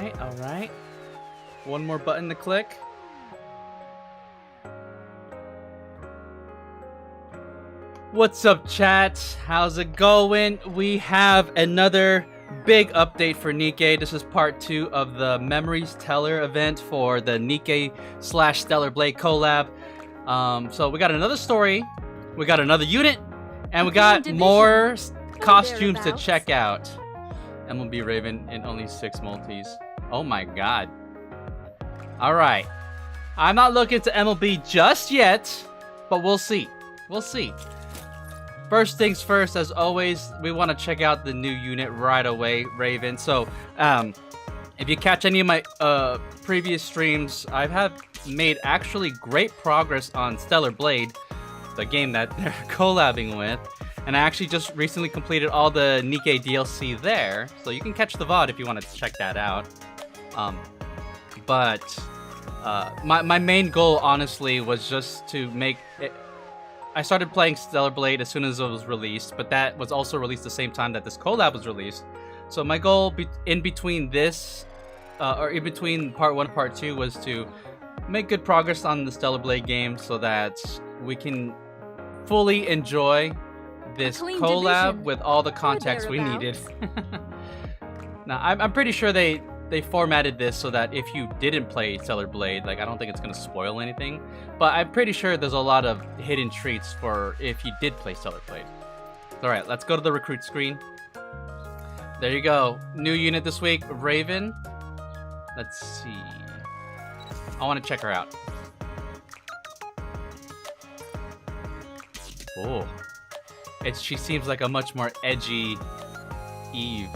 right, all right. One more button to click. What's up, chat? How's it going? We have another big update for NIKKE. This is part 2 of the Memories Teller event for the NIKKE / Stellar Blade collab. So we got another story, we got another unit, and we got more costumes to check out. MLB Raven in only 6 multis. Oh my god. Alright. I'm not looking to MLB just yet, but we'll see. We'll see. First things first, as always, we want to check out the new unit right away, Raven. So, if you catch any of my previous streams, I have made actually great progress on Stellar Blade, the game that they're collabing with. And I actually just recently completed all the NIKKE DLC there, so you can catch the VOD if you want to check that out. My main goal, honestly, was just to make it. I started playing Stellar Blade as soon as it was released, but that was also released the same time that this collab was released. So my goal in between this, or in between part 1 and part 2, was to make good progress on the Stellar Blade game so that we can fully enjoy this collab with all the context we needed. Now, I'm pretty sure they formatted this so that if you didn't play Stellar Blade, like, I don't think it's gonna spoil anything, but I'm pretty sure there's a lot of hidden treats for if you did play Stellar Blade. Alright, let's go to the recruit screen. There you go. New unit this week, Raven. Let's see. I want to check her out. Oh. She seems like a much more edgy Eve.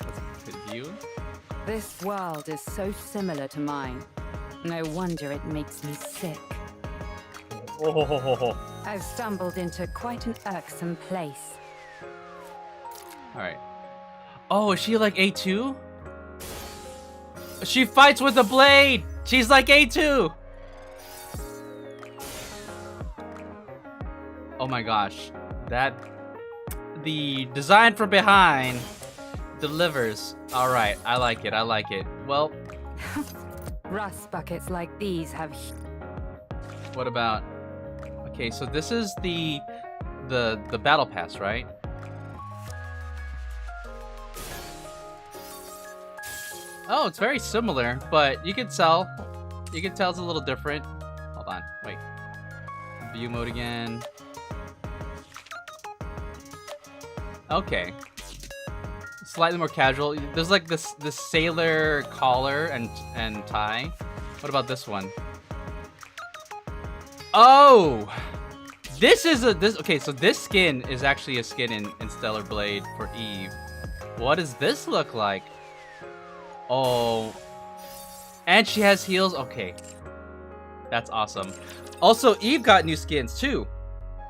That's a good view. This world is so similar to mine. No wonder it makes me sick. Oh. I've stumbled into quite an irksome place. Alright. Oh, is she like A2? She fights with a blade! She's like A2! Oh my gosh. The design from behind delivers. Alright, I like it, I like it. Well, rust buckets like these have... What about... Okay, so this is the battle pass, right? Oh, it's very similar, but you can tell it's a little different. Hold on, wait. View mode again. Okay. Slightly more casual. There's like this sailor collar and tie. What about this one? Oh, okay. So this skin is actually a skin in Stellar Blade for Eve. What does this look like? Oh, and she has heels. Okay, that's awesome. Also, Eve got new skins too.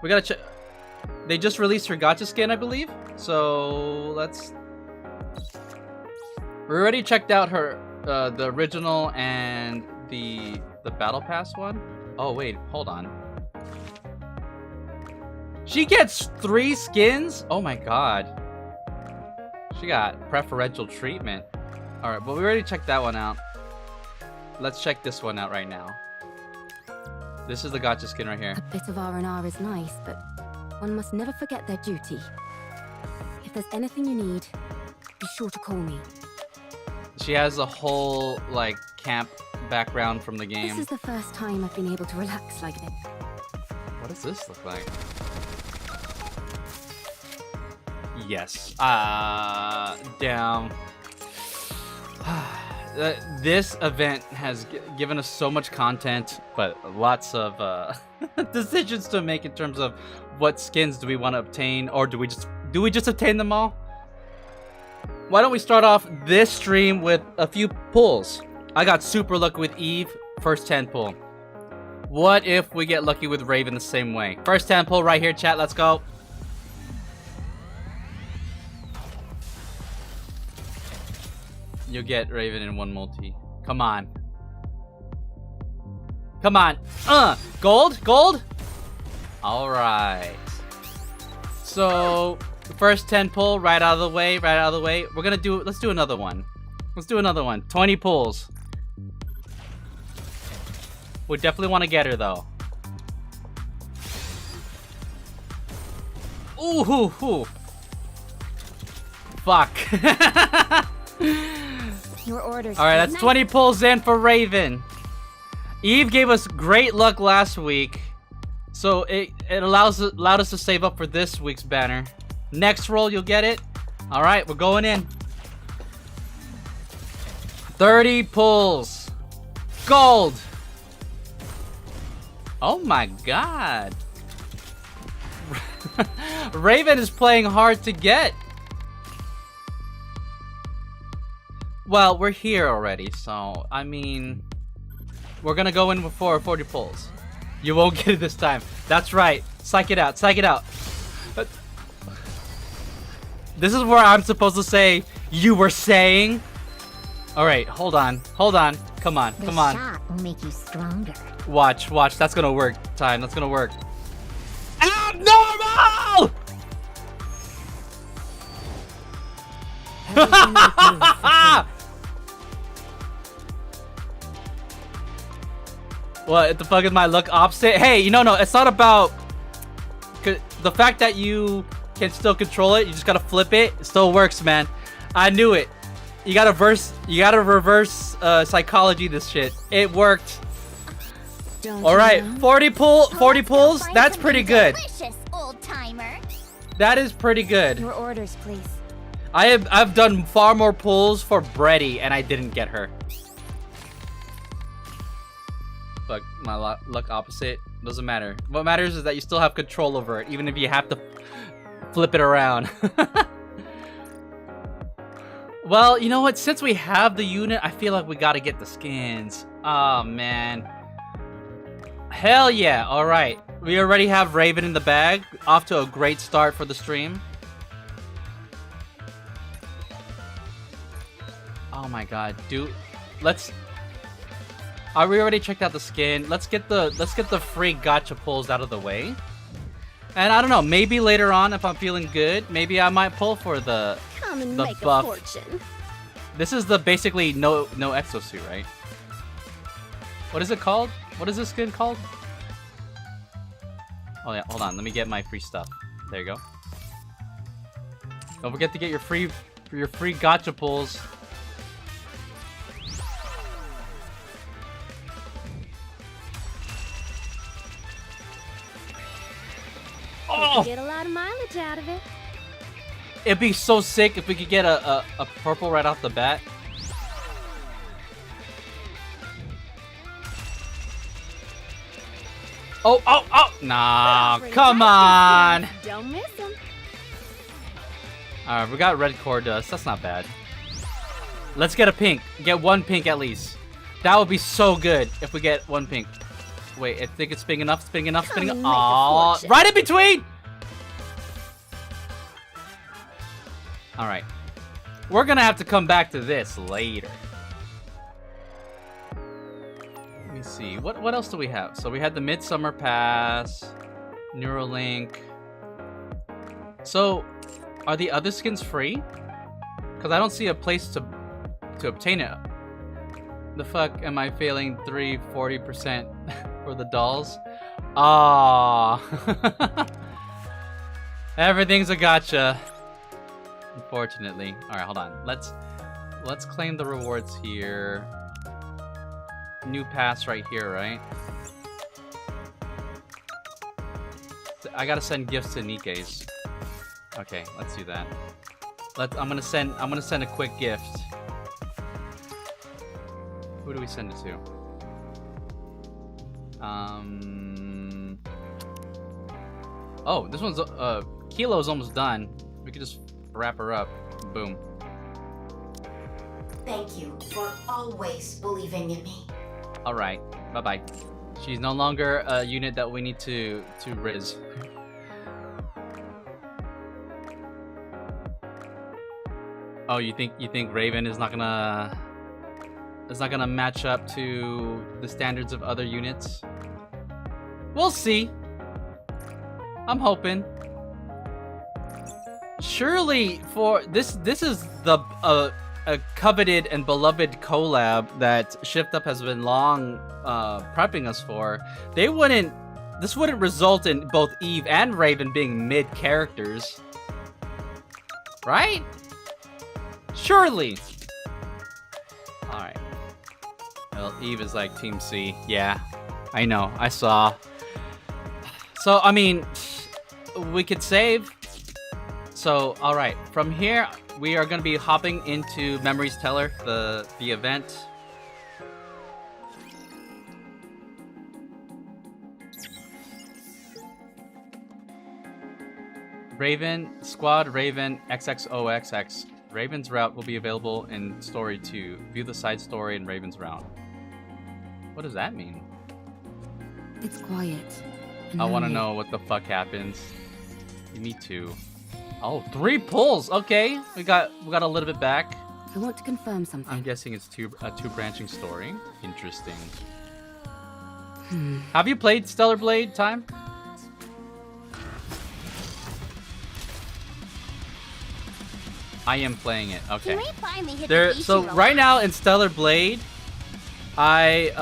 We gotta check. They just released her gacha skin, I believe. So let's. We already checked out her the original and the battle pass one. Oh wait, hold on. She gets 3 skins? Oh my god. She got preferential treatment. Alright, but we already checked that one out. Let's check this one out right now. This is the gacha skin right here. A bit of R&R is nice, but one must never forget their duty. If there's anything you need, be sure to call me. She has a whole, like, camp background from the game. This is the first time I've been able to relax like this. What does this look like? Yes. Damn. This event has given us so much content, but lots of decisions to make in terms of what skins do we want to obtain, or do we just obtain them all? Why don't we start off this stream with a few pulls? I got super lucky with Eve, first 10 pull. What if we get lucky with Raven the same way? First 10 pull right here, chat, let's go. You'll get Raven in 1 multi. Come on. Come on. Gold? Gold? Alright. So, first 10 pull right out of the way, right out of the way. Let's do another one. Let's do another one. 20 pulls. We definitely want to get her though. Ooh, hoo, hoo. Fuck. Your orders. All right, that's 20 pulls in for Raven. Eve gave us great luck last week, so it allowed us to save up for this week's banner. Next roll, you'll get it. All right, we're going in. 30 pulls. Gold. Oh my god. Raven is playing hard to get. Well, we're here already, so I mean, we're gonna go in with 40 pulls. You won't get it this time. That's right. Psych it out. Psych it out. This is where I'm supposed to say, you were saying. All right, hold on. Hold on. Come on. Come on. The shot will make you stronger. Watch. Watch. That's gonna work. Time. That's gonna work. Abnormal! What the fuck is my luck opposite? Hey, you know, no, it's not about the fact that you can still control it. You just gotta flip it. It still works, man. I knew it. You gotta reverse psychology this shit. It worked. All right, 40 pulls. That's pretty good. Delicious, old-timer. That is pretty good. Your orders, please. I've done far more pulls for Breddy and I didn't get her. Fuck, my luck opposite. Doesn't matter. What matters is that you still have control over it, even if you have to flip it around. Well, you know what? Since we have the unit, I feel like we gotta get the skins. Oh, man. Hell yeah. All right. We already have Raven in the bag. Off to a great start for the stream. Oh my god, dude. Let's... we already checked out the skin. Let's get the free gacha pulls out of the way. And I don't know, maybe later on if I'm feeling good, maybe I might pull for the Make buff. a fortune. This is the basically no exosuit, right? What is it called? What is this skin called? Oh yeah, hold on, let me get my free stuff. There you go. Don't forget to get your free gacha pulls. Oh! Get a lot of mileage out of it. It'd be so sick if we could get a purple right off the bat. Oh! Nah, come on! Don't miss them. Alright, we got red core dust. That's not bad. Let's get a pink. Get one pink at least. That would be so good if we get one pink. Wait, I think it's spinning enough. Spinning enough. Aww, right in between! Alright. We're gonna have to come back to this later. Let me see. What else do we have? So we had the Midsummer Pass, Neuralink. So, are the other skins free? Because I don't see a place to obtain it. The fuck am I failing 40% for the dolls? Ah, everything's a gotcha. Unfortunately. All right, hold on. Let's claim the rewards here. New pass right here, right? I gotta send gifts to Nikke's. Okay, let's do that. I'm gonna send a quick gift. Who do we send it to? Oh, this one's Kilo's almost done. We could just wrap her up. Boom. Thank you for always believing in me. All right. Bye bye. She's no longer a unit that we need to riz. Oh, you think Raven is not gonna match up to the standards of other units? We'll see. I'm hoping. Surely for this is the a coveted and beloved collab that Shift Up has been long prepping us for, this wouldn't result in both Eve and Raven being mid characters, right? Surely. All right. Well, Eve is like Team C. Yeah, I know. I saw. So I mean, we could save. So all right, from here we are going to be hopping into Memories Teller, the event. Raven Squad Raven XXOXX. Raven's route will be available in Story 2. View the side story in Raven's route. What does that mean? It's quiet. I want to know what the fuck happens. Me too. Oh, 3 pulls. Okay, we got a little bit back. I want to confirm something. I'm guessing it's a two branching story. Interesting. Have you played Stellar Blade time? I am playing it. Okay. Can we finally hit the So right now in Stellar Blade, I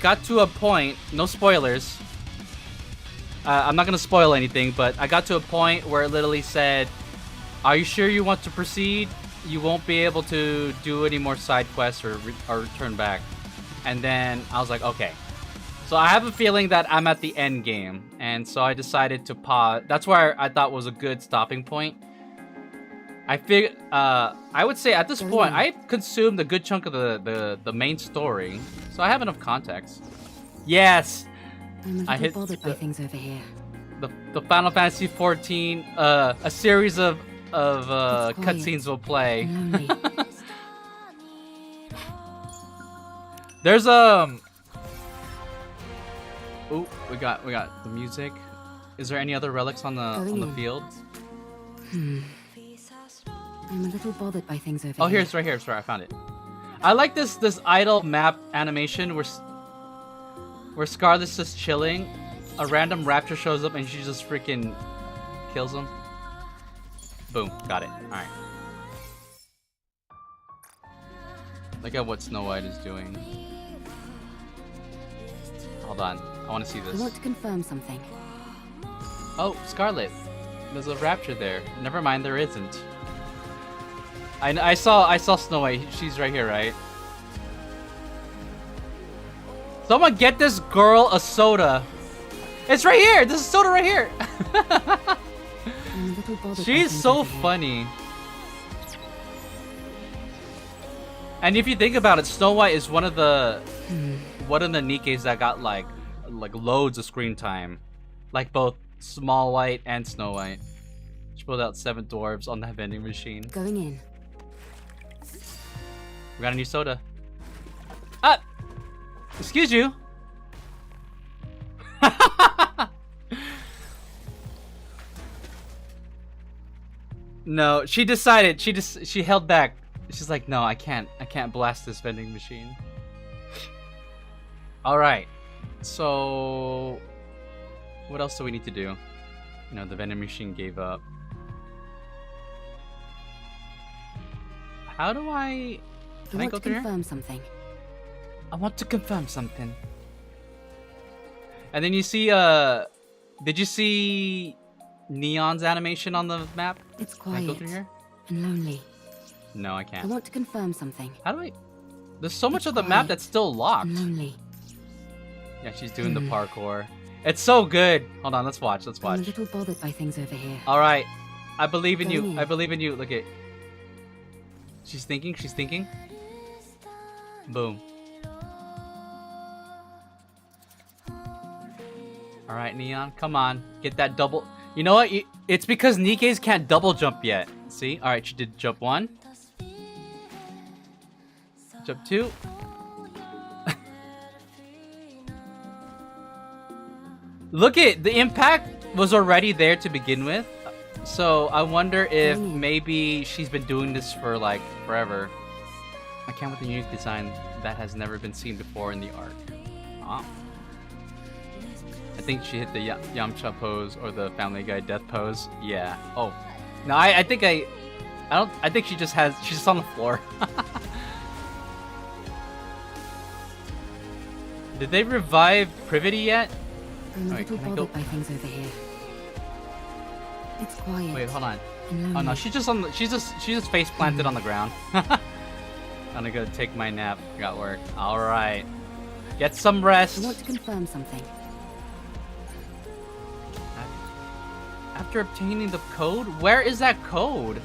got to a point. No spoilers. I'm not gonna spoil anything, but I got to a point where it literally said, "Are you sure you want to proceed? You won't be able to do any more side quests or return back." And then I was like, "Okay." So I have a feeling that I'm at the end game, and so I decided to pause. That's where I thought was a good stopping point. I would say at this point, I've consumed a good chunk of the main story, so I have enough context. Yes, I'm a little bothered by things over here. The Final Fantasy 14, a series of cutscenes will play. There's ooh, we got the music. Is there any other relics on the field? I'm a little bothered by things over here. Oh, here, it's right here. Sorry, I found it. I like this idle map animation where Scarlet's just chilling. A random raptor shows up and she just freaking kills him. Boom, got it. All right. Look at what Snow White is doing. Hold on, I want to see this. I want to confirm something. Oh, Scarlet. There's a raptor there. Never mind, there isn't. I saw Snow White. She's right here, right? Someone get this girl a soda. It's right here. This is soda right here. She's so funny. And if you think about it, Snow White is one of the Nikkes that got like loads of screen time, like both Small White and Snow White. She pulled out 7 dwarves on that vending machine. Going in. We got a new soda. Ah! Excuse you. No, she decided. She held back. She's like, no, I can't blast this vending machine. All right. So, what else do we need to do? You know, the vending machine gave up. How do I? Can I go through here? I want to confirm something. I want to confirm something. And then you see, did you see Neon's animation on the map? It's quiet. Can I go through here? And lonely. No, I can't. I want to confirm something. How do I? There's so much of the map that's still locked. And lonely. Yeah, she's doing the parkour. It's so good. Hold on, let's watch. Let's watch. I'm a little bothered by things over here. All right, I believe in you. I believe in you. Look at. She's thinking. She's thinking. Boom. All right, Neon, come on, get that double. You know what? It's because Nikkes can't double jump yet. See? All right, she did jump 1. Jump 2. Look at the impact was already there to begin with. So I wonder if maybe she's been doing this for like forever. I can't with the unique design that has never been seen before in the arc. Oh. I think she hit the Yamcha pose or the Family Guy death pose. Yeah. Oh. No, I think I I think she's just on the floor. Did they revive Privity yet? I'm a Wait, little can I go- bothered by things over here. It's quiet. Wait, hold on. and Oh no, lonely. she's just face planted on the ground. I'm gonna go take my nap. Got work. All right. Get some I rest. want to confirm something. After obtaining the code, where is that code?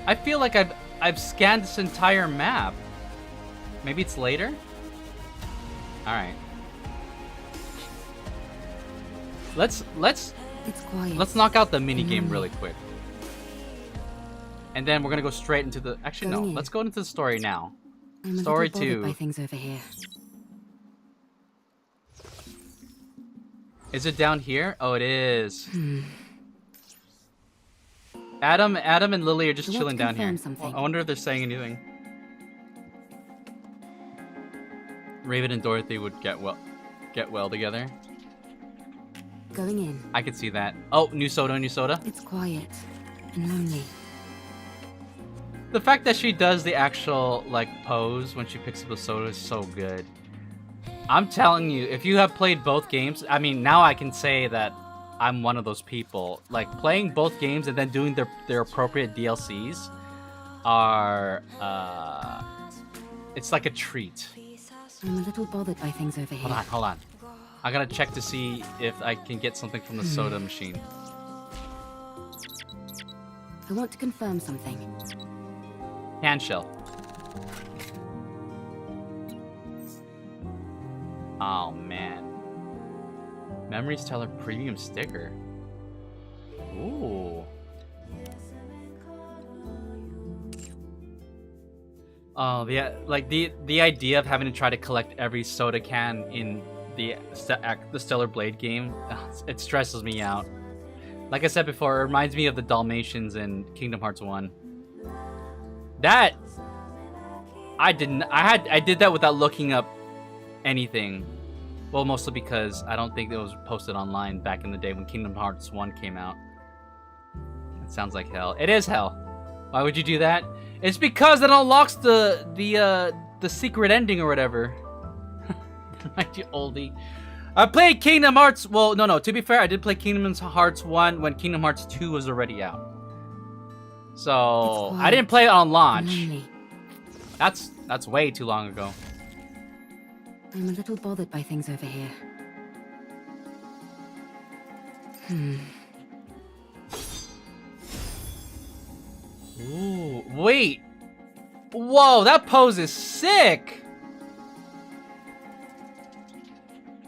I feel like I've scanned this entire map. Maybe it's later. All right. Let's It's quiet. let's knock out the mini game really quick. And then we're gonna go straight into the. Actually, no. Going in. Let's go into the story now. I'm a Story little bothered 2. by things over here. Is it down here? Oh, it is. Adam and Lily are just I want chilling to down here. confirm something. I wonder if they're saying anything. Raven and Dorothy would get well together. Going in. I could see that. Oh, new soda. It's quiet and lonely. The fact that she does the actual like pose when she picks up the soda is so good. I'm telling you, if you have played both games, I mean, now I can say that I'm one of those people. Like playing both games and then doing their appropriate DLCs are it's like a treat. I'm a little bothered by things over here. Hold on. I gotta check to see if I can get something from the soda machine. I want to confirm something. Hand shell. Oh man. Memories Teller premium sticker. Ooh. Oh, the idea of having to try to collect every soda can in the Stellar Blade game, it stresses me out. Like I said before, it reminds me of the Dalmatians in Kingdom Hearts 1. That I did that without looking up anything. Well, mostly because I don't think it was posted online back in the day when Kingdom Hearts 1 came out. It sounds like hell. It is hell. Why would you do that? It's because it unlocks the secret ending or whatever. Like you oldie. I played Kingdom Hearts. Well, no. To be fair, I did play Kingdom Hearts 1 when Kingdom Hearts 2 was already out. So I didn't play it on launch. Lonely. That's way too long ago. I'm a little bothered by things over here. Ooh, wait. Whoa, that pose is sick.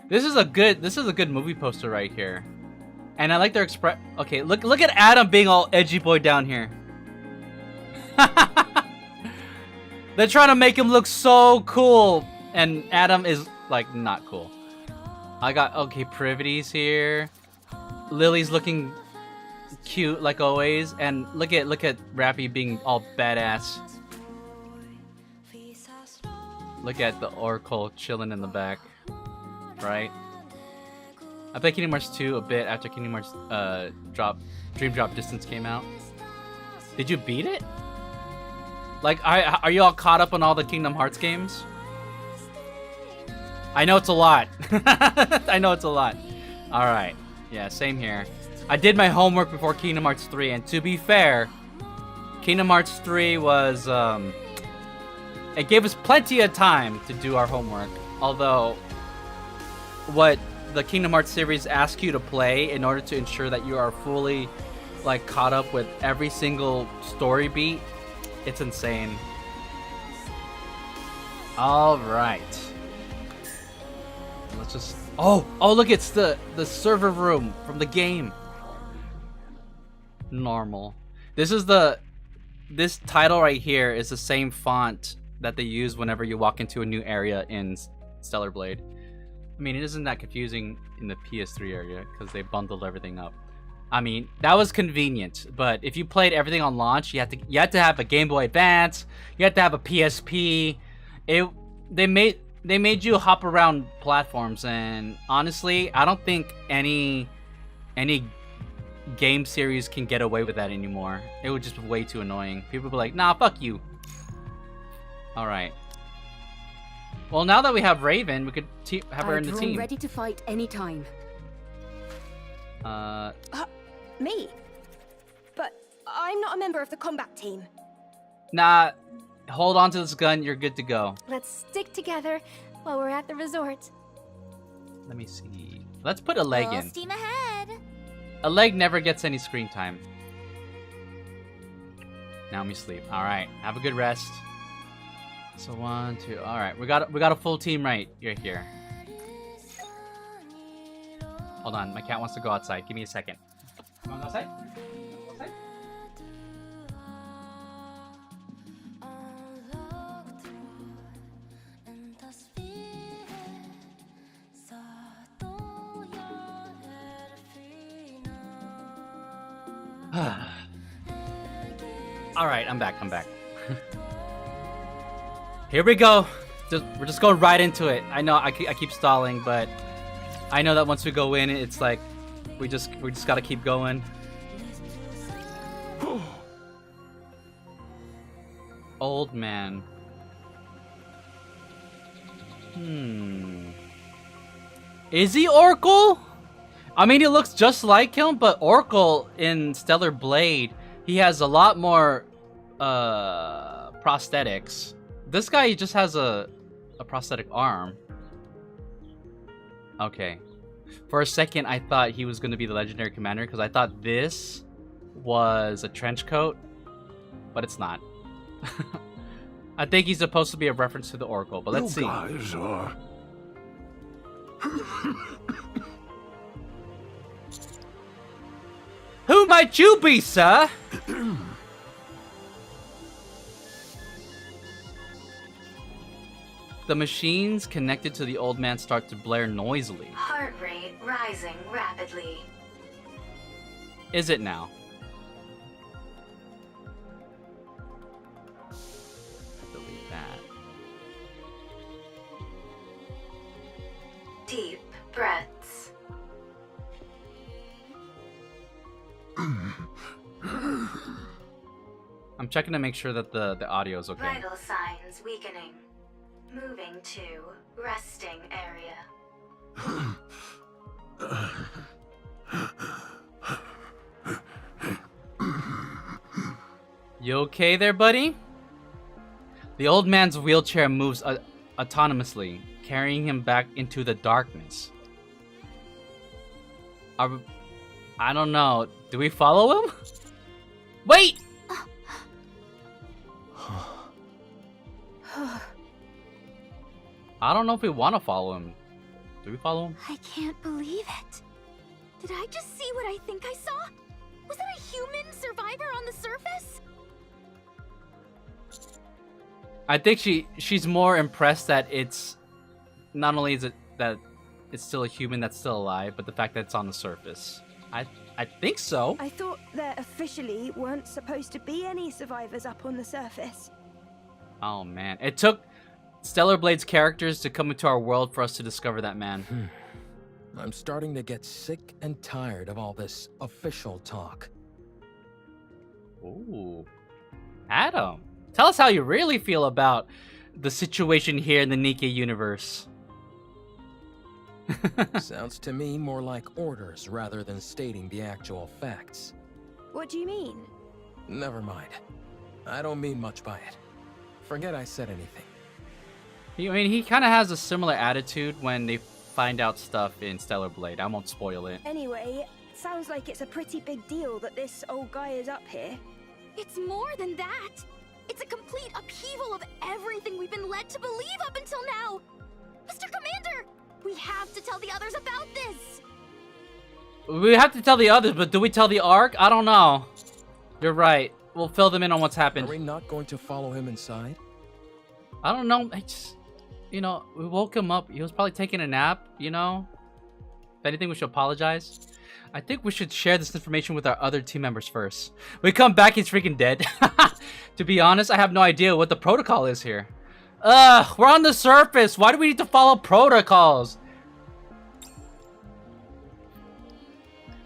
This is a good movie poster right here. And I like their express. Okay, look at Adam being all edgy boy down here. They're trying to make him look so cool, and Adam is like not cool. I got Privity's here. Lily's looking cute like always, and look at Rappy being all badass. Look at the Oracle chilling in the back, right? I played Kingdom Hearts 2 a bit after Kingdom Hearts Dream Drop Distance came out. Did you beat it? Like, are you all caught up on all the Kingdom Hearts games? I know it's a lot. I know it's a lot. All right. Yeah, same here. I did my homework before Kingdom Hearts 3, and to be fair, Kingdom Hearts 3 was, it gave us plenty of time to do our homework. Although, what the Kingdom Hearts series asks you to play in order to ensure that you are fully, like, caught up with every single story beat, it's insane. All right. Let's just... Oh, look, it's the server room from the game. Normal. This title right here is the same font that they use whenever you walk into a new area in Stellar Blade. I mean, it isn't that confusing in the PS3 area because they bundled everything up. I mean, that was convenient, but if you played everything on launch, you had to have a Game Boy Advance, you had to have a PSP. They made you hop around platforms, and honestly, I don't think any game series can get away with that anymore. It would just be way too annoying. People would be like, nah, fuck you. Alright. Well, now that we have Raven, we could have her in the team. Ready to fight anytime. Me? But I'm not a member of the combat team. Nah, hold on to this gun, you're good to go. Let's stick together while we're at the resort. Let me see. Let's put a leg Full in. steam ahead. A leg never gets any screen time. Now let me sleep. Alright, have a good rest. So 1, 2, alright. We got a full team right here. Hold on, my cat wants to go outside. Give me a second. You wanna go outside? Outside? Alright, I'm back. Here we go. We're just going right into it. I know I keep stalling, but I know that once we go in, it's like we just gotta keep going. Old man. Is he Oracle? I mean, he looks just like him, but Oracle in Stellar Blade, he has a lot more prosthetics. This guy just has a prosthetic arm. Okay. For a second, I thought he was going to be the legendary commander because I thought this was a trench coat, but it's not. I think he's supposed to be a reference to the Oracle, but let's see. Guys are... Who might you be, sir? The machines connected to the old man start to blare noisily. Heart rate rising rapidly. Is it now? Delete that. Deep breaths. I'm checking to make sure that the audio is okay. Vital signs weakening. Moving to resting area. You okay there, buddy? The old man's wheelchair moves autonomously, carrying him back into the darkness. I don't know. Do we follow him? Wait! I don't know if we want to follow him. Do we follow him? I can't believe it. Did I just see what I think I saw? Was there a human survivor on the surface? I think she's more impressed that it's not only is it that it's still a human that's still alive, but the fact that it's on the surface. I think so. I thought there officially weren't supposed to be any survivors up on the surface. Oh man, it took Stellar Blade's characters to come into our world for us to discover that man. I'm starting to get sick and tired of all this official talk. Ooh. Adam, tell us how you really feel about the situation here in the NIKKE universe. Sounds to me more like orders rather than stating the actual facts. What do you mean? Never mind. I don't mean much by it. Forget I said anything. I mean, he kind of has a similar attitude when they find out stuff in Stellar Blade. I won't spoil it. Anyway, it sounds like it's a pretty big deal that this old guy is up here. It's more than that. It's a complete upheaval of everything we've been led to believe up until now. Mr. Commander, we have to tell the others about this. We have to tell the others, but do we tell the Ark? I don't know. You're right. We'll fill them in on what's happened. Are we not going to follow him inside? I don't know. I just, you know, we woke him up. He was probably taking a nap, you know? If anything, we should apologize. I think we should share this information with our other team members first. We come back, he's freaking dead. To be honest, I have no idea what the protocol is here. We're on the surface. Why do we need to follow protocols?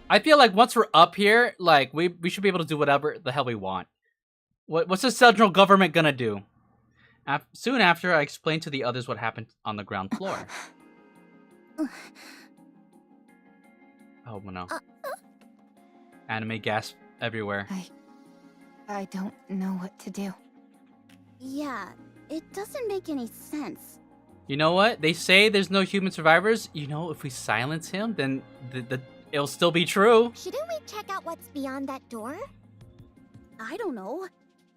I feel like once we're up here, like we should be able to do whatever the hell we want. What's the central government gonna do? Soon after, I explained to the others what happened on the ground floor. Oh no. Anime gasp everywhere. I don't know what to do. Yeah, it doesn't make any sense. You know what? They say there's no human survivors. You know, if we silence him, then it'll still be true. Shouldn't we check out what's beyond that door? I don't know.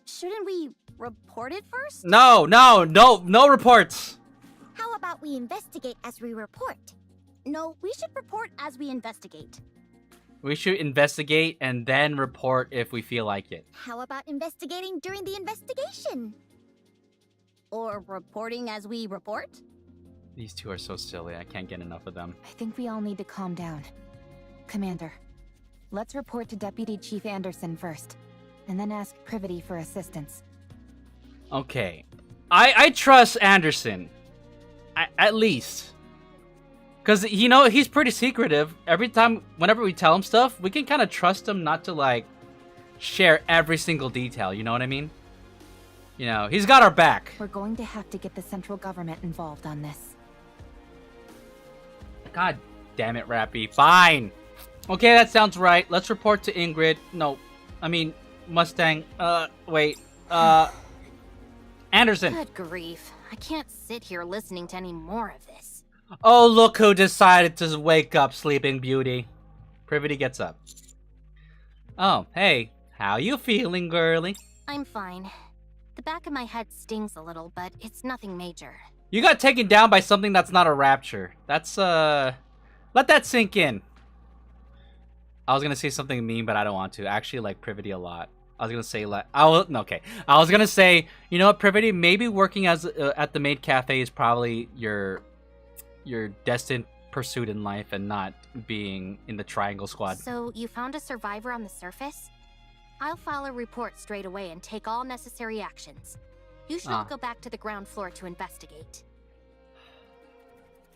Shouldn't we report it first? No reports. How about we investigate as we report? No, we should report as we investigate. We should investigate and then report if we feel like it. How about investigating during the investigation? Or reporting as we report? These two are so silly. I can't get enough of them. I think we all need to calm down. Commander, let's report to Deputy Chief Anderson first, and then ask Privity for assistance. Okay. I trust Anderson. At least. Because, you know, he's pretty secretive. Whenever we tell him stuff, we can kind of trust him not to, like, share every single detail. You know what I mean? You know, he's got our back. We're going to have to get the central government involved on this. God damn it, Rappy. Fine. Okay, that sounds right. Let's report to Ingrid. No, I mean, Mustang. Wait. Anderson. Good grief. I can't sit here listening to any more of this. Oh, look who decided to wake up, Sleeping Beauty. Privity gets up. Oh, hey. How you feeling, girly? I'm fine. The back of my head stings a little, but it's nothing major. You got taken down by something that's not a rapture. That's, let that sink in. I was gonna say something mean, but I don't want to. I actually like Privity a lot. I was gonna say, like, I was gonna say, you know what, Privity, maybe working as at the maid cafe is probably your destined pursuit in life and not being in the Triangle Squad. So, you found a survivor on the surface? I'll file a report straight away and take all necessary actions. You should all go back to the ground floor to investigate.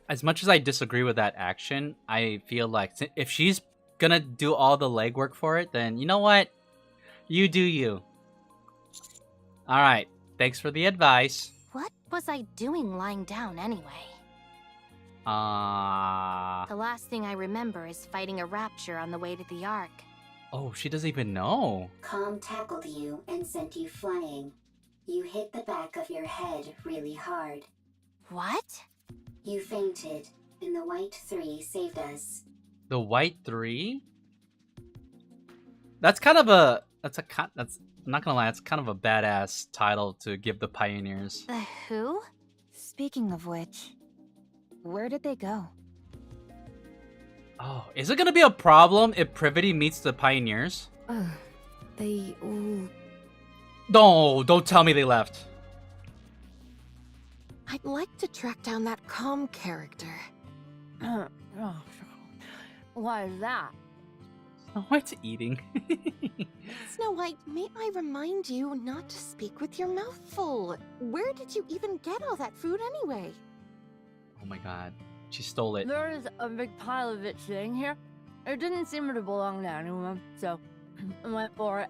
As much as I disagree with that action, I feel like if she's gonna do all the legwork for it, then you know what? You do you. Alright, thanks for the advice. What was I doing lying down anyway? The last thing I remember is fighting a rapture on the way to the Ark. Oh, she doesn't even know. Calm tackled you and sent you flying. You hit the back of your head really hard. What? You fainted, and the White Three saved us. The White Three? That's kind of a... I'm not gonna lie, it's kind of a badass title to give the Pioneers. The who? Speaking of which, where did they go? Oh, is it gonna be a problem if Privity meets the Pioneers? They... No, don't tell me they left. I'd like to track down that calm character. Why is that? Snow White's eating. Snow White, may I remind you not to speak with your mouth full? Where did you even get all that food anyway? Oh my god, she stole it. There is a big pile of it sitting here. It didn't seem to belong to anyone, so I went for it.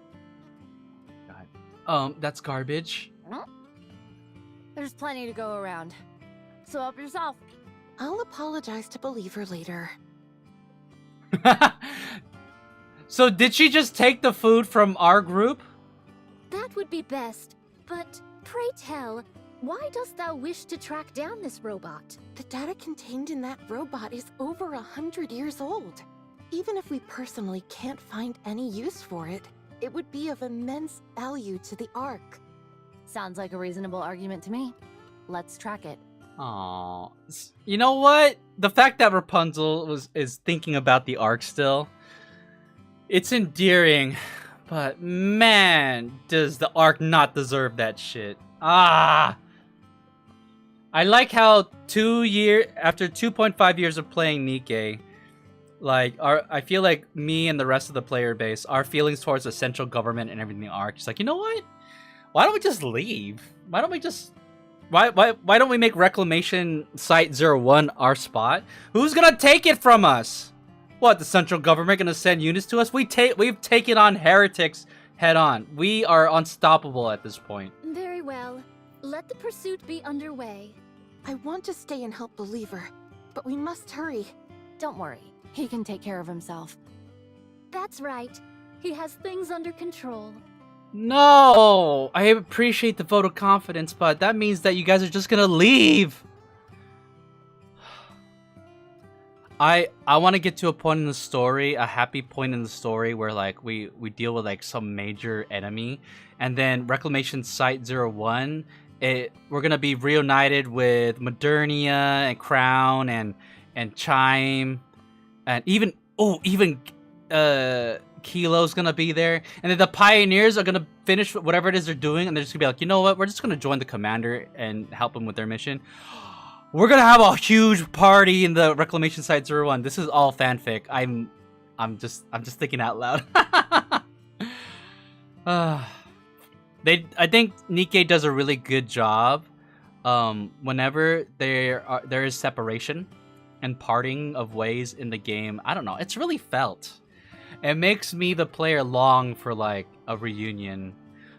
God. That's garbage. There's plenty to go around. So help yourself. I'll apologize to Believer later. So did she just take the food from our group? That would be best, but pray tell, why dost thou wish to track down this robot? The data contained in that robot is over 100 years old. Even if we personally can't find any use for it, it would be of immense value to the Ark. Sounds like a reasonable argument to me. Let's track it. Aww. You know what? The fact that Rapunzel is thinking about the Ark still, it's endearing, but man, does the Ark not deserve that shit. I like how after 2.5 years of playing NIKKE, like I feel like me and the rest of the player base, our feelings towards the central government and everything in the Ark, it's like, you know what? Why don't we just leave? Why don't we just why don't we make Reclamation Site 01 our spot? Who's gonna take it from us? What, the central government gonna send units to us? We've taken on heretics head on. We are unstoppable at this point. Very well. Let the pursuit be underway. I want to stay and help Believer, but we must hurry. Don't worry. He can take care of himself. That's right. He has things under control. No! I appreciate the vote of confidence, but that means that you guys are just gonna leave. I want to get to a point in the story, a happy point in the story where like we deal with like some major enemy, and then Reclamation Site 01, we're gonna be reunited with Modernia and Crown and Chime, and even Kilo's gonna be there, and then the Pioneers are gonna finish whatever it is they're doing, and they're just gonna be like, you know what, we're just gonna join the Commander and help him with their mission. We're gonna have a huge party in the Reclamation Site 01. This is all fanfic. I'm just thinking out loud. I think NIKKE does a really good job. Whenever there is separation and parting of ways in the game, I don't know, it's really felt. It makes me, the player, long for like a reunion.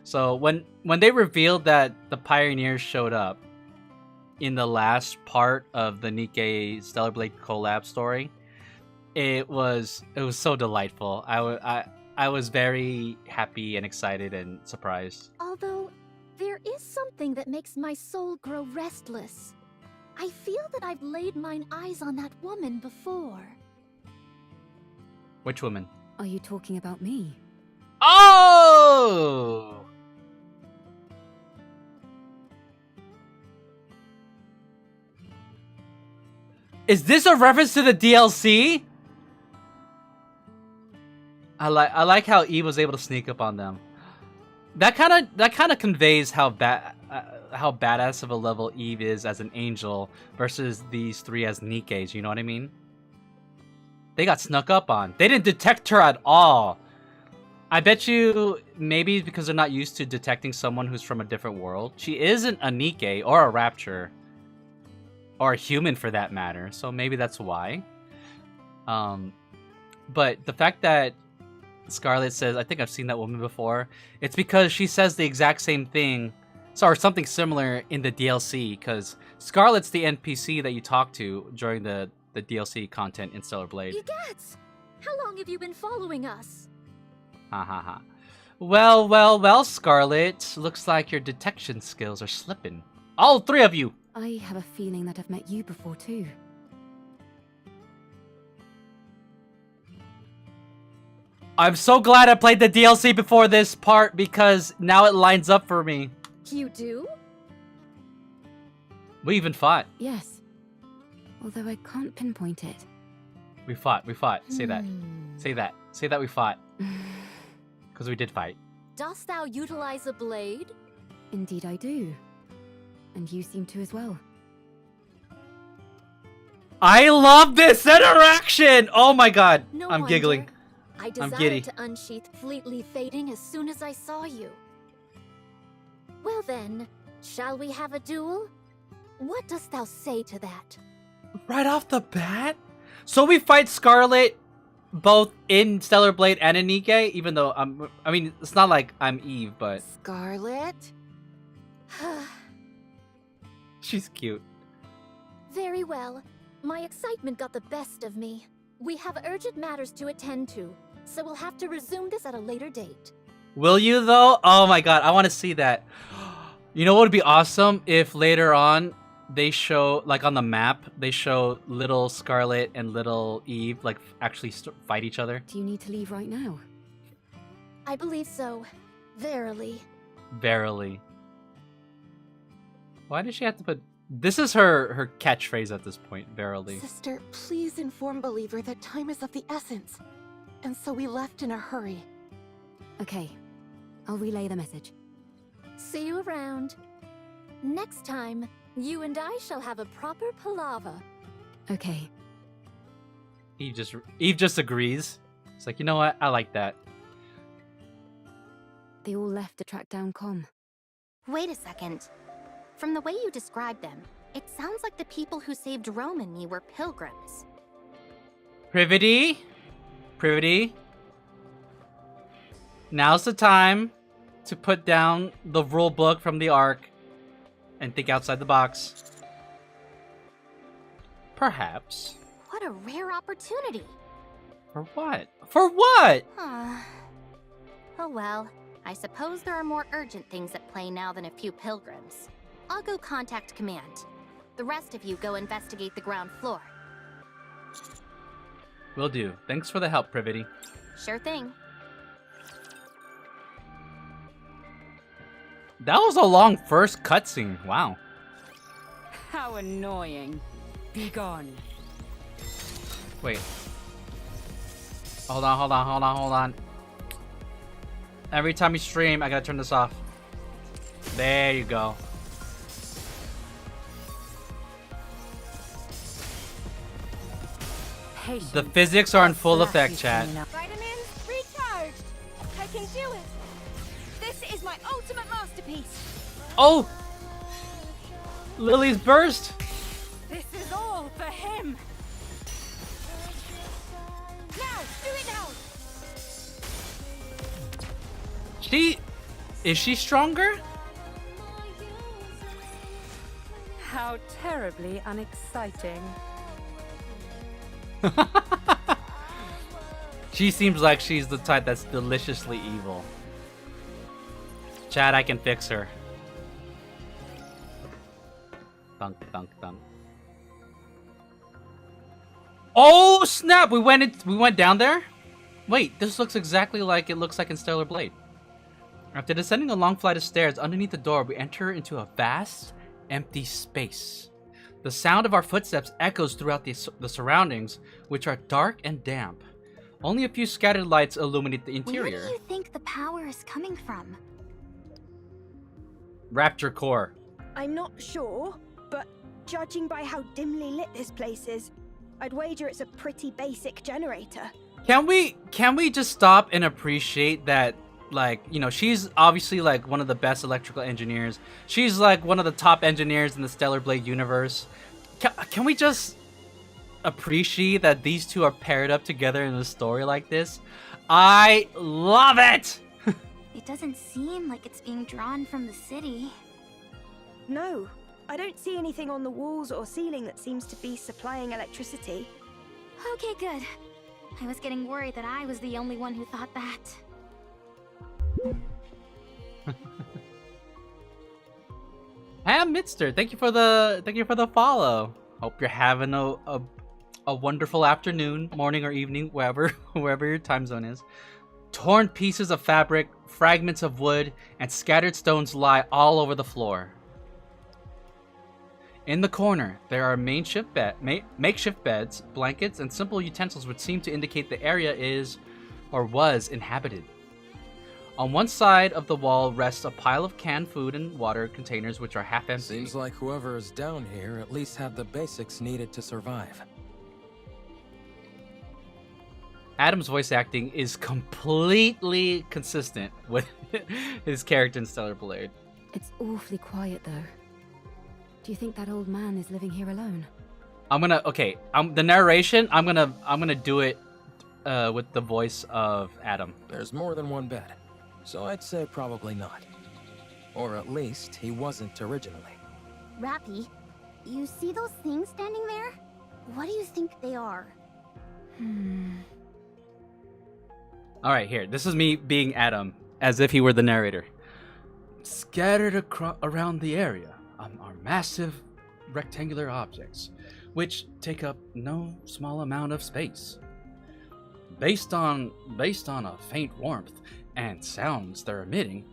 So when they revealed that the Pioneers showed up in the last part of the NIKKE Stellar Blade collab story, it was so delightful. I was very happy and excited and surprised. Although, there is something that makes my soul grow restless. I feel that I've laid mine eyes on that woman before. Which woman? Are you talking about me? Oh! Is this a reference to the DLC? I like how Eve was able to sneak up on them. That kind of conveys how badass of a level Eve is as an angel versus these three as NIKKEs. You know what I mean? They got snuck up on. They didn't detect her at all. I bet you maybe because they're not used to detecting someone who's from a different world. She isn't a NIKKE or a Rapture. Or a human for that matter. So maybe that's why. But the fact that Scarlet says, I think I've seen that woman before, it's because she says the exact same thing, or something similar in the DLC, because Scarlet's the NPC that you talk to during the DLC content in Stellar Blade. Egats! How long have you been following us? Ha ha ha. Well, Scarlet. Looks like your detection skills are slipping. All three of you! I have a feeling that I've met you before too. I'm so glad I played the DLC before this part because now it lines up for me. You do? We even fought. Yes. Although I can't pinpoint it. We fought. Say that. Say that. Say that we fought. Because we did fight. Dost thou utilize a blade? Indeed I do. And you seem to as well. I love this interaction! Oh my god. No I'm wonder. giggling. I I'm giddy. desired to unsheath Fleetly Fading as soon as I saw you. Well then, shall we have a duel? What dost thou say to that? Right off the bat? So we fight Scarlet both in Stellar Blade and in NIKKE, even though I mean, it's not like I'm Eve, but... Scarlet? She's cute. Very well. My excitement got the best of me. We have urgent matters to attend to, so we'll have to resume this at a later date. Will you though? Oh my god, I want to see that. You know what would be awesome if later on they show, like on the map, they show little Scarlet and little Eve like actually fight each other. Do you need to leave right now? I believe so. Verily. Verily. Why does she have to put... This is her catchphrase at this point, verily. Sister, please inform Believer that time is of the essence. And so we left in a hurry. Okay. I'll relay the message. See you around. Next time, you and I shall have a proper palaver. Okay. Eve just agrees. It's like, you know what? I like that. They all left to track down Com. Wait a second. From the way you described them, it sounds like the people who saved Rome and me were pilgrims. Privity? Privity. Now's the time to put down the rule book from the Ark and think outside the box. Perhaps. What a rare opportunity. For what? For what? Oh well, I suppose there are more urgent things at play now than a few pilgrims. I'll go contact command. The rest of you go investigate the ground floor. Will do. Thanks for the help, Privity. Sure thing. That was a long first cutscene. Wow. How annoying. Be gone. Wait. Hold on. Every time you stream, I gotta turn this off. There you go. Patience. The physics are in full effect, chat. Vitamins recharged. I can do it. This is my ultimate masterpiece. Oh! Lily's burst! This is all for him. Now, do it now. Is she stronger? How terribly unexciting. She seems like she's the type that's deliciously evil. Chad, I can fix her. Dunk, dunk, dunk. Oh snap! We went down there? Wait, this looks exactly like it looks like in Stellar Blade. After descending a long flight of stairs underneath the door, we enter into a vast, empty space. The sound of our footsteps echoes throughout the surroundings, which are dark and damp. Only a few scattered lights illuminate the interior. Where do you think the power is coming from? Rapture Core. I'm not sure, but judging by how dimly lit this place is, I'd wager it's a pretty basic generator. Can we just stop and appreciate that, like, you know, she's obviously like one of the best electrical engineers. She's like one of the top engineers in the Stellar Blade universe. Can we just appreciate that these two are paired up together in a story like this? I love it! It doesn't seem like it's being drawn from the city. No, I don't see anything on the walls or ceiling that seems to be supplying electricity. Okay, good. I was getting worried that I was the only one who thought that. Ham Mitster, thank you for the follow. Hope you're having a wonderful afternoon, morning, or evening, wherever your time zone is. Torn pieces of fabric, fragments of wood, and scattered stones lie all over the floor. In the corner, there are makeshift beds, blankets, and simple utensils which seem to indicate the area is or was inhabited. On one side of the wall rests a pile of canned food and water containers which are half empty. Seems like whoever is down here at least had the basics needed to survive. Adam's voice acting is completely consistent with his character in Stellar Blade. It's awfully quiet though. Do you think that old man is living here alone? The narration, I'm gonna do it with the voice of Adam. There's more than one bed, so I'd say probably not. Or at least he wasn't originally. Rappy, you see those things standing there? What do you think they are? Alright, here. This is me being Adam, as if he were the narrator. Scattered around the area are massive rectangular objects, which take up no small amount of space. Based on a faint warmth and sounds they're emitting,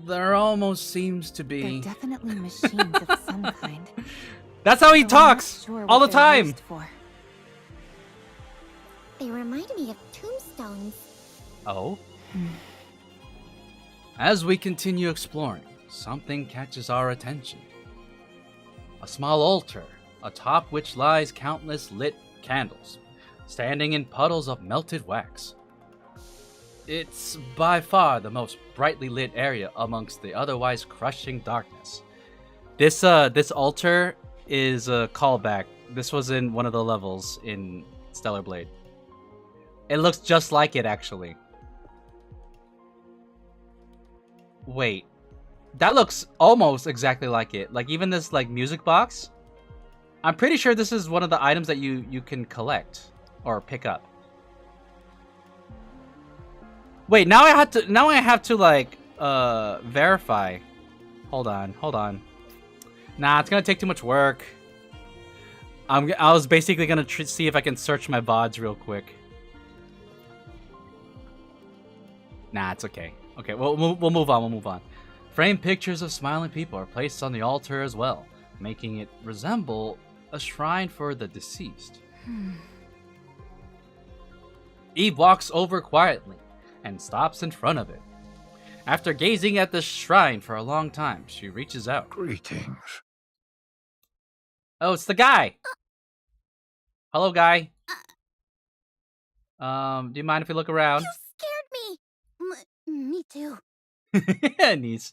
there almost seems to be... They're definitely machines of some kind. That's how he Though talks! I'm not sure all the what they're time! used for. They remind me of tombstones. Oh? As we continue exploring, something catches our attention. A small altar, atop which lies countless lit candles, standing in puddles of melted wax. It's by far the most brightly lit area amongst the otherwise crushing darkness. This altar is a callback. This was in one of the levels in Stellar Blade. It looks just like it, actually. Wait. That looks almost exactly like it. Like, even this, like, music box. I'm pretty sure this is one of the items that you can collect. Or pick up. Wait, now I have to, like, verify. Hold on. Nah, it's gonna take too much work. I was basically gonna see if I can search my VODs real quick. Nah, it's okay. Okay, we'll move on. Framed pictures of smiling people are placed on the altar as well, making it resemble a shrine for the deceased. Eve walks over quietly and stops in front of it. After gazing at the shrine for a long time, she reaches out. Greetings. Oh, it's the guy. Hello, guy. Do you mind if we look around? You scared me. Me too. Niece.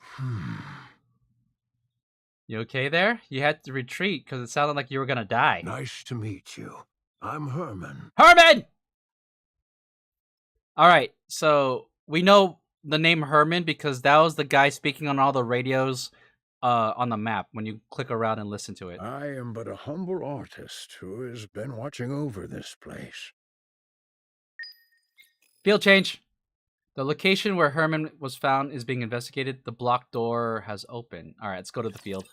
You okay there? You had to retreat because it sounded like you were gonna die. Nice to meet you. I'm Herman. Herman! Alright, so we know the name Herman because that was the guy speaking on all the radios on the map when you click around and listen to it. I am but a humble artist who has been watching over this place. Field change. The location where Herman was found is being investigated. The blocked door has opened. Alright, let's go to the field.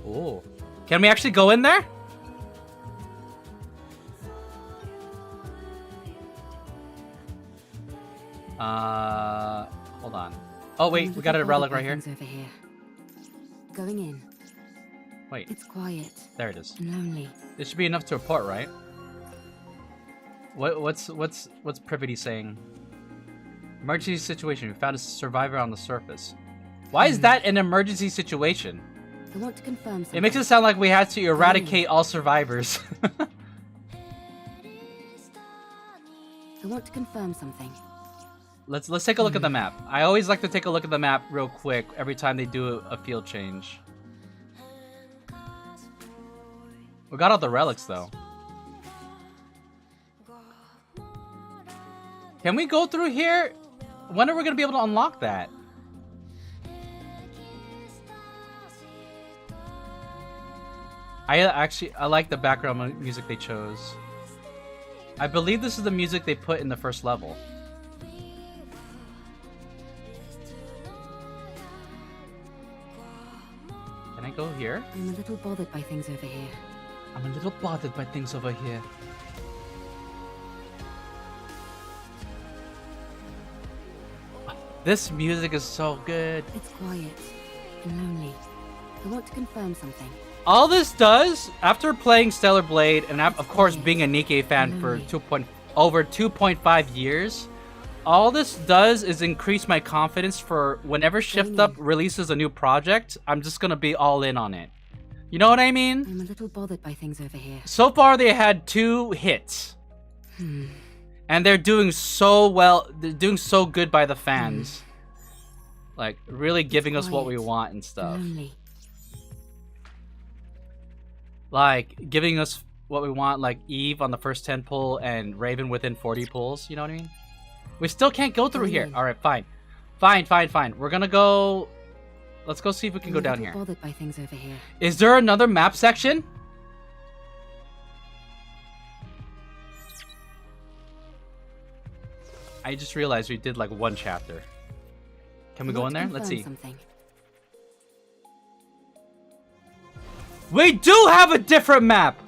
Oh. Can we actually go in there? Hold on. Oh wait, we got a relic right here. Over here. Going in. Wait. It's quiet. There it is. And lonely. This should be enough to report, right? What's Privity saying? Emergency situation. We found a survivor on the surface. Why is that an emergency situation? I want to confirm something. It makes it sound like we had to eradicate all survivors. I want to confirm something. Let's take a look at the map. I always like to take a look at the map real quick every time they do a field change. We got all the relics though. Can we go through here? When are we gonna be able to unlock that? I like the background music they chose. I believe this is the music they put in the first level. Can I go here? I'm a little bothered by things over here. I'm a little bothered by things over here. This music is so good. It's quiet and lonely. I want to confirm something. All this does, after playing Stellar Blade, and of course being a NIKKE fan for over 2.5 years, all this does is increase my confidence for whenever Shift Up releases a new project, I'm just gonna be all in on it. You know what I mean? I'm a little bothered by things over here. So far they had 2 hits. And they're doing so well, they're doing so good by the fans. Like, really giving us what we want and stuff. Like, giving us what we want, like Eve on the first 10 pull and Raven within 40 pulls, you know what I mean? We still can't go through here. Alright, fine. Fine. We're gonna go... Let's go see if we can go down here. Bothered by things over here. Is there another map section? I just realized we did like 1 chapter. Can we go in there? Let's see. We do have a different map!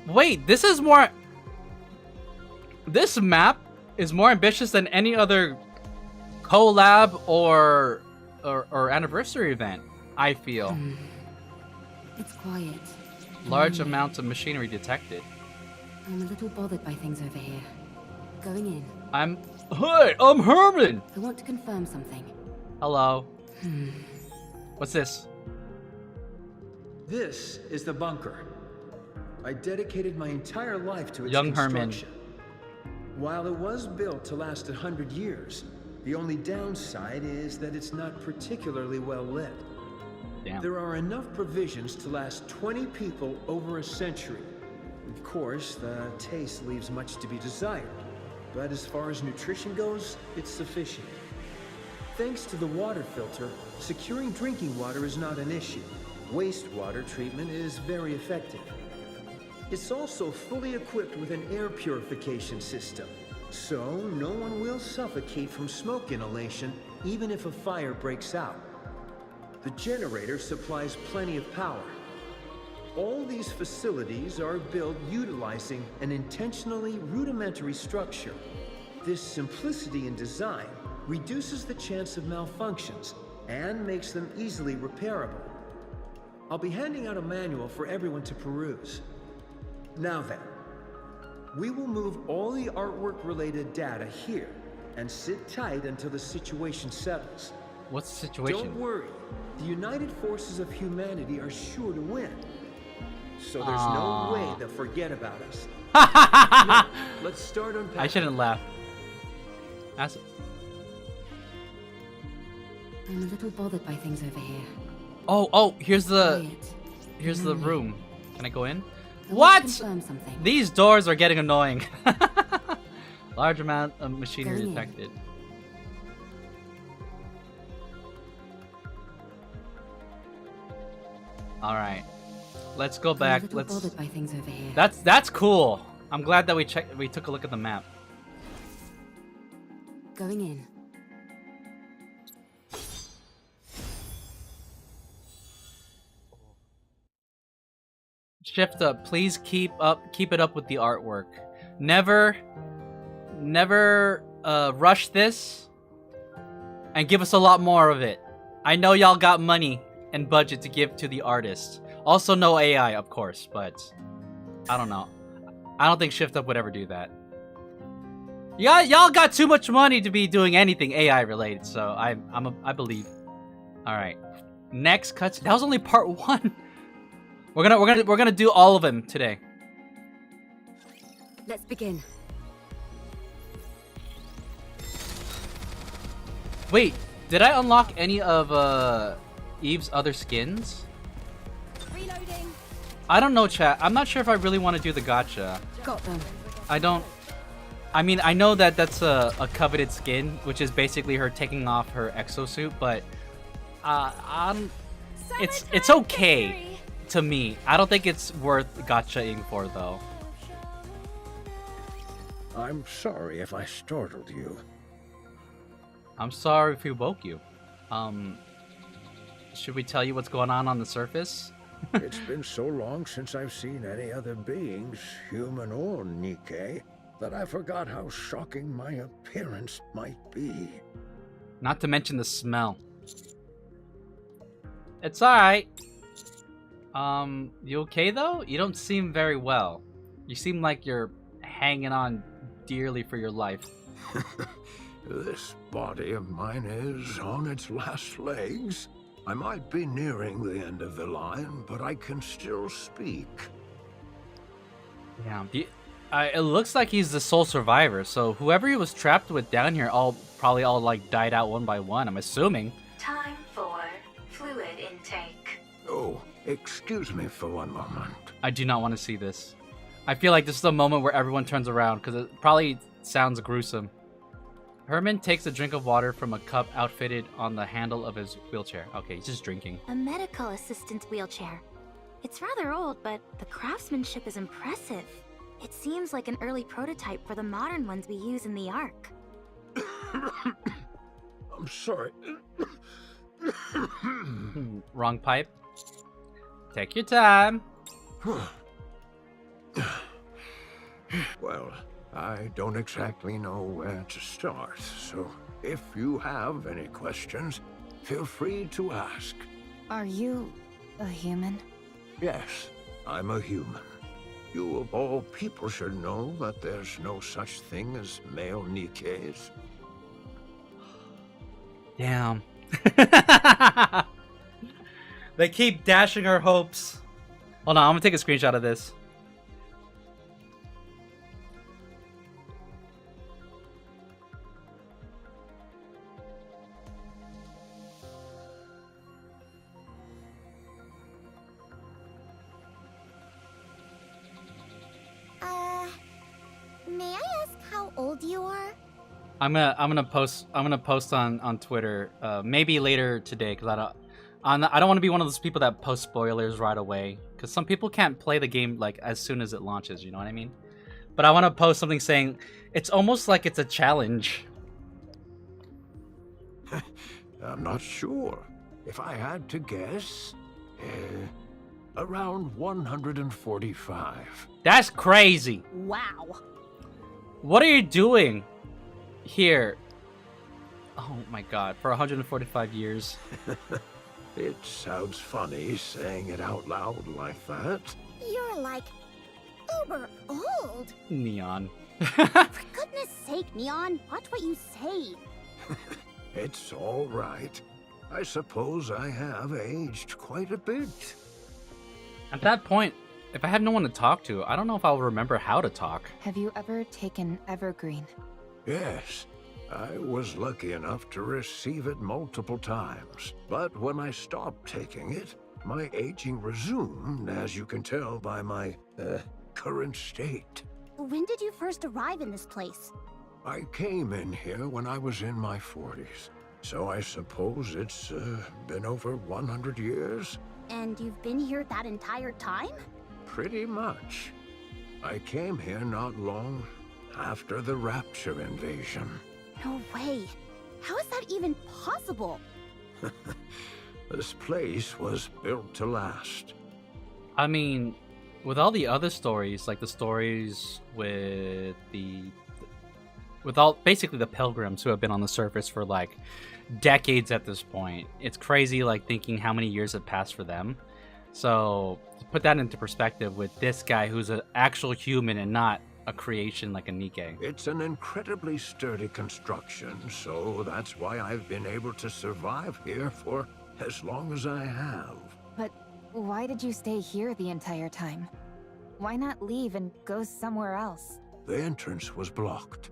Wait, this is more... This map is more ambitious than any other collab or anniversary event, I feel. It's quiet. Large amounts of machinery detected. I'm a little bothered by things over here. Going in. Hi, I'm Herman! I want to confirm something. Hello. What's this? This is the bunker. I dedicated my entire life to its Young Herman. construction. While it was built to last 100 years, the only downside is that it's not particularly well lit. Damn. There are enough provisions to last 20 people over a century. Of course, the taste leaves much to be desired, but as far as nutrition goes, it's sufficient. Thanks to the water filter, securing drinking water is not an issue. Wastewater treatment is very effective. It's also fully equipped with an air purification system, so no one will suffocate from smoke inhalation even if a fire breaks out. The generator supplies plenty of power. All these facilities are built utilizing an intentionally rudimentary structure. This simplicity in design reduces the chance of malfunctions and makes them easily repairable. I'll be handing out a manual for everyone to peruse. Now then, we will move all the artwork-related data here and sit tight until the situation settles. What's the situation? Don't worry, the united forces of humanity are sure to win. So there's no way they'll forget about us. Now, let's start unpacking. I shouldn't laugh. That's... I'm a little bothered by things over here. Oh, here's the room. Can I go in? What? These doors are getting annoying. Large amount of machinery detected. All right, let's go back. Let's. Bothered by things over here. That's cool. I'm glad that we took a look at the map. Going in. Shift up, please. Keep it up with the artwork. Never rush this, and give us a lot more of it. I know y'all got money and budget to give to the artist. Also, no AI, of course, but I don't know. I don't think Shift Up would ever do that. Y'all got too much money to be doing anything AI related, so I believe. All right, next cuts. That was only part 1. We're gonna do all of them today. Let's begin. Wait, did I unlock any of Eve's other skins? Reloading. I don't know, chat. I'm not sure if I really want to do the gacha. Got them. I mean, I know that that's a coveted skin, which is basically her taking off her exosuit, but it's okay to me. I don't think it's worth gachaing for though. I'm sorry if I startled you. I'm sorry if we woke you. Should we tell you what's going on the surface? It's been so long since I've seen any other beings, human or NIKKE, that I forgot how shocking my appearance might be. Not to mention the smell. It's alright. You okay though? You don't seem very well. You seem like you're hanging on dearly for your life. This body of mine is on its last legs. I might be nearing the end of the line, but I can still speak. Yeah. It looks like he's the sole survivor, so whoever he was trapped with down here probably all like died out one by one, I'm assuming. Time for fluid intake. Oh, excuse me for one moment. I do not want to see this. I feel like this is the moment where everyone turns around, because it probably sounds gruesome. Herman takes a drink of water from a cup outfitted on the handle of his wheelchair. Okay, he's just drinking. A medical assistant's wheelchair. It's rather old, but the craftsmanship is impressive. It seems like an early prototype for the modern ones we use in the Ark. I'm sorry. Wrong pipe. Take your time. Well, I don't exactly know where to start, so if you have any questions, feel free to ask. Are you a human? Yes, I'm a human. You of all people should know that there's no such thing as male NIKKEs. Damn. They keep dashing our hopes. Hold on, I'm gonna take a screenshot of this. May I ask how old you are? I'm gonna post on Twitter maybe later today because I don't want to be one of those people that post spoilers right away because some people can't play the game like as soon as it launches. You know what I mean? But I want to post something saying it's almost like it's a challenge. I'm not sure. If I had to guess, around 145. That's crazy. Wow. What are you doing here? Oh my god, for 145 years. It sounds funny saying it out loud like that. You're like uber old. Neon. For goodness sake, Neon, watch what you say. It's all right. I suppose I have aged quite a bit. At that point, if I have no one to talk to, I don't know if I'll remember how to talk. Have you ever taken Evergreen? Yes, I was lucky enough to receive it multiple times. But when I stopped taking it, my aging resumed, as you can tell by my, current state. When did you first arrive in this place? I came in here when I was in my 40s, so I suppose it's been over 100 years? And you've been here that entire time? Pretty much. I came here not long after the Rapture invasion. No way. How is that even possible? This place was built to last. I mean, with all the other stories, like the stories with all basically the pilgrims who have been on the surface for like decades at this point, it's crazy like thinking how many years have passed for them. So to put that into perspective with this guy who's an actual human and not a creation like a NIKKE. It's an incredibly sturdy construction, so that's why I've been able to survive here for as long as I have. But why did you stay here the entire time? Why not leave and go somewhere else? The entrance was blocked.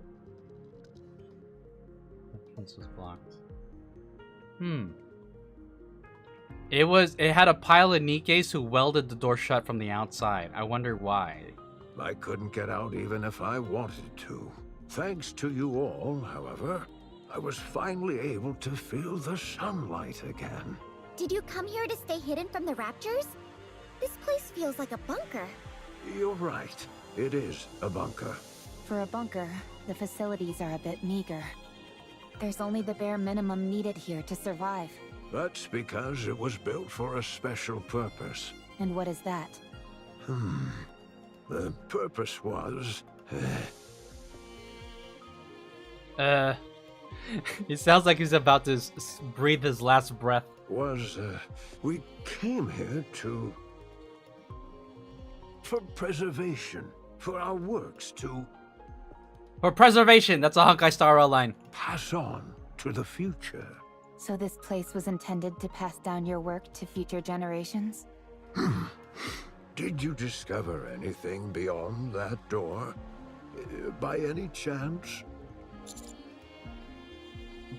Entrance was blocked. It had a pile of NIKKEs who welded the door shut from the outside. I wonder why. I couldn't get out even if I wanted to. Thanks to you all, however, I was finally able to feel the sunlight again. Did you come here to stay hidden from the Raptures? This place feels like a bunker. You're right. It is a bunker. For a bunker, the facilities are a bit meager. There's only the bare minimum needed here to survive. That's because it was built for a special purpose. And what is that? The purpose was... It sounds like he's about to breathe his last breath. We came here for preservation, for our works to... For preservation, that's a Honkai Star Rail line. Pass on to the future. So this place was intended to pass down your work to future generations? Did you discover anything beyond that door? By any chance?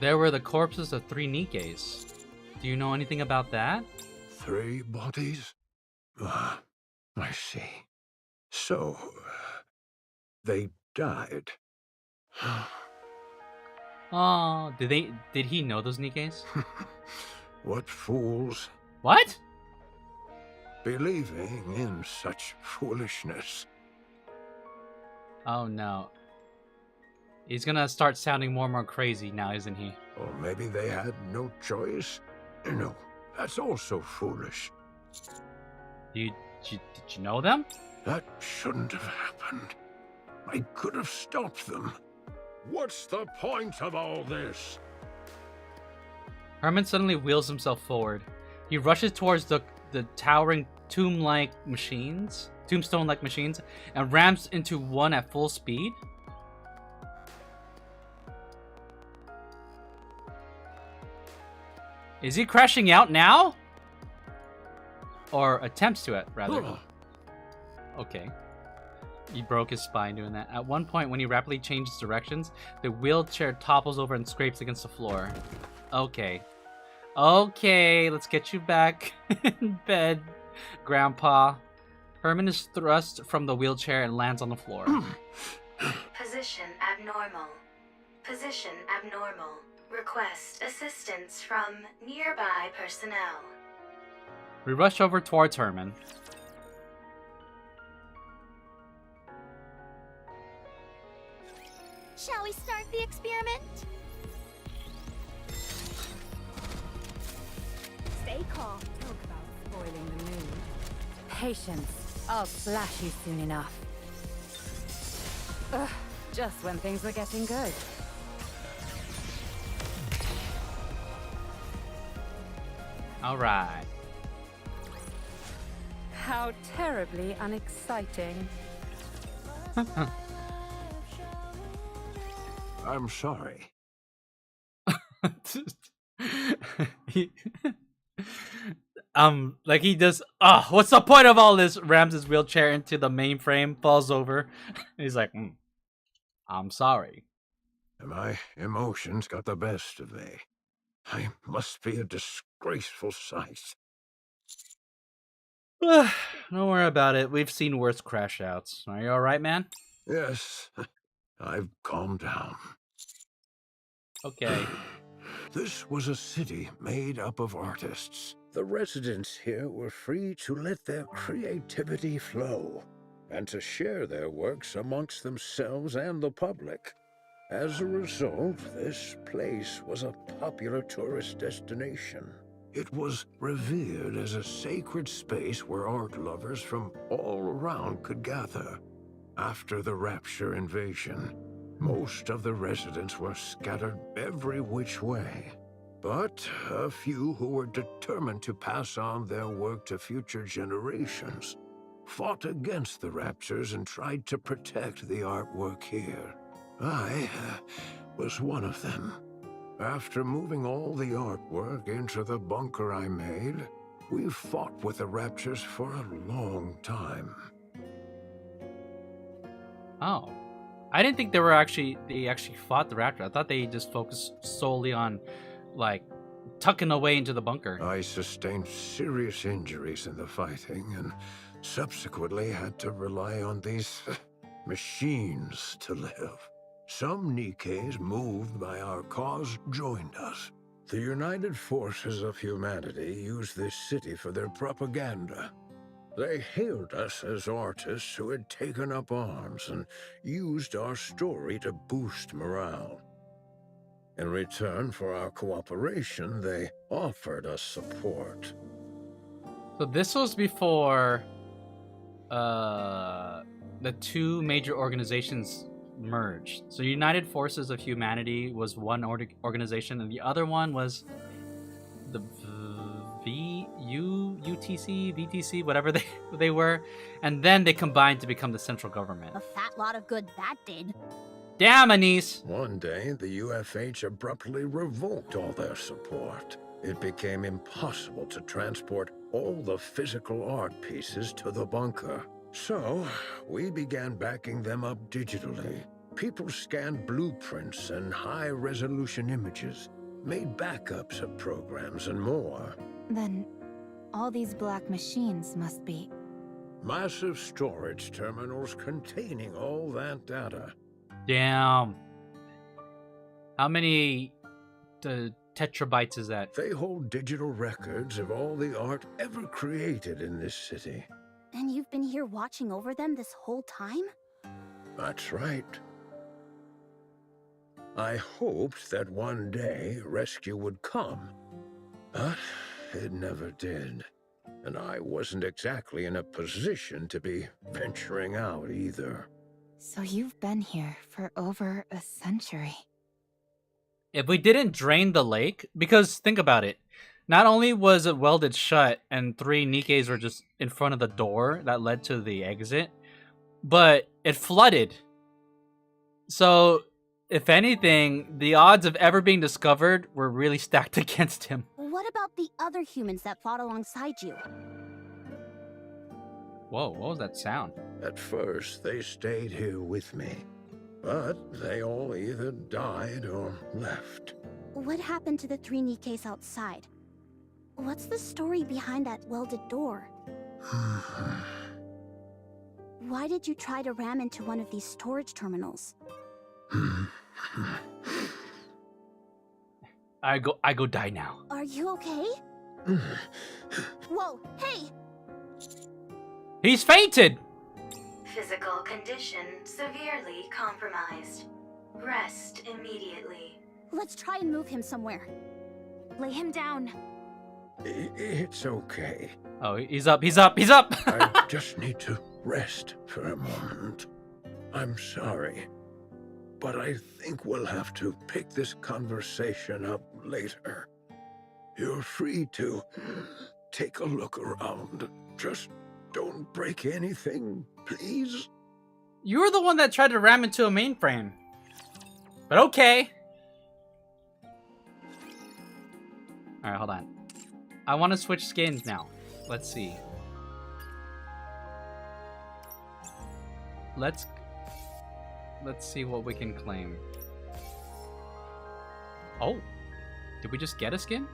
There were the corpses of 3 NIKKEs. Do you know anything about that? 3 bodies? Ah, I see. So, they died. Oh, did he know those NIKKEs? What fools. What? Believing in such foolishness. Oh no. He's gonna start sounding more and more crazy now, isn't he? Or maybe they had no choice. No, that's also foolish. Did you know them? That shouldn't have happened. I could have stopped them. What's the point of all this? Herman suddenly wheels himself forward. He rushes towards the towering tombstone-like machines, and rams into one at full speed. Is he crashing out now? Or attempts to it, rather. Okay. He broke his spine doing that. At one point, when he rapidly changes directions, the wheelchair topples over and scrapes against the floor. Okay. Okay, let's get you back in bed, Grandpa. Herman is thrust from the wheelchair and lands on the floor. Position abnormal. Position abnormal. Request assistance from nearby personnel. We rush over towards Herman. Shall we start the experiment? Stay calm. Talk about spoiling the mood. Patience. I'll slash you soon enough. Ugh, just when things were getting good. All right. How terribly unexciting. I'm sorry. Like he just, what's the point of all this? Rams his wheelchair into the mainframe, falls over. He's like, I'm sorry. My emotions got the best of me. I must be a disgraceful sight. Don't worry about it. We've seen worse crash outs. Are you alright, man? Yes, I've calmed down. Okay. This was a city made up of artists. The residents here were free to let their creativity flow and to share their works amongst themselves and the public. As a result, this place was a popular tourist destination. It was revered as a sacred space where art lovers from all around could gather. After the Rapture invasion, most of the residents were scattered every which way. But a few who were determined to pass on their work to future generations fought against the Raptures and tried to protect the artwork here. I was one of them. After moving all the artwork into the bunker I made, we fought with the Raptures for a long time. Oh. I didn't think they actually fought the Raptor. I thought they just focused solely on, like, tucking away into the bunker. I sustained serious injuries in the fighting and subsequently had to rely on these machines to live. Some Nikkes moved by our cause joined us. The United Forces of Humanity used this city for their propaganda. They hailed us as artists who had taken up arms and used our story to boost morale. In return for our cooperation, they offered us support. So this was before the two major organizations merged. So United Forces of Humanity was one organization, and the other one was the UTC, VTC, whatever they were, and then they combined to become the central government. A fat lot of good that did. Damn, Anise! One day, the UFH abruptly revoked all their support. It became impossible to transport all the physical art pieces to the bunker. So, we began backing them up digitally. People scanned blueprints and high-resolution images, made backups of programs and more. Then, all these black machines must be... Massive storage terminals containing all that data. Damn. How many tetrabytes is that? They hold digital records of all the art ever created in this city. And you've been here watching over them this whole time? That's right. I hoped that one day rescue would come, but it never did. And I wasn't exactly in a position to be venturing out either. So you've been here for over a century. If we didn't drain the lake, because think about it, not only was it welded shut and 3 Nikkes were just in front of the door that led to the exit, but it flooded. So, if anything, the odds of ever being discovered were really stacked against him. What about the other humans that fought alongside you? Whoa, what was that sound? At first, they stayed here with me, but they all either died or left. What happened to the 3 Nikkes outside? What's the story behind that welded door? Why did you try to ram into one of these storage terminals? I go die now. Are you okay? Whoa, hey! He's fainted! Physical condition severely compromised. Rest immediately. Let's try and move him somewhere. Lay him down. It's okay. Oh, he's up, he's up, he's up! I just need to rest for a moment. I'm sorry, but I think we'll have to pick this conversation up later. You're free to take a look around. Just don't break anything, please. You were the one that tried to ram into a mainframe. But okay. Alright, hold on. I want to switch skins now. Let's see. Let's see what we can claim. Oh. Did we just get a skin?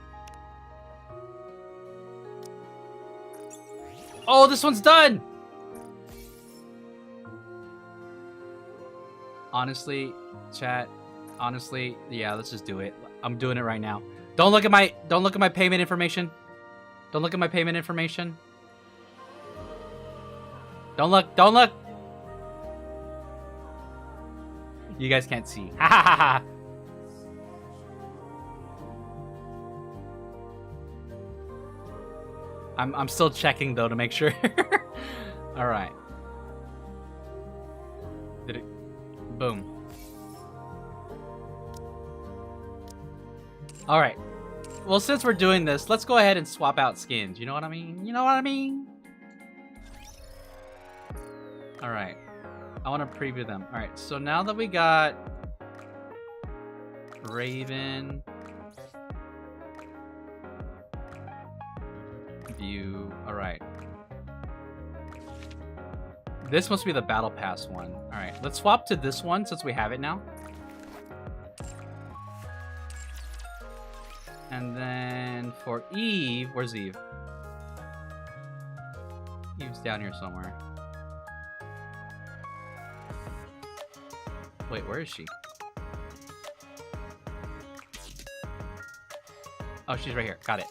Oh, this one's done! Honestly, chat, honestly, yeah, let's just do it. I'm doing it right now. Don't look at my payment information. Don't look at my payment information. Don't look. You guys can't see. Ha ha ha ha. I'm still checking though to make sure. All right. Did it? Boom. All right. Well, since we're doing this, let's go ahead and swap out skins. You know what I mean? You know what I mean? All right. I want to preview them. All right. So now that we got Raven, view. All right. This must be the battle pass one. All right. Let's swap to this one since we have it now. And then for Eve, where's Eve? Eve's down here somewhere. Wait, where is she? Oh, she's right here. Got it.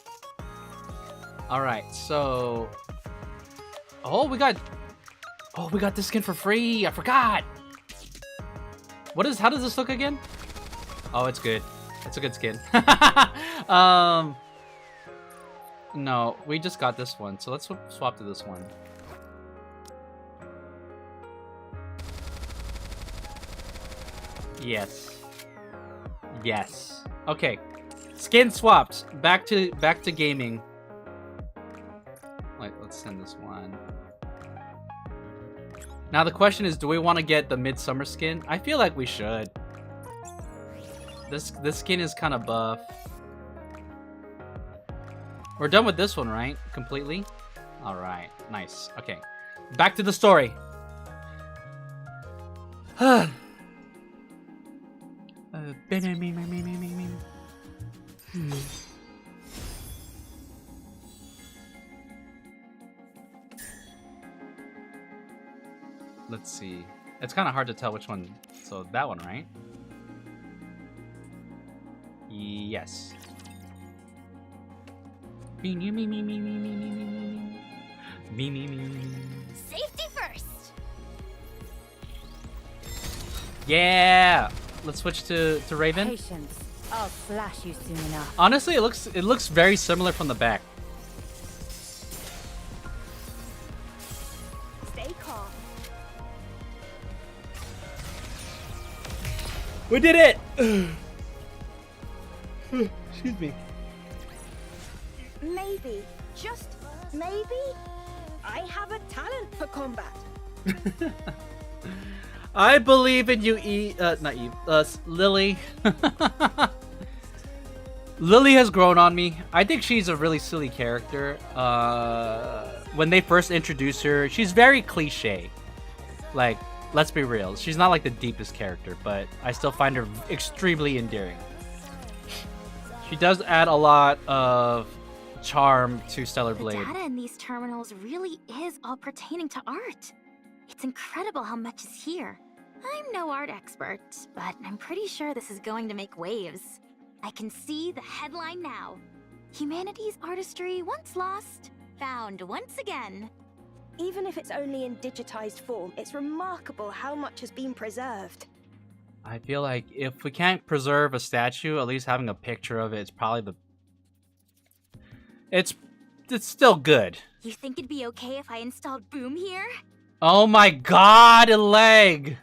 All right, so... Oh, we got this skin for free. I forgot. How does this look again? Oh, it's good. It's a good skin. No, we just got this one, so let's swap to this one. Yes. Yes. Okay. Skin swapped. Back to gaming. Wait, let's send this one. Now the question is, do we want to get the Midsummer skin? I feel like we should. This skin is kind of buff. We're done with this one, right? Completely? Alright, nice. Okay. Back to the story. Let's see. It's kind of hard to tell which one. So that one, right? Yes. Me. Safety first. Yeah. Let's switch to Raven. Patience. I'll flash you soon enough. Honestly, it looks very similar from the back. Stay calm. We did it. Excuse me. Maybe, just maybe, I have a talent for combat. I believe in you, not Eve, Lily. Lily has grown on me. I think she's a really silly character. When they first introduced her, she's very cliche. Like, let's be real. She's not like the deepest character, but I still find her extremely endearing. She does add a lot of charm to Stellar Blade. The data in these terminals really is all pertaining to art. It's incredible how much is here. I'm no art expert, but I'm pretty sure this is going to make waves. I can see the headline now. Humanity's artistry once lost, found once again. Even if it's only in digitized form, it's remarkable how much has been preserved. I feel like if we can't preserve a statue, at least having a picture of it is probably the... It's still good. You think it'd be okay if I installed Boom here? Oh my god, a leg!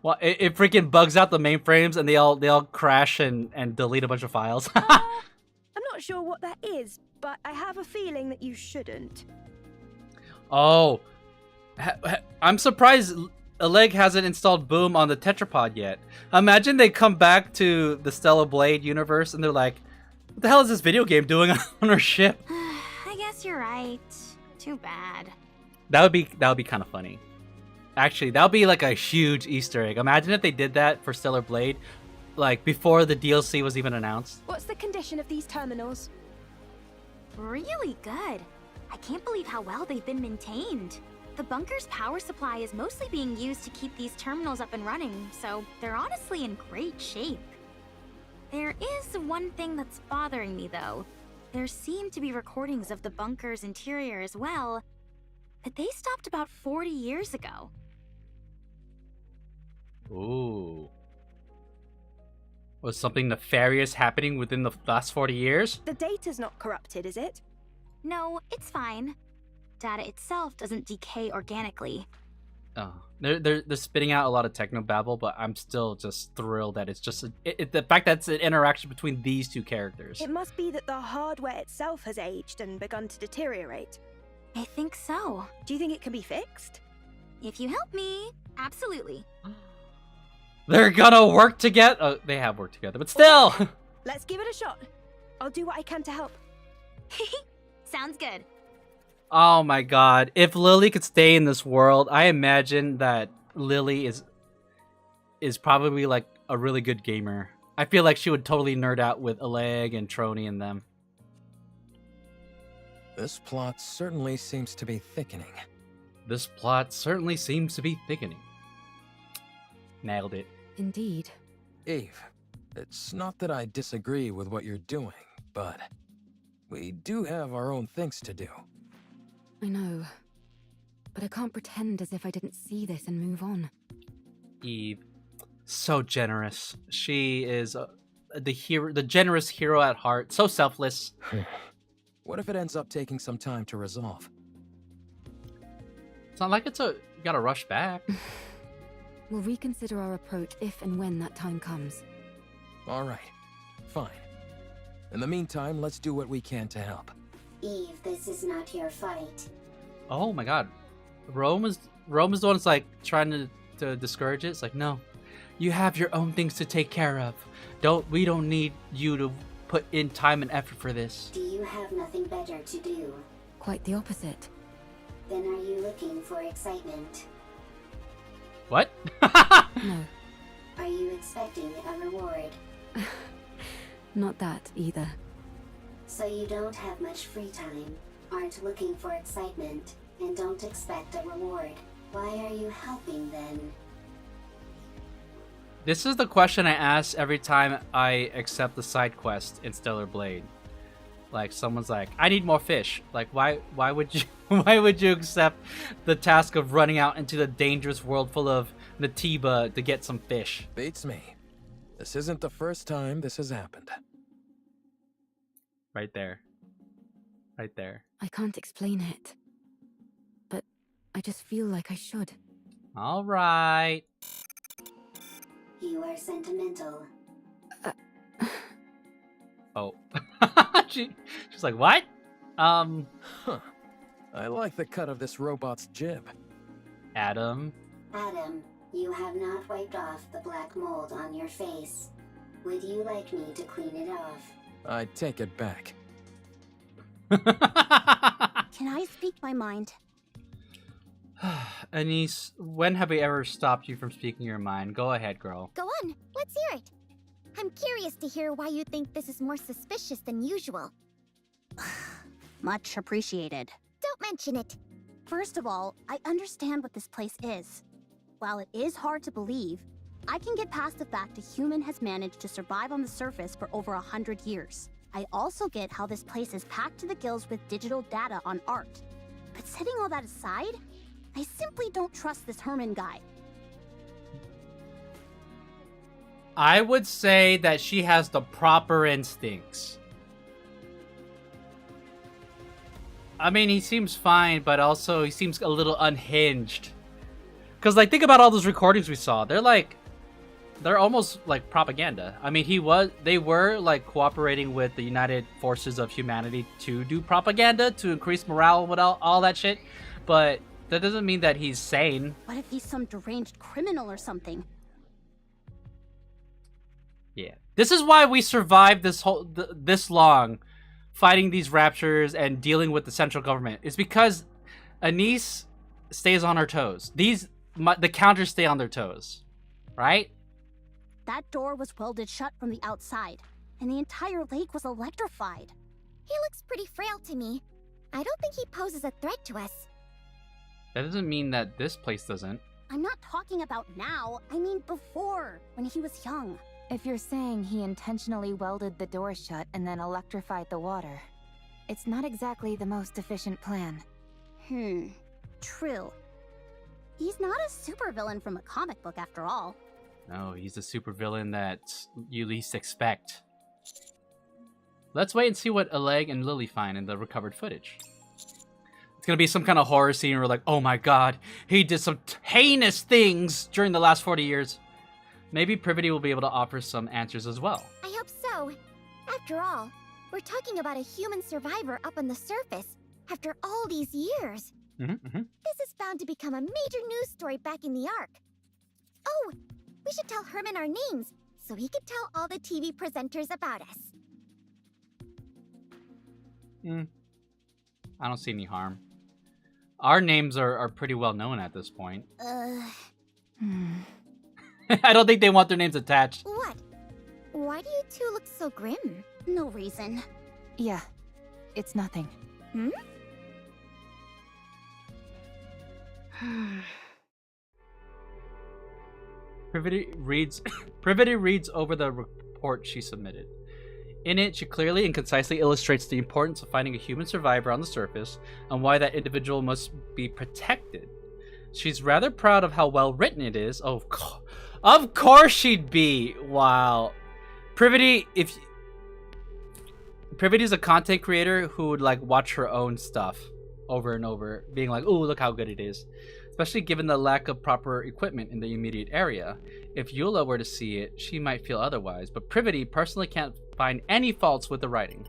Well, it freaking bugs out the mainframes and they all crash and delete a bunch of files. I'm not sure what that is, but I have a feeling that you shouldn't. Oh, I'm surprised Oleg hasn't installed Boom on the Tetrapod yet. Imagine they come back to the Stellar Blade universe and they're like, what the hell is this video game doing on our ship? I guess you're right. Too bad. That would be kind of funny. Actually, that would be like a huge Easter egg. Imagine if they did that for Stellar Blade, like before the DLC was even announced. What's the condition of these terminals? Really good. I can't believe how well they've been maintained. The bunker's power supply is mostly being used to keep these terminals up and running, so they're honestly in great shape. There is one thing that's bothering me, though. There seem to be recordings of the bunker's interior as well, but they stopped about 40 years ago. Ooh. Was something nefarious happening within the last 40 years? The data's not corrupted, is it? No, it's fine. Data itself doesn't decay organically. Oh, they're spitting out a lot of technobabble, but I'm still just thrilled that it's just the fact that it's an interaction between these two characters. It must be that the hardware itself has aged and begun to deteriorate. I think so. Do you think it can be fixed? If you help me, absolutely. They're gonna work together. Oh, they have worked together, but still. Let's give it a shot. I'll do what I can to help. Sounds good. Oh my god. If Lily could stay in this world, I imagine that Lily is probably like a really good gamer. I feel like she would totally nerd out with Oleg and Trony and them. This plot certainly seems to be thickening. This plot certainly seems to be thickening. Nailed it. Indeed. Eve, it's not that I disagree with what you're doing, but we do have our own things to do. I know. But I can't pretend as if I didn't see this and move on. Eve, so generous. She is the generous hero at heart. So selfless. What if it ends up taking some time to resolve? It's not like you gotta rush back. We'll reconsider our approach if and when that time comes. All right. Fine. In the meantime, let's do what we can to help. Eve, this is not your fight. Oh my god. Rome is the one that's like trying to discourage it. It's like, no. You have your own things to take care of. We don't need you to put in time and effort for this. Do you have nothing better to do? Quite the opposite. Then are you looking for excitement? What? No. Are you expecting a reward? Not that either. So you don't have much free time, aren't looking for excitement, and don't expect a reward. Why are you helping then? This is the question I ask every time I accept the side quest in Stellar Blade. Like someone's like, I need more fish. Like why would you accept the task of running out into the dangerous world full of Natiba to get some fish? Beats me. This isn't the first time this has happened. Right there. Right there. I can't explain it. But I just feel like I should. All right. You are sentimental. Oh. She's like, what? Huh. I like the cut of this robot's jib. Adam, you have not wiped off the black mold on your face. Would you like me to clean it off? I take it back. Can I speak my mind? Anise, when have we ever stopped you from speaking your mind? Go ahead, girl. Go on, let's hear it. I'm curious to hear why you think this is more suspicious than usual. Much appreciated. Don't mention it. First of all, I understand what this place is. while it is hard to believe, I can get past the fact a human has managed to survive on the surface for over 100 years. I also get how this place is packed to the gills with digital data on art. But setting all that aside, I simply don't trust this Herman guy. I would say that she has the proper instincts. I mean, he seems fine, but also he seems a little unhinged. Because, like, think about all those recordings we saw. They're almost like propaganda. I mean, they were like cooperating with the United Forces of Humanity to do propaganda to increase morale with all that shit. But that doesn't mean that he's sane. What if he's some deranged criminal or something? Yeah. This is why we survived this long fighting these raptures and dealing with the central government. It's because Anise stays on her toes. The counters stay on their toes, right? That door was welded shut from the outside, and the entire lake was electrified. He looks pretty frail to me. I don't think he poses a threat to us. That doesn't mean that this place doesn't. I'm not talking about now. I mean before, when he was young. If you're saying he intentionally welded the door shut and then electrified the water, it's not exactly the most efficient plan. True. He's not a supervillain from a comic book after all. No, he's the supervillain that you least expect. Let's wait and see what Oleg and Lily find in the recovered footage. It's gonna be some kind of horror scene where we're like, oh my god, he did some heinous things during the last 40 years. Maybe Privity will be able to offer some answers as well. I hope so. After all, we're talking about a human survivor up on the surface after all these years. This is bound to become a major news story back in the Ark. Oh, we should tell Herman our names so he can tell all the TV presenters about us. I don't see any harm. Our names are pretty well known at this point. I don't think they want their names attached. What? Why do you two look so grim? No reason. Yeah, it's nothing. Privity reads over the report she submitted. In it, she clearly and concisely illustrates the importance of finding a human survivor on the surface and why that individual must be protected. She's rather proud of how well written it is. Oh, of course she'd be. Wow. Privity's a content creator who would like watch her own stuff over and over, being like, "Ooh, look how good it is." Especially given the lack of proper equipment in the immediate area. If Eula were to see it, she might feel otherwise, but Privity personally can't find any faults with the writing.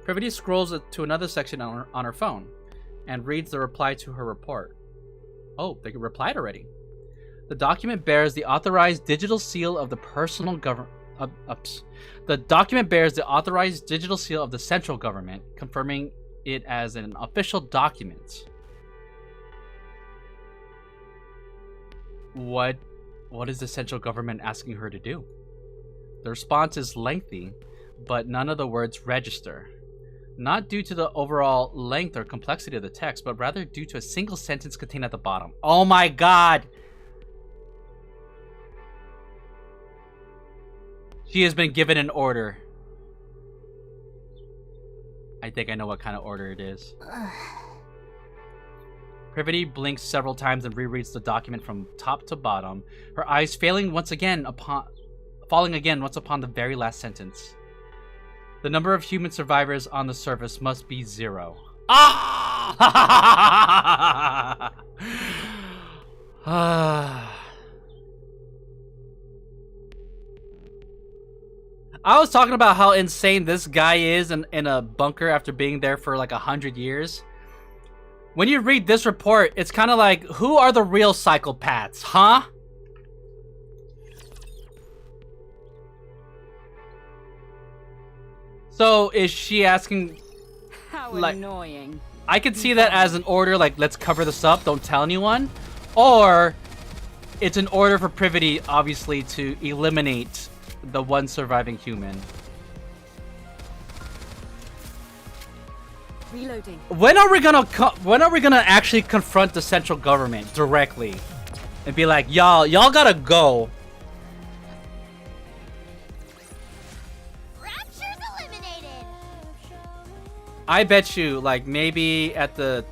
Privity scrolls to another section on her phone and reads the reply to her report. Oh, they replied already. The document bears the authorized digital seal of the personal government. The document bears the authorized digital seal of the central government, confirming it as an official document. What is the central government asking her to do? The response is lengthy, but none of the words register. Not due to the overall length or complexity of the text, but rather due to a single sentence contained at the bottom. Oh my god! She has been given an order. I think I know what kind of order it is. Privity blinks several times and rereads the document from top to bottom, her eyes falling once upon the very last sentence. The number of human survivors on the surface must be 0. Ah! I was talking about how insane this guy is in a bunker after being there for like 100 years. When you read this report, it's kind of like, who are the real psychopaths, huh? So is she asking? How like, annoying. I could see that as an order, like, let's cover this up, don't tell anyone. Or it's an order for Privity, obviously, to eliminate the one surviving human. Reloading. When are we gonna actually confront the central government directly? and be like, y'all gotta go. Rapture's eliminated. I bet you, like, maybe at the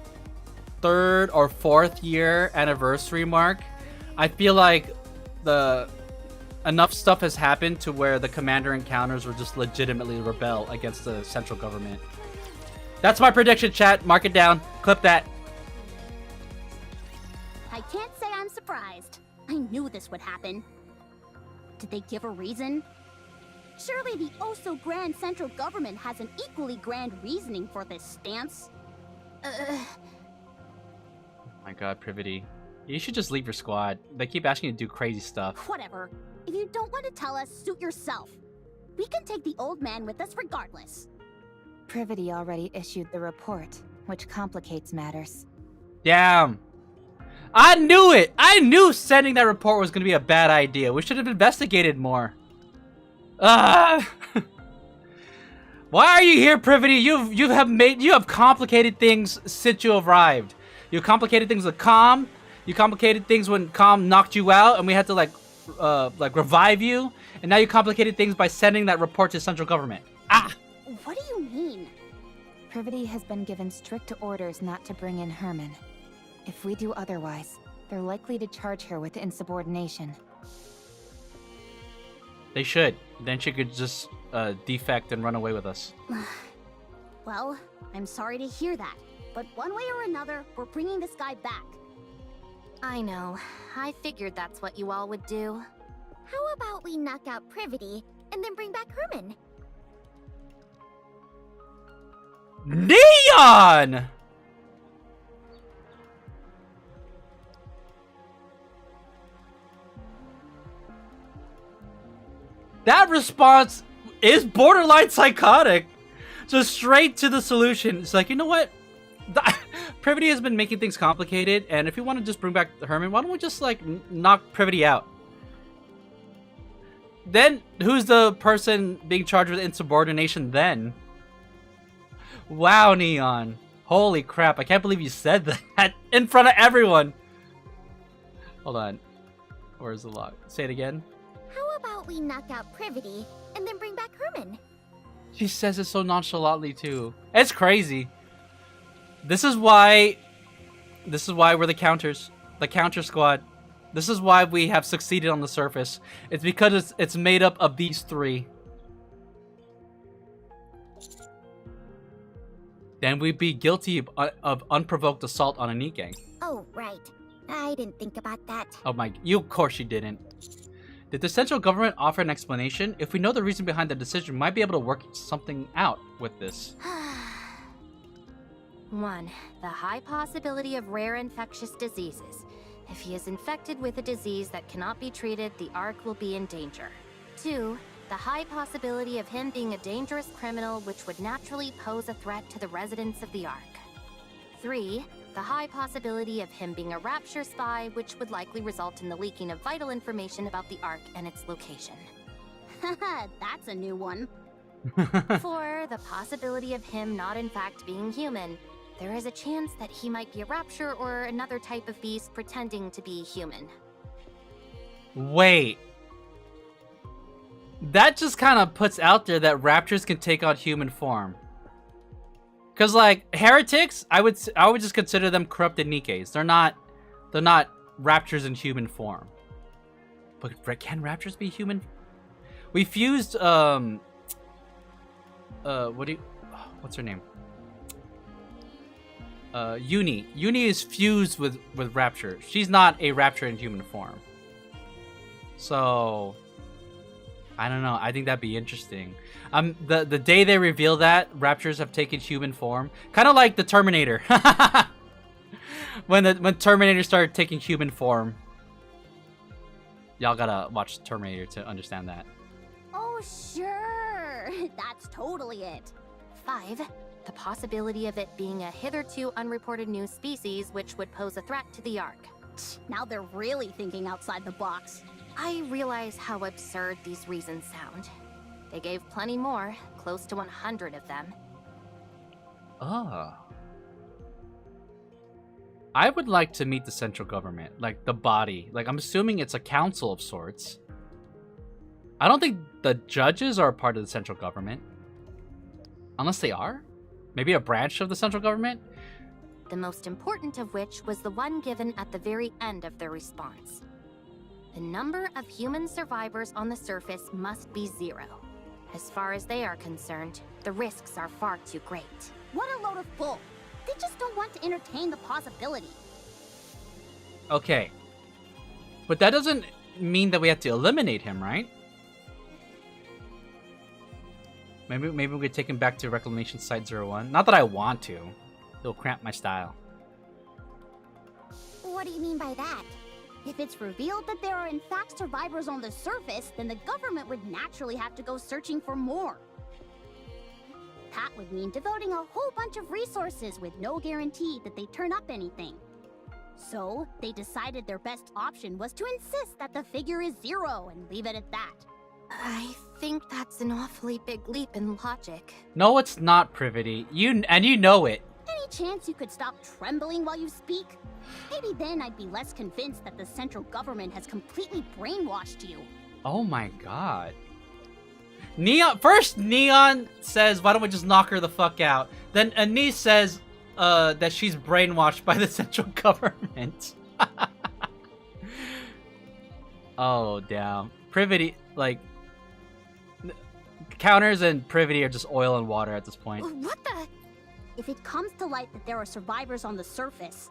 3rd or 4th year anniversary mark, I feel like enough stuff has happened to where the commander encounters will just legitimately rebel against the central government. That's my prediction, chat. Mark it down. Clip that. I can't say I'm surprised. I knew this would happen. Did they give a reason? Surely the oh-so-grand central government has an equally grand reasoning for this stance. Oh my god, Privity. You should just leave your squad. They keep asking you to do crazy stuff. Whatever. If you don't want to tell us, suit yourself. We can take the old man with us regardless. Privity already issued the report, which complicates matters. Damn. I knew it! I knew sending that report was going to be a bad idea. We should have investigated more. Why are you here, Privity? You have complicated things since you arrived. You complicated things with Calm. You complicated things when Calm knocked you out and we had to like revive you. And now you complicated things by sending that report to central government. Ah! What do you mean? Privity has been given strict orders not to bring in Herman. If we do otherwise, they're likely to charge her with insubordination. They should. Then she could just defect and run away with us. Well, I'm sorry to hear that. But one way or another, we're bringing this guy back. I know. I figured that's what you all would do. How about we knock out Privity and then bring back Herman? Neon! That response is borderline psychotic. Just straight to the solution. It's like, you know what? Privity has been making things complicated, and if you want to just bring back Herman, why don't we just, like, knock Privity out? Then, who's the person being charged with insubordination then? Wow, Neon. Holy crap, I can't believe you said that in front of everyone. Hold on. Where's the log? Say it again. How about we knock out Privity and then bring back Herman? She says it so nonchalantly too. It's crazy. This is why we're the counters. The counter squad. This is why we have succeeded on the surface. It's because it's made up of these three. Then we'd be guilty of unprovoked assault on a NIKKE. Oh, right. I didn't think about that. Oh my, of course you didn't. Did the central government offer an explanation? If we know the reason behind the decision, we might be able to work something out with this. 1. The high possibility of rare infectious diseases. If he is infected with a disease that cannot be treated, the Ark will be in danger. 2. The high possibility of him being a dangerous criminal which would naturally pose a threat to the residents of the Ark. 3. The high possibility of him being a Rapture spy which would likely result in the leaking of vital information about the Ark and its location. Haha, that's a new one. 4. The possibility of him not in fact being human. There is a chance that he might be a Rapture or another type of beast pretending to be human. Wait. That just kind of puts out there that Raptors can take on human form. Cause like heretics, I would just consider them corrupted NIKKEs. They're not Raptors in human form. But can Raptors be human? We fused what's her name? Uni. Uni is fused with Rapture. She's not a Rapture in human form. So I don't know. I think that'd be interesting. The day they reveal that Raptures have taken human form, kind of like the Terminator. when Terminator started taking human form. Y'all gotta watch Terminator to understand that. Oh, sure. That's totally it. 5. The possibility of it being a hitherto unreported new species which would pose a threat to the Ark. Now they're really thinking outside the box. I realize how absurd these reasons sound. They gave plenty more, close to 100 of them. Oh. I would like to meet the central government, like the body. Like, I'm assuming it's a council of sorts. I don't think the judges are a part of the central government. Unless they are? Maybe a branch of the central government? The most important of which was the one given at the very end of their response. The number of human survivors on the surface must be 0. As far as they are concerned, the risks are far too great. What a load of bull. They just don't want to entertain the possibility. Okay. But that doesn't mean that we have to eliminate him, right? Maybe we could take him back to Reclamation Site 01. Not that I want to. It'll cramp my style. What do you mean by that? If it's revealed that there are in fact survivors on the surface, then the government would naturally have to go searching for more. That would mean devoting a whole bunch of resources with no guarantee that they turn up anything. So, they decided their best option was to insist that the figure is 0 and leave it at that. I think that's an awfully big leap in logic. No, it's not, Privity. You know it. Any chance you could stop trembling while you speak? Maybe then I'd be less convinced that the central government has completely brainwashed you. Oh my god. First Neon says, why don't we just knock her the fuck out? Then Anise says that she's brainwashed by the central government. Oh, damn. Privity, like... Counters and Privity are just oil and water at this point. What the? If it comes to light that there are survivors on the surface...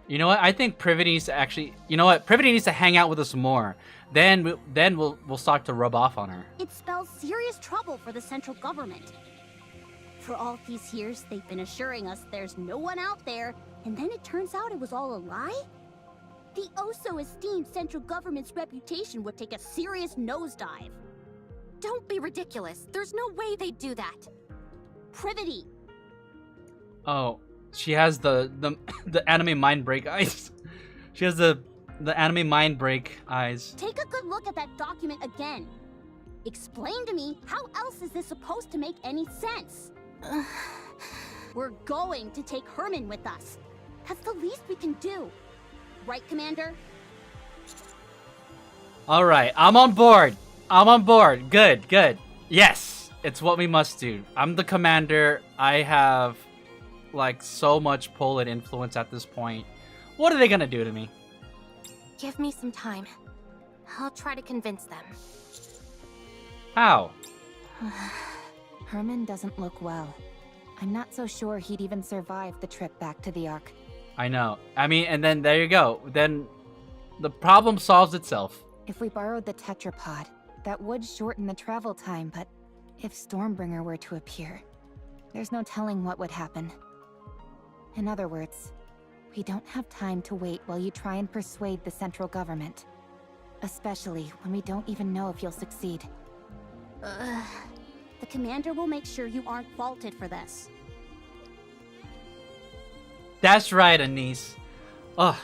You know what? I think Privity needs to actually... You know what? Privity needs to hang out with us more. Then we'll start to rub off on her. It spells serious trouble for the central government. For all these years, they've been assuring us there's no one out there, and then it turns out it was all a lie? The oh-so-esteemed central government's reputation would take a serious nosedive. Don't be ridiculous. There's no way they'd do that. Privity. Oh, she has the anime mind break eyes. She has the anime mind break eyes. Take a good look at that document again. Explain to me, how else is this supposed to make any sense? We're going to take Herman with us. That's the least we can do. Right, Commander? Alright, I'm on board. I'm on board. Good, good. Yes, it's what we must do. I'm the commander. I have, like, so much pull and influence at this point. What are they gonna do to me? Give me some time. I'll try to convince them. How? Herman doesn't look well. I'm not so sure he'd even survive the trip back to the Ark. I know. I mean, and then there you go. Then the problem solves itself. If we borrowed the tetrapod, that would shorten the travel time, but if Stormbringer were to appear, there's no telling what would happen. In other words, we don't have time to wait while you try and persuade the central government. Especially when we don't even know if you'll succeed. The commander will make sure you aren't faulted for this. That's right, Anise. Ugh.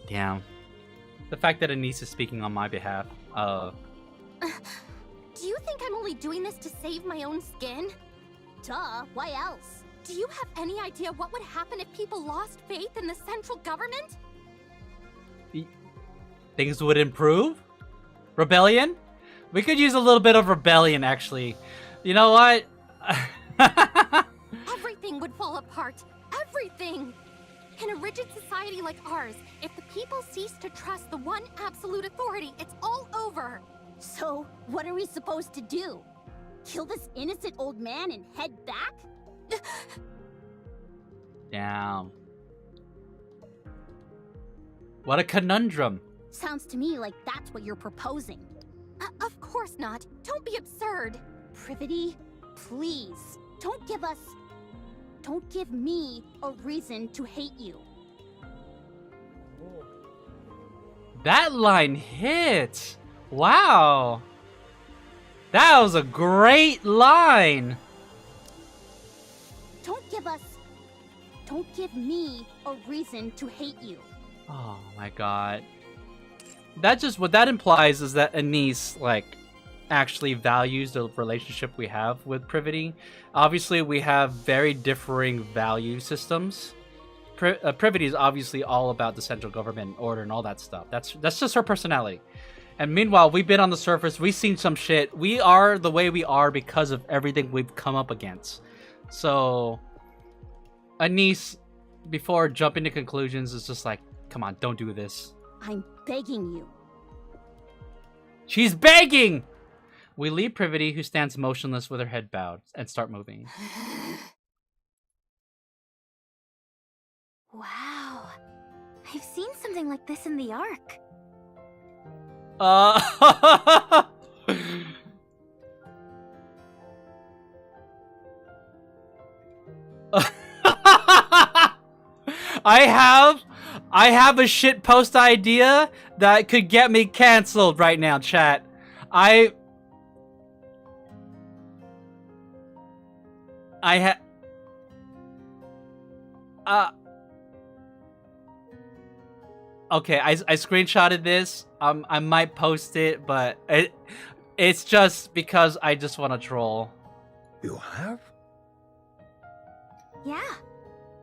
Damn. The fact that Anise is speaking on my behalf. Do you think I'm only doing this to save my own skin? Duh, why else? Do you have any idea what would happen if people lost faith in the central government? Things would improve? Rebellion? We could use a little bit of rebellion, actually. You know what? Everything would fall apart. Everything! In a rigid society like ours, if the people cease to trust the one absolute authority, it's all over. So, what are we supposed to do? Kill this innocent old man and head back? Damn. What a conundrum. Sounds to me like that's what you're proposing. Of course not. Don't be absurd. Privity, please, don't give me a reason to hate you. That line hit. Wow. That was a great line. Don't give me a reason to hate you. Oh my god. That just, what that implies is that Anise, like, actually values the relationship we have with Privity. Obviously, we have very differing value systems. Privity is obviously all about the central government order and all that stuff. That's just her personality. And meanwhile, we've been on the surface. We've seen some shit. We are the way we are because of everything we've come up against. So, Anise, before jumping to conclusions, is just like, come on, don't do this. I'm begging you. She's begging! We leave Privity, who stands motionless with her head bowed, and start moving. Wow. I've seen something like this in the Ark. I have a shit post idea that could get me canceled right now, chat. Okay, I screenshotted this. I might post it, but it's just because I just want to troll. You have? Yeah.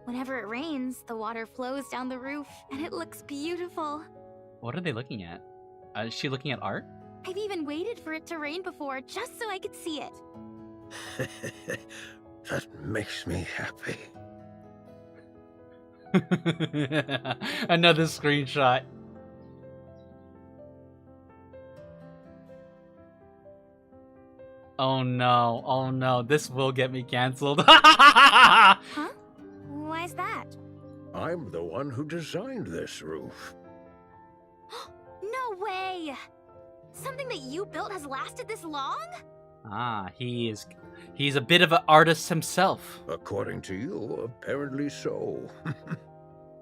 Whenever it rains, the water flows down the roof, and it looks beautiful. What are they looking at? Is she looking at art? I've even waited for it to rain before, just so I could see it. That makes me happy. Another screenshot. Oh no, this will get me cancelled. Huh? Why's that? I'm the one who designed this roof. No way! Something that you built has lasted this long? Ah, he's a bit of an artist himself. According to you, apparently so.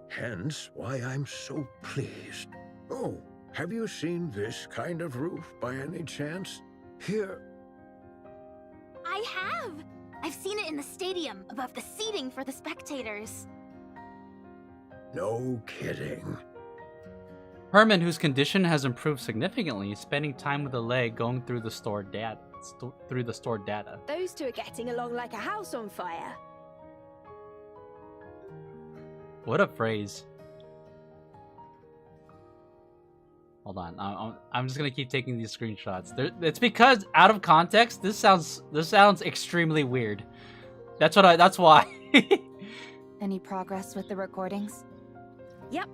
Hence why I'm so pleased. Oh, have you seen this kind of roof by any chance? Here. I have! I've seen it in the stadium, above the seating for the spectators. No kidding. Herman, whose condition has improved significantly, is spending time with a leg going through the stored data. Those two are getting along like a house on fire. What a phrase. Hold on, I'm just gonna keep taking these screenshots. It's because out of context, this sounds extremely weird. That's why. Any progress with the recordings? Yep.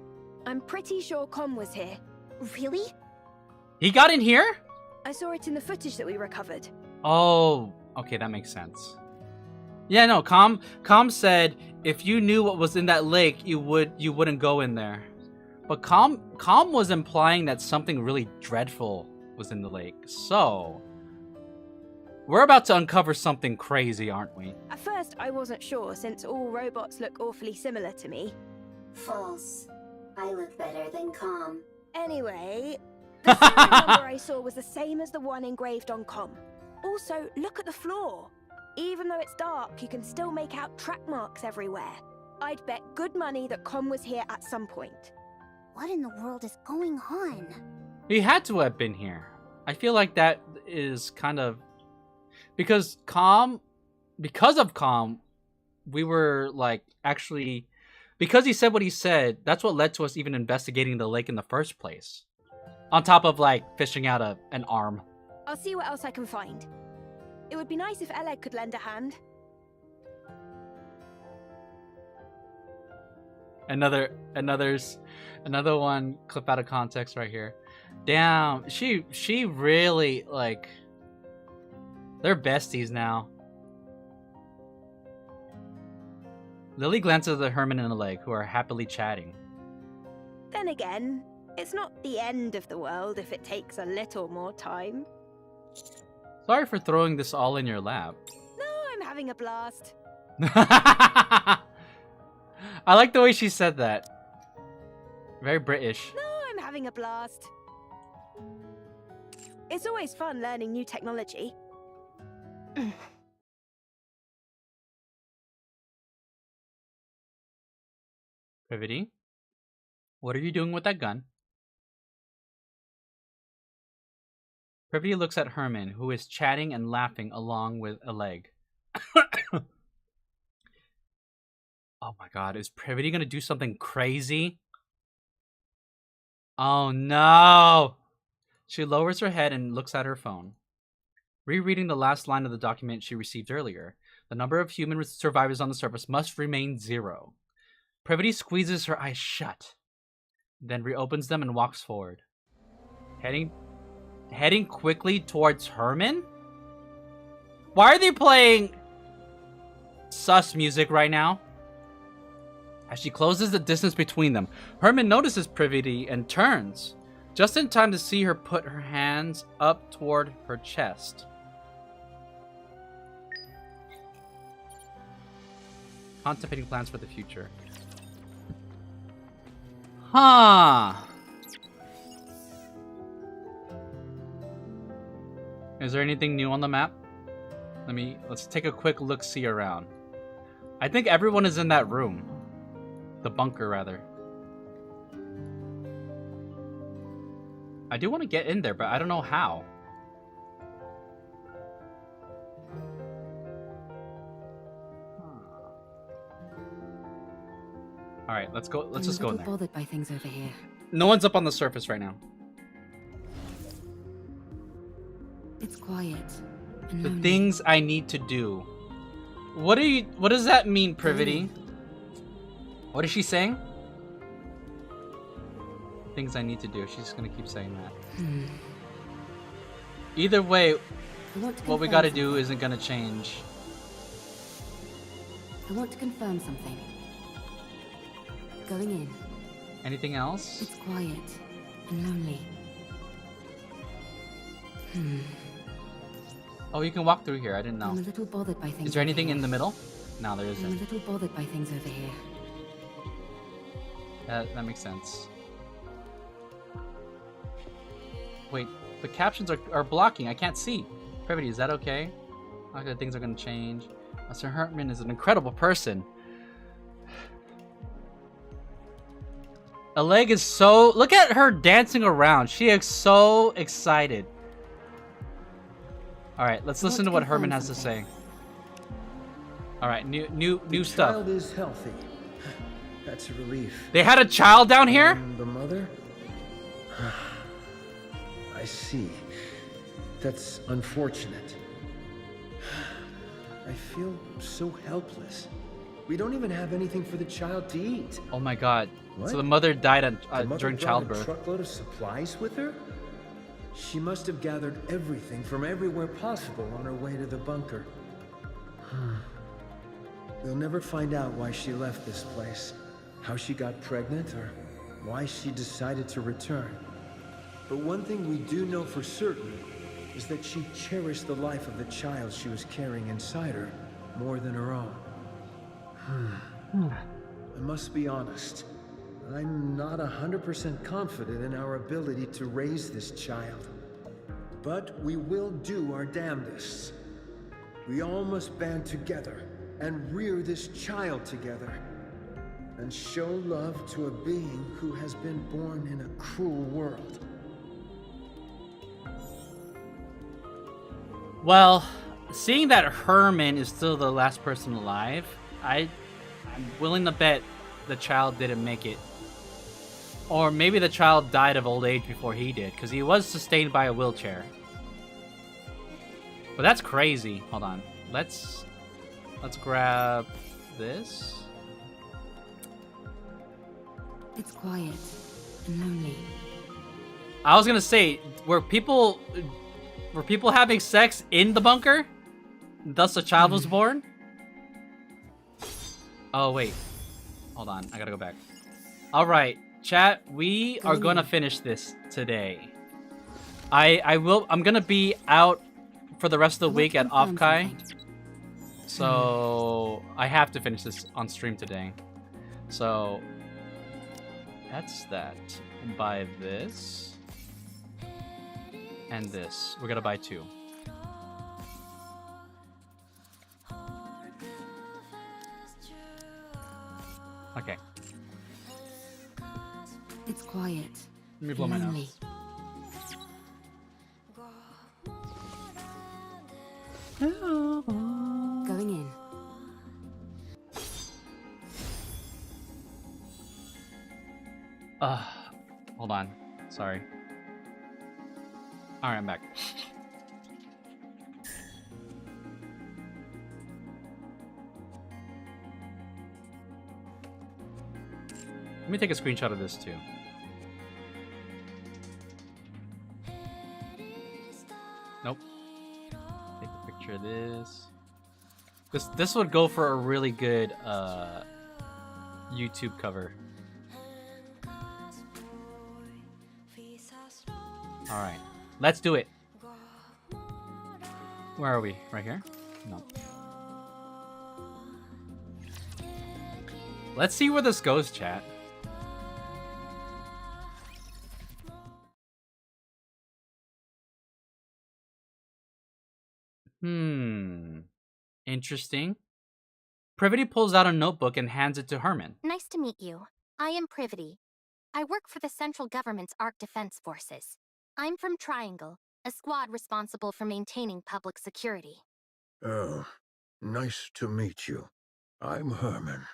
I'm pretty sure Com was here. Really? He got in here? I saw it in the footage that we recovered. Oh, okay, that makes sense. Yeah, no, Com said if you knew what was in that lake, you wouldn't go in there. But Com was implying that something really dreadful was in the lake. So, we're about to uncover something crazy, aren't we? At first, I wasn't sure, since all robots look awfully similar to me. False. I look better than Com. Anyway, the serial number I saw was the same as the one engraved on Com. Also, look at the floor. Even though it's dark, you can still make out track marks everywhere. I'd bet good money that Com was here at some point. What in the world is going on? He had to have been here. I feel like that is kind of... Because of Com, we were like actually... Because he said what he said, that's what led to us even investigating the lake in the first place. On top of like fishing out an arm. I'll see what else I can find. It would be nice if Oleg could lend a hand. Another one clip out of context right here. Damn, she really like... They're besties now. Lily glances at Herman and Oleg, who are happily chatting. Then again, it's not the end of the world if it takes a little more time. Sorry for throwing this all in your lap. No, I'm having a blast. I like the way she said that. Very British. No, I'm having a blast. It's always fun learning new technology. Privity, what are you doing with that gun? Privity looks at Herman, who is chatting and laughing along with Oleg. Oh my god, is Privity gonna do something crazy? Oh no! She lowers her head and looks at her phone. Rereading the last line of the document she received earlier, the number of human survivors on the surface must remain 0. Privity squeezes her eyes shut, then reopens them and walks forward. Heading quickly towards Herman? Why are they playing sus music right now? As she closes the distance between them, Herman notices Privity and turns, just in time to see her put her hands up toward her chest. Contemplating plans for the future. Huh. Is there anything new on the map? Let's take a quick look-see around. I think everyone is in that room. The bunker, rather. I do want to get in there, but I don't know how. All right, let's go. Let's just go in there. Bothered by things over here. No one's up on the surface right now. It's quiet. The things I need to do. What does that mean, Privity? What is she saying? Things I need to do. She's just gonna keep saying that. Either way, what we gotta do isn't gonna change. I want to confirm something. Going in. Anything else? It's quiet and lonely. Oh, you can walk through here. I didn't know. I'm a little bothered by things. Is there anything in the middle? No, there I'm a isn't. little bothered by things over here. That makes sense. Wait, the captions are blocking. I can't see. Privity, is that okay? Okay, things are gonna change. Mr. Herman is an incredible person. Alleg is so... Look at her dancing around. She is so excited. Alright, let's listen to what Herman has to say. Alright, new stuff. The child is healthy. That's a relief. They had a child down here? And the mother? I see. That's unfortunate. I feel so helpless. We don't even have anything for the child to eat. Oh my god. What? So the mother died The mother during brought childbirth. a truckload of supplies with her? She must have gathered everything from everywhere possible on her way to the bunker. We'll never find out why she left this place, how she got pregnant, or why she decided to return. But one thing we do know for certain is that she cherished the life of the child she was carrying inside her more than her own. I must be honest. I'm not 100% confident in our ability to raise this child. But we will do our damnedest. We all must band together and rear this child together. And show love to a being who has been born in a cruel world. Well, seeing that Herman is still the last person alive, I'm willing to bet the child didn't make it. Or maybe the child died of old age before he did, because he was sustained by a wheelchair. But that's crazy. Hold on. Let's grab this. It's quiet and lonely. I was gonna say, were people having sex in the bunker? Thus a child was born? Oh wait. Hold on, I gotta go back. Alright, chat, we are gonna finish this today. I'm gonna be out for the rest of the week at Offkai. So I have to finish this on stream today. So that's that. Buy this. And this. We're gonna buy 2. Okay. It's quiet. Let me blow my lonely. nose. Going in. Hold on. Sorry. Alright, I'm back. Let me take a screenshot of this too. Nope. Take a picture of this. This would go for a really good YouTube cover. Alright. Let's do it. Where are we? Right here? No. Let's see where this goes, chat. Interesting. Privity pulls out a notebook and hands it to Herman. Nice to meet you. I am Privity. I work for the central government's Ark Defense Forces. I'm from Triangle, a squad responsible for maintaining public security. Oh, nice to meet you. I'm Herman.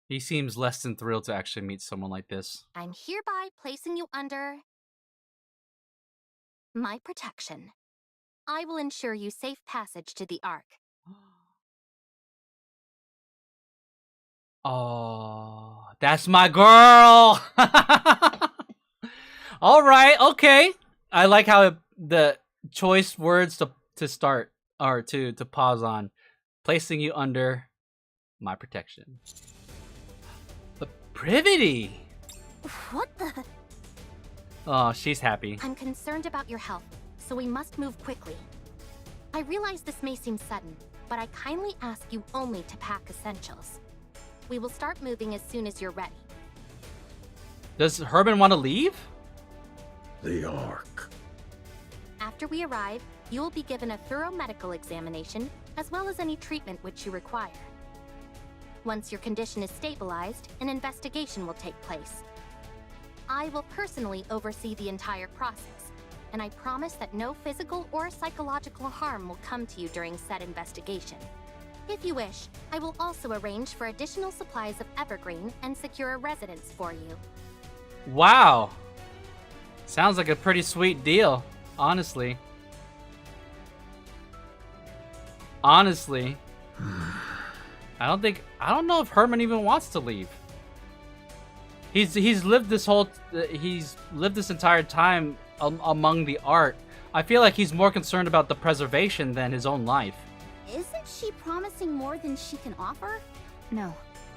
He seems less than thrilled to actually meet someone like this. I'm hereby placing you under my protection. I will ensure you safe passage to the Ark. Oh, that's my girl! Alright, okay. I like how the choice words to start, or to pause on. Placing you under my protection. But Privity! What the? Oh, she's happy. I'm concerned about your health, so we must move quickly. I realize this may seem sudden, but I kindly ask you only to pack essentials. We will start moving as soon as you're ready. Does Herman want to leave? The Ark. After we arrive, you will be given a thorough medical examination, as well as any treatment which you require. Once your condition is stabilized, an investigation will take place. I will personally oversee the entire process, and I promise that no physical or psychological harm will come to you during said investigation. If you wish, I will also arrange for additional supplies of evergreen and secure a residence for you. Wow. Sounds like a pretty sweet deal, honestly. Honestly. I don't know if Herman even wants to leave. He's lived this entire time among the Ark. I feel like he's more concerned about the preservation than his own life. Isn't she promising more than she can offer? No,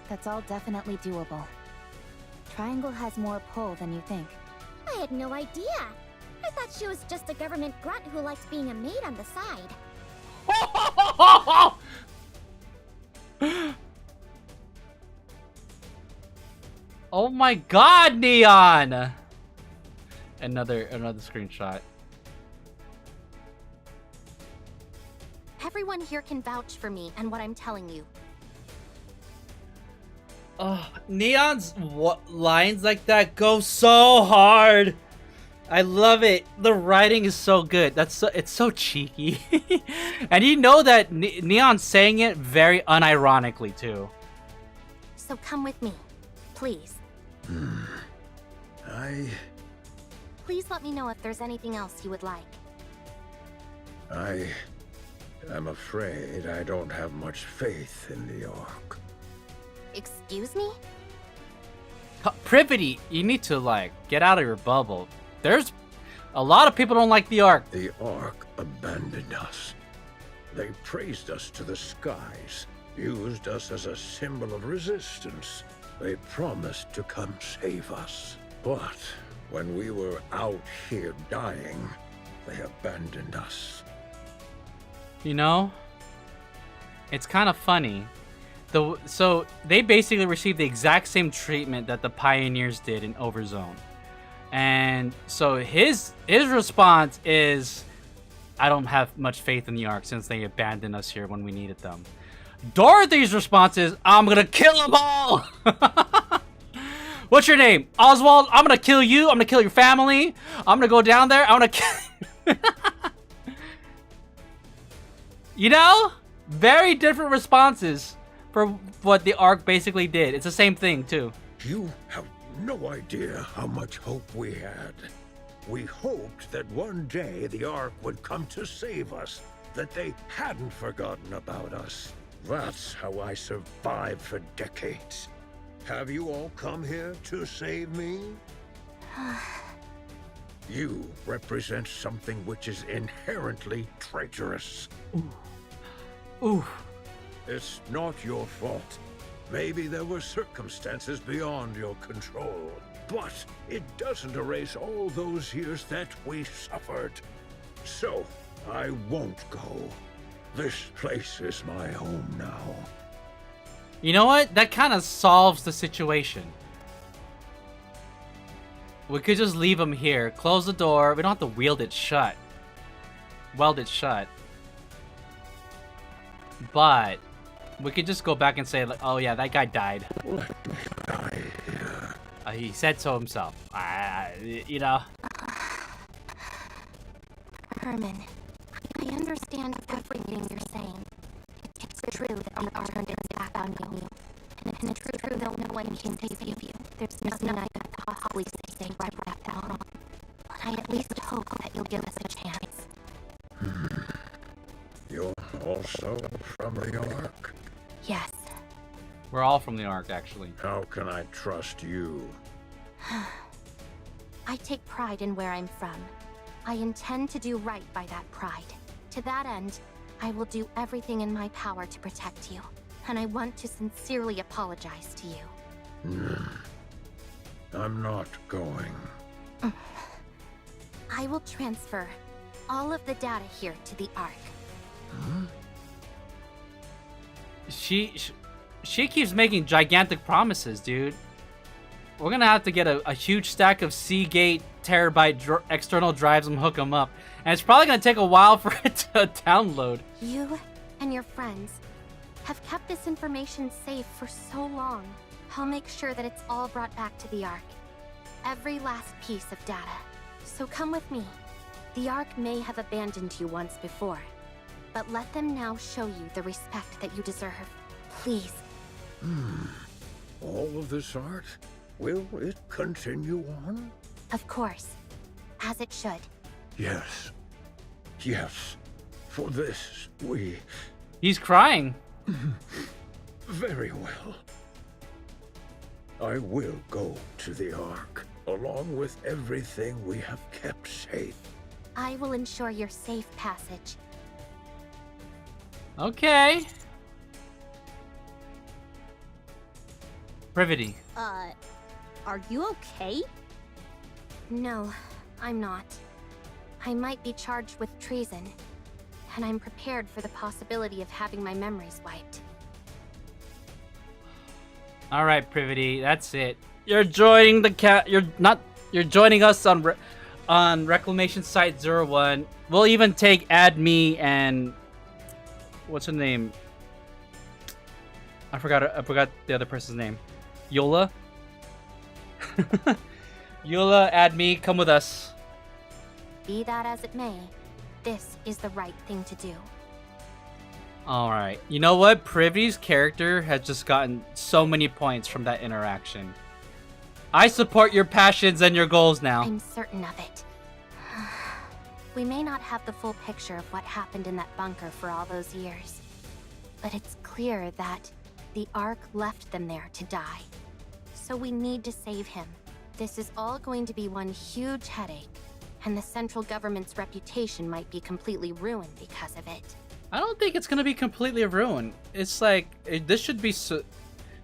that's all definitely doable. Triangle has more pull than you think. I had no idea. I thought she was just a government grunt who liked being a maid on the side. Oh my god, Neon! Another screenshot. Everyone here can vouch for me and what I'm telling you. Neon's lines like that go so hard. I love it. The writing is so good. It's so cheeky. And you know that Neon's saying it very unironically too. So come with me, please. Please let me know if there's anything else you would like. I'm afraid I don't have much faith in the Ark. Excuse me? Privity, you need to get out of your bubble. There's a lot of people don't like the Ark. The Ark abandoned us. They praised us to the skies, used us as a symbol of resistance. They promised to come save us. But when we were out here dying, they abandoned us. You know, it's kind of funny. So they basically received the exact same treatment that the pioneers did in Overzone. And so his response is, I don't have much faith in the Ark since they abandoned us here when we needed them. Dorothy's response is, I'm gonna kill them all! What's your name? Oswald? I'm gonna kill you. I'm gonna kill your family. I'm gonna go down there. I'm gonna kill... You know? Very different responses for what the Ark basically did. It's the same thing, too. You have no idea how much hope we had. We hoped that one day the Ark would come to save us, that they hadn't forgotten about us. That's how I survived for decades. Have you all come here to save me? You represent something which is inherently traitorous. Ooh. It's not your fault. Maybe there were circumstances beyond your control, but it doesn't erase all those years that we suffered. So, I won't go. This place is my home now. You know what? That kind of solves the situation. We could just leave him here, close the door. We don't have to weld it shut. But we could just go back and say, like, oh yeah, that guy died. Let me die here. He said so himself. You know. Herman, I understand everything you're saying. It's true that the Ark turned its back on you. And it's true that no one can save you. There's nothing I could possibly say right now. But I at least hope that you'll give us a chance. You're also from the Ark? Yes. We're all from the Ark, actually. How can I trust you? I take pride in where I'm from. I intend to do right by that pride. To that end, I will do everything in my power to protect you. And I want to sincerely apologize to you. I'm not going. I will transfer all of the data here to the Ark. She keeps making gigantic promises, dude. We're gonna have to get a huge stack of Seagate terabyte external drives and hook them up. And it's probably gonna take a while for it to download. You and your friends have kept this information safe for so long. I'll make sure that it's all brought back to the Ark. Every last piece of data. So come with me. The Ark may have abandoned you once before, but let them now show you the respect that you deserve. Please. All of this art? Will it continue on? Of course. As it should. Yes. Yes. For this, we... He's crying. Very well. I will go to the Ark, along with everything we have kept safe. I will ensure your safe passage. Okay. Privity. Are you okay? No, I'm not. I might be charged with treason, and I'm prepared for the possibility of having my memories wiped. All right, Privity, that's it. You're joining the You're joining us on Reclamation Site 01. We'll even take Add Me and what's her name? I forgot the other person's name. Yola. Yola, Add Me, come with us. Be that as it may, this is the right thing to do. Alright. You know what? Privity's character has just gotten so many points from that interaction. I support your passions and your goals now. I'm certain of it. We may not have the full picture of what happened in that bunker for all those years, but it's clear that the Ark left them there to die. So we need to save him. This is all going to be one huge headache, and the central government's reputation might be completely ruined because of it. I don't think it's gonna be completely ruined. It's like, this should be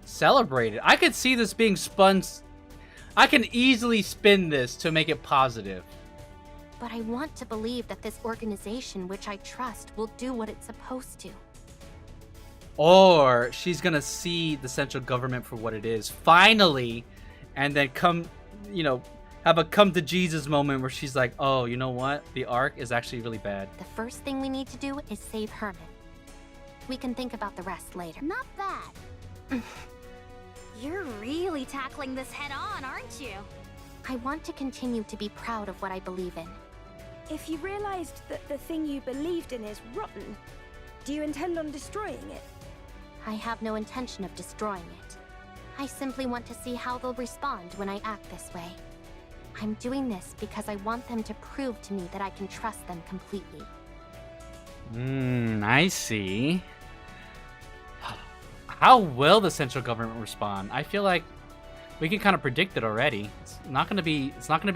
celebrated. I could see this being spun. I can easily spin this to make it positive. But I want to believe that this organization, which I trust, will do what it's supposed to. Or she's gonna see the central government for what it is, finally, and then come, you know, have a come to Jesus moment where she's like, oh, you know what? The Ark is actually really bad. The first thing we need to do is save Herman. We can think about the rest later. Not bad. You're really tackling this head on, aren't you? I want to continue to be proud of what I believe in. If you realized that the thing you believed in is rotten, do you intend on destroying it? I have no intention of destroying it. I simply want to see how they'll respond when I act this way. I'm doing this because I want them to prove to me that I can trust them completely. I see. How will the central government respond? I feel like we can kind of predict it already. It's not gonna be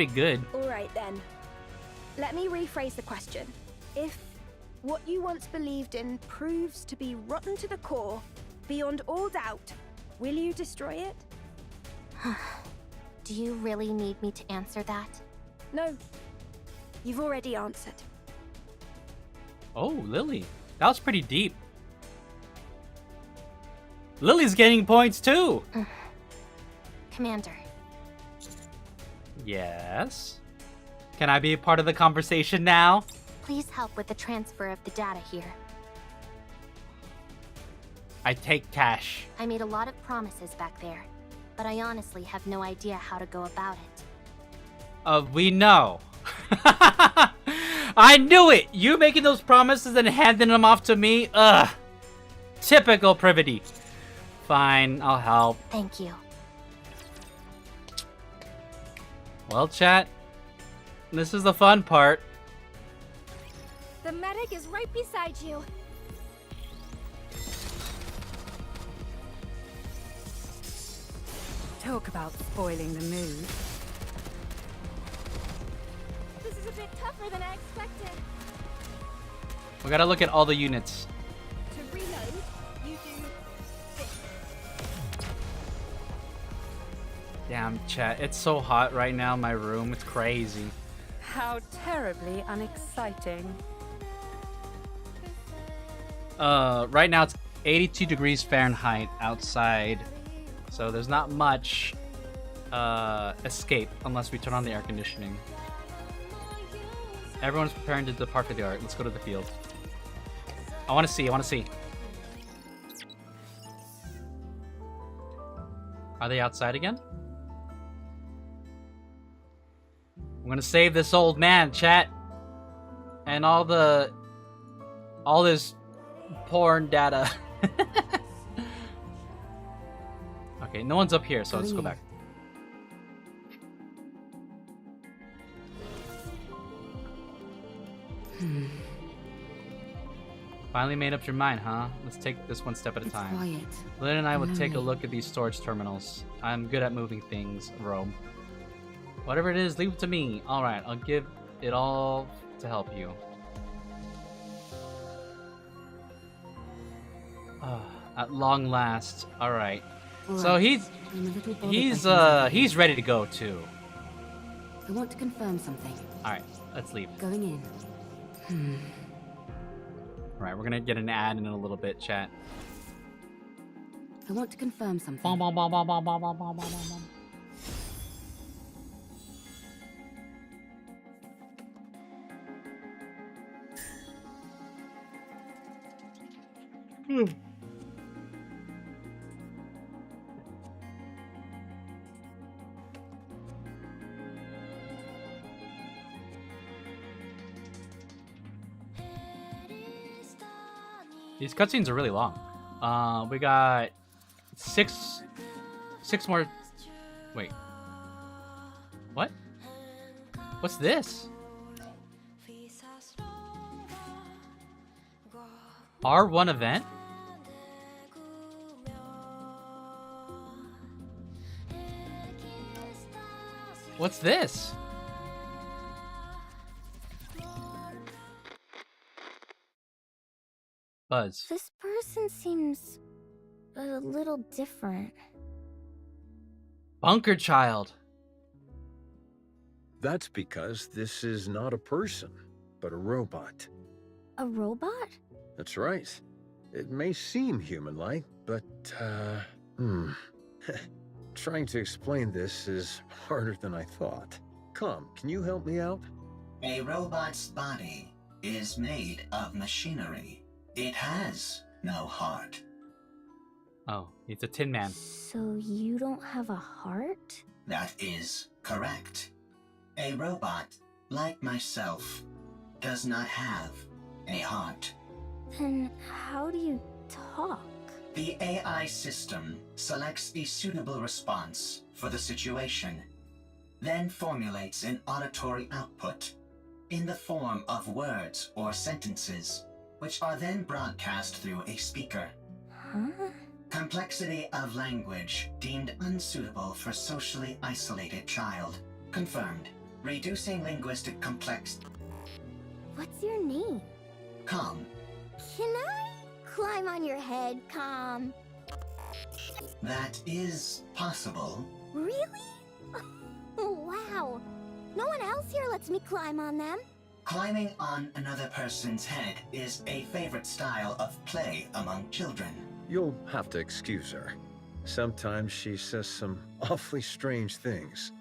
good. All right then. Let me rephrase the question. If what you once believed in proves to be rotten to the core, beyond all doubt, will you destroy it? Do you really need me to answer that? No. You've already answered. Oh, Lily. That was pretty deep. Lily's getting points too! Commander. Yes? Can I be a part of the conversation now? Please help with the transfer of the data here. I take cash. I made a lot of promises back there, but I honestly have no idea how to go about it. We know. I knew it! You making those promises and handing them off to me? Ugh. Typical privity. Fine, I'll help. Thank you. Well, chat, this is the fun part. The medic is right beside you. Talk about spoiling the mood. This is a bit tougher than I expected. We gotta look at all the units. To reload, you do this. Damn, chat, it's so hot right now in my room. It's crazy. How terribly unexciting. Right now it's 82 degrees Fahrenheit outside. So there's not much escape unless we turn on the air conditioning. Everyone's preparing to depart for the art. Let's go to the field. I want to see. Are they outside again? I'm gonna save this old man, chat. And all this porn data. Okay, no one's up here, so let's go back. Finally made up your mind, huh? Let's take this one step at a time. Quiet. Lynn and I will take a look at these storage terminals. I'm good at moving things, Rome. Whatever it is, leave it to me. Alright, I'll give it all to help you. At long last. Alright. So he's ready to go too. I want to confirm something. Alright, let's leave. Going in. Alright, we're gonna get an ad in a little bit, chat. I want to confirm something. Bom, bom, bom, bom, bom, bom, bom, bom, bom, bom. These cutscenes are really long. We got six more. Wait. What? What's this? R1 event? What's this? Buzz. This person seems a little different. Bunker Child. That's because this is not a person, but a robot. A robot? That's right. It may seem human-like, but, trying to explain this is harder than I thought. Come, can you help me out? A robot's body is made of machinery. It has no heart. Oh, it's a Tin Man. So you don't have a heart? That is correct. A robot, like myself, does not have a heart. Then how do you talk? The AI system selects a suitable response for the situation, then formulates an auditory output in the form of words or sentences, which are then broadcast through a speaker. Huh? Complexity of language deemed unsuitable for socially isolated child. Confirmed. Reducing linguistic complexity. What's your name? Calm. Can I climb on your head, Calm? That is possible. Really? Wow. No one else here lets me climb on them. Climbing on another person's head is a favorite style of play among children. You'll have to excuse her. Sometimes she says some awfully strange things.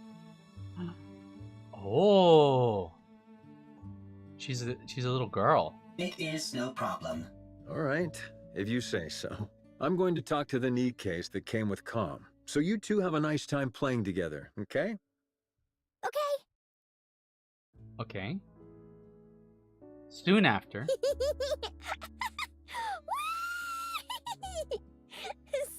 Oh. She's a little girl. It is no problem. All right, if you say so. I'm going to talk to the NIKKEs that came with Calm, so you two have a nice time playing together, okay? Okay. Soon after.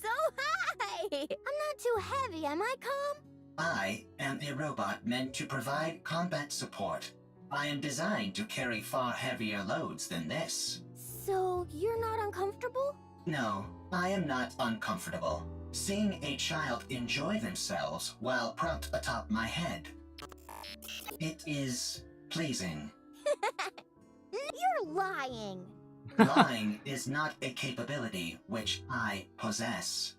So high! I'm not too heavy, am I, Calm? I am a robot meant to provide combat support. I am designed to carry far heavier loads than this. So you're not uncomfortable? No, I am not uncomfortable. Seeing a child enjoy themselves while propped atop my head. It is pleasing. You're lying. Lying is not a capability which I possess.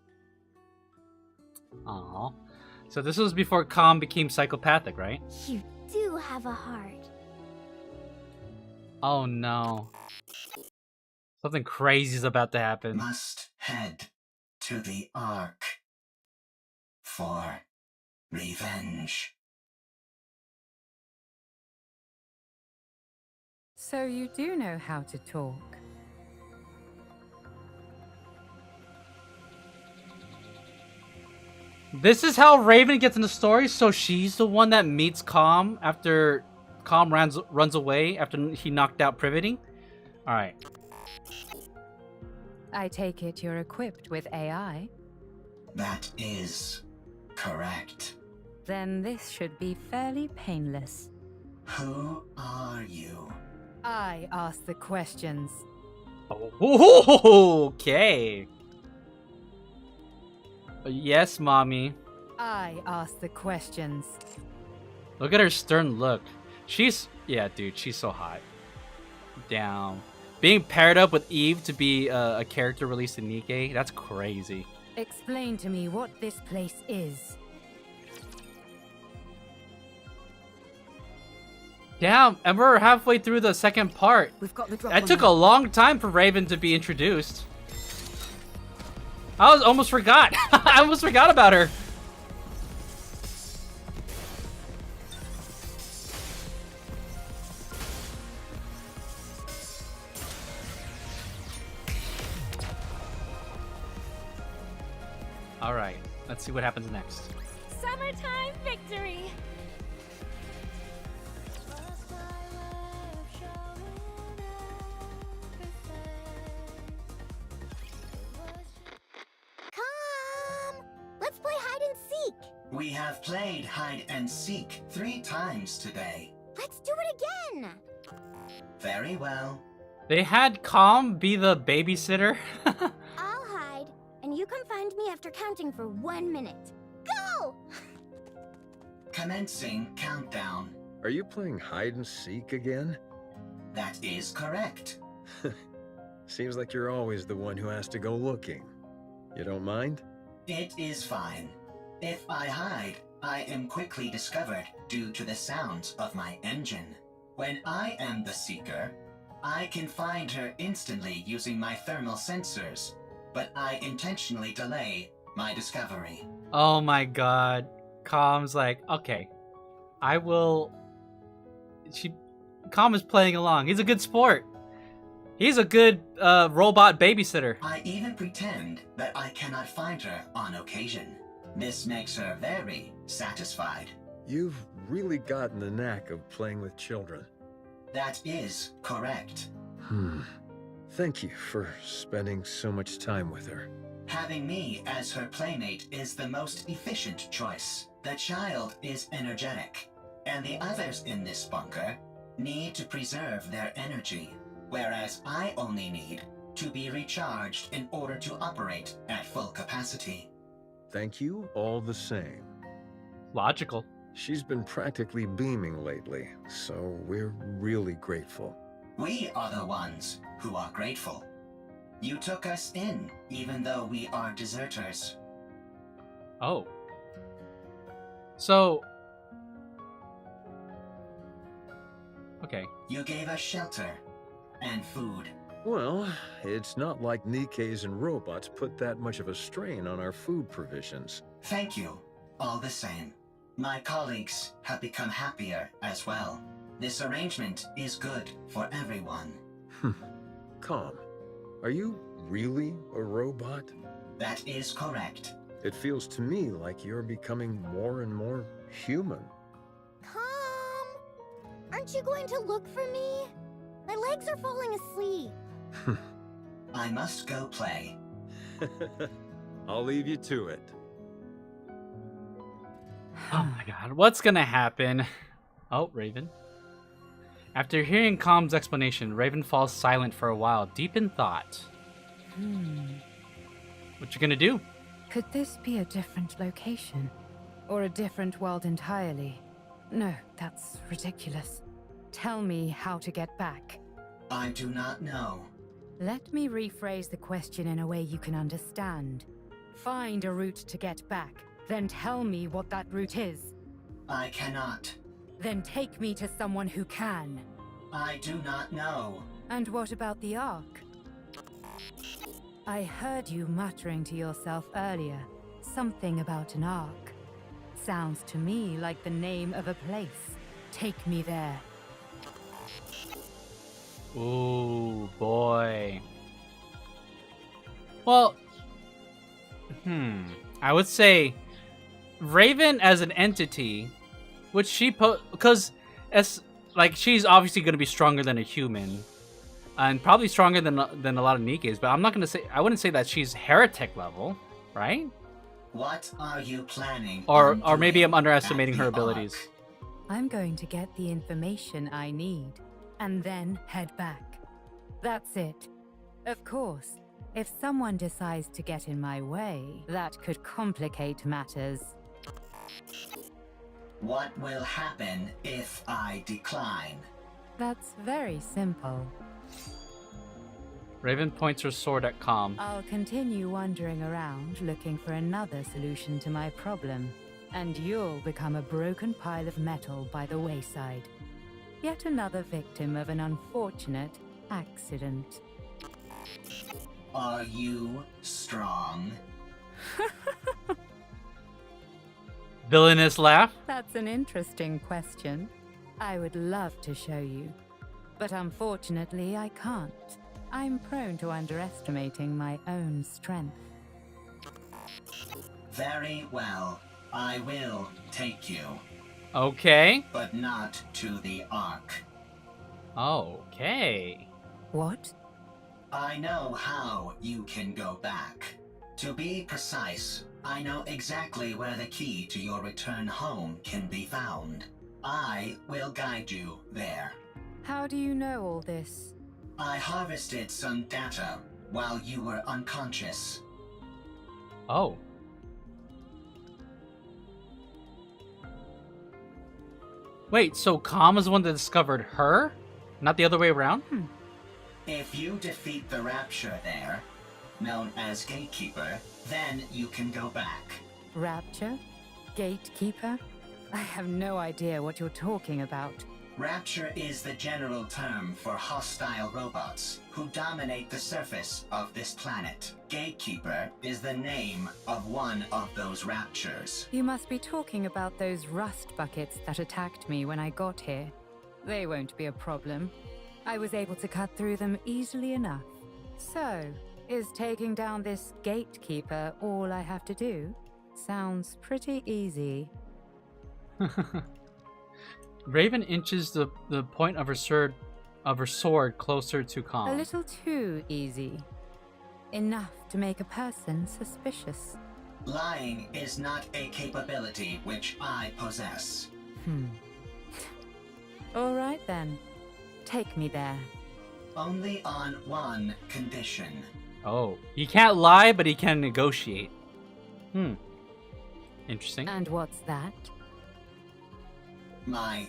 Aww. So this was before Calm became psychopathic, right? You do have a heart. Oh no. Something crazy is about to happen. Must head to the Ark for revenge. So you do know how to talk. This is how Raven gets in the story, so she's the one that meets Calm after Calm runs away after he knocked out Privating? Alright. I take it you're equipped with AI. That is correct. Then this should be fairly painless. Who are you? I ask the questions. Oh, okay. Yes, mommy. I ask the questions. Look at her stern look. Yeah, dude, she's so hot. Damn. Being paired up with Eve to be a character released in NIKKE, that's crazy. Explain to me what this place is. Damn, and we're halfway through the second part. We've got the drop. It took a long time for Raven to be introduced. I almost forgot. I almost forgot about her. All right, let's see what happens next. Summertime victory! Come! Let's play hide and seek! We have played hide and seek 3 times today. Let's do it again! Very well. They had Calm be the babysitter. I'll hide, and you come find me after counting for 1 minute. Go! Commencing countdown. Are you playing hide and seek again? That is correct. Seems like you're always the one who has to go looking. You don't mind? It is fine. If I hide, I am quickly discovered due to the sounds of my engine. When I am the seeker, I can find her instantly using my thermal sensors, but I intentionally delay my discovery. Oh my god. Calm's like, okay, I will... Calm is playing along. He's a good sport. He's a good robot babysitter. I even pretend that I cannot find her on occasion. This makes her very satisfied. You've really gotten the knack of playing with children. That is correct. Thank you for spending so much time with her. Having me as her playmate is the most efficient choice. The child is energetic, and the others in this bunker need to preserve their energy, whereas I only need to be recharged in order to operate at full capacity. Thank you all the same. Logical. She's been practically beaming lately, so we're really grateful. We are the ones who are grateful. You took us in, even though we are deserters. Oh. So... Okay. You gave us shelter and food. Well, it's not like NIKKEs and robots put that much of a strain on our food provisions. Thank you, all the same. My colleagues have become happier as well. This arrangement is good for everyone. Calm. Are you really a robot? That is correct. It feels to me like you're becoming more and more human. Aren't you going to look for me? My legs are falling asleep. I must go play. I'll leave you to it. Oh my god, what's gonna happen? Oh, Raven. After hearing Calm's explanation, Raven falls silent for a while, deep in thought. What you gonna do? Could this be a different location? Or a different world entirely? No, that's ridiculous. Tell me how to get back. I do not know. Let me rephrase the question in a way you can understand. Find a route to get back, then tell me what that route is. I cannot. Then take me to someone who can. I do not know. And what about the Ark? I heard you muttering to yourself earlier. Something about an Ark. Sounds to me like the name of a place. Take me there. Ooh, boy. Well, I would say Raven as an entity, which she because as like she's obviously going to be stronger than a human, and probably stronger than a lot of NIKKEs. But I wouldn't say that she's heretic level, right? What are you planning? Or maybe I'm underestimating her abilities. I'm going to get the information I need, and then head back. That's it. Of course, if someone decides to get in my way, that could complicate matters. What will happen if I decline? That's very simple. Raven points her sword at Calm. I'll continue wandering around looking for another solution to my problem, and you'll become a broken pile of metal by the wayside. Yet another victim of an unfortunate accident. Are you strong? Villainous laugh? That's an interesting question. I would love to show you, but unfortunately I can't. I'm prone to underestimating my own strength. Very well. I will take you. Okay. But not to the Ark. Okay. What? I know how you can go back. To be precise, I know exactly where the key to your return home can be found. I will guide you there. How do you know all this? I harvested some data while you were unconscious. Oh. Wait, so Calm is the one that discovered her? Not the other way around? If you defeat the Rapture there, known as Gatekeeper, then you can go back. Rapture? Gatekeeper? I have no idea what you're talking about. Rapture is the general term for hostile robots who dominate the surface of this planet. Gatekeeper is the name of one of those Raptures. You must be talking about those rust buckets that attacked me when I got here. They won't be a problem. I was able to cut through them easily enough. So, is taking down this Gatekeeper all I have to do? Sounds pretty easy. Raven inches the point of her sword of her sword closer to A Calm. little too easy. Enough to make a person suspicious. Lying is not a capability which I possess. All right then. Take me there. Only on one condition. Oh, he can't lie, but he can negotiate. Interesting. And what's that? My...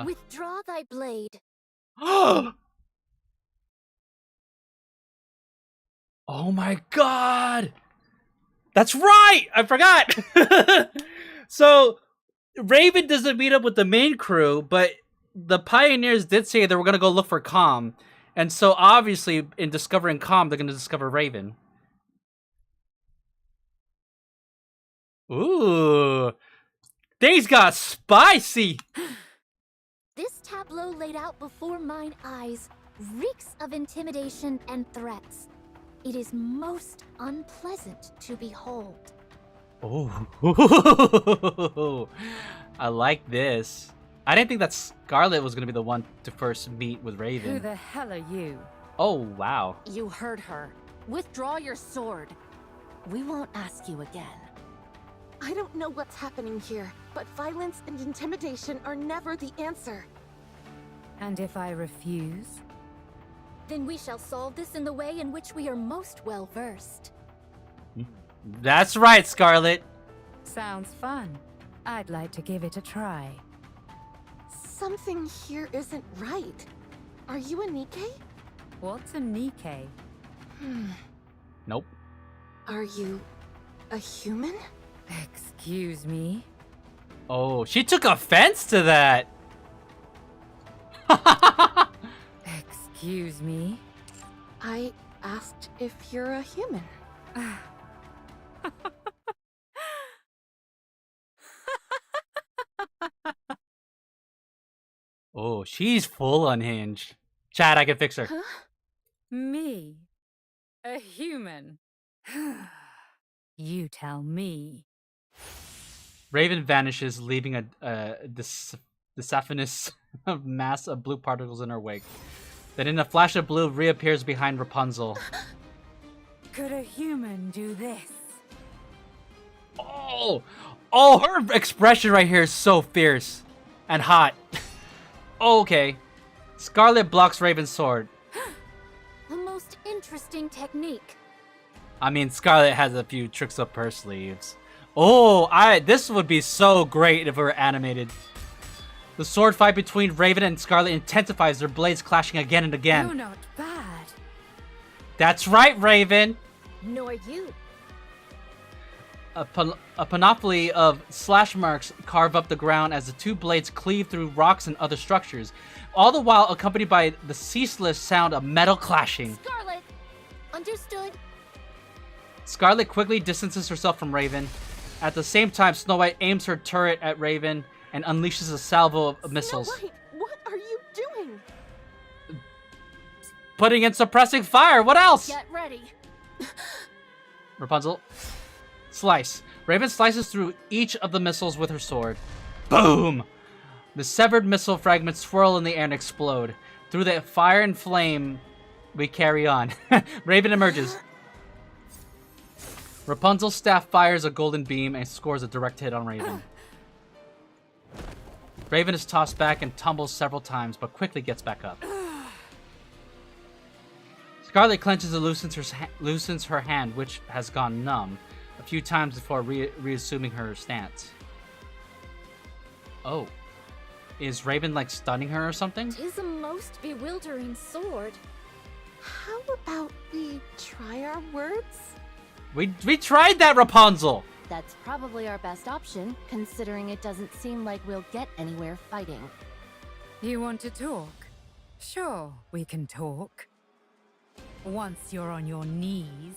Withdraw thy blade. Oh my god! That's right! I forgot! So, Raven doesn't meet up with the main crew, but the pioneers did say they were going to go look for Calm. And so, obviously, in discovering Calm, they're going to discover Raven. Ooh. Things got spicy! This tableau laid out before mine eyes reeks of intimidation and threats. It is most unpleasant to behold. Oh, I like this. I didn't think that Scarlet was going to be the one to first meet with Raven. Who the hell are you? Oh, wow. You heard her. Withdraw your sword. We won't ask you again. I don't know what's happening here, but violence and intimidation are never the answer. And if I refuse? Then we shall solve this in the way in which we are most well versed. That's right, Scarlet. Sounds fun. I'd like to give it a try. Something here isn't right. Are you a NIKKE? What's a NIKKE? Nope. Are you a human? Excuse me? Oh, she took offense to that. Excuse me? I asked if you're a human. Oh, she's full unhinged. Chad, I can fix her. Huh? Me? A human? You tell me. Raven vanishes, leaving a diaphanous mass of blue particles in her wake. Then in a flash of blue, reappears behind Rapunzel. Could a human do this? Oh! Oh, her expression right here is so fierce. And hot. Okay. Scarlet blocks Raven's sword. A most interesting technique. I mean, Scarlet has a few tricks up her sleeves. Oh, this would be so great if it were animated. The sword fight between Raven and Scarlet intensifies, their blades clashing again and again. You're not bad. That's right, Raven! Nor you. A panoply of slash marks carve up the ground as the two blades cleave through rocks and other structures, all the while accompanied by the ceaseless sound of metal clashing. Scarlet! Understood. Scarlet quickly distances herself from Raven. At the same time, Snow White aims her turret at Raven and unleashes a salvo of missiles. Snow White, what are you doing? Putting in suppressing fire, what else? Get ready. Rapunzel. Slice. Raven slices through each of the missiles with her sword. Boom! The severed missile fragments swirl in the air and explode. Through the fire and flame, we carry on. Raven emerges. Rapunzel's staff fires a golden beam and scores a direct hit on Raven. Raven is tossed back and tumbles several times, but quickly gets back up. Scarlet clenches and loosens her hand, which has gone numb, a few times before reassuming her stance. Oh. Is Raven, like, stunning her or something? 'Tis a most bewildering sword. How about we try our words? We tried that, Rapunzel! That's probably our best option, considering it doesn't seem like we'll get anywhere fighting. You want to talk? Sure, we can talk. Once you're on your knees.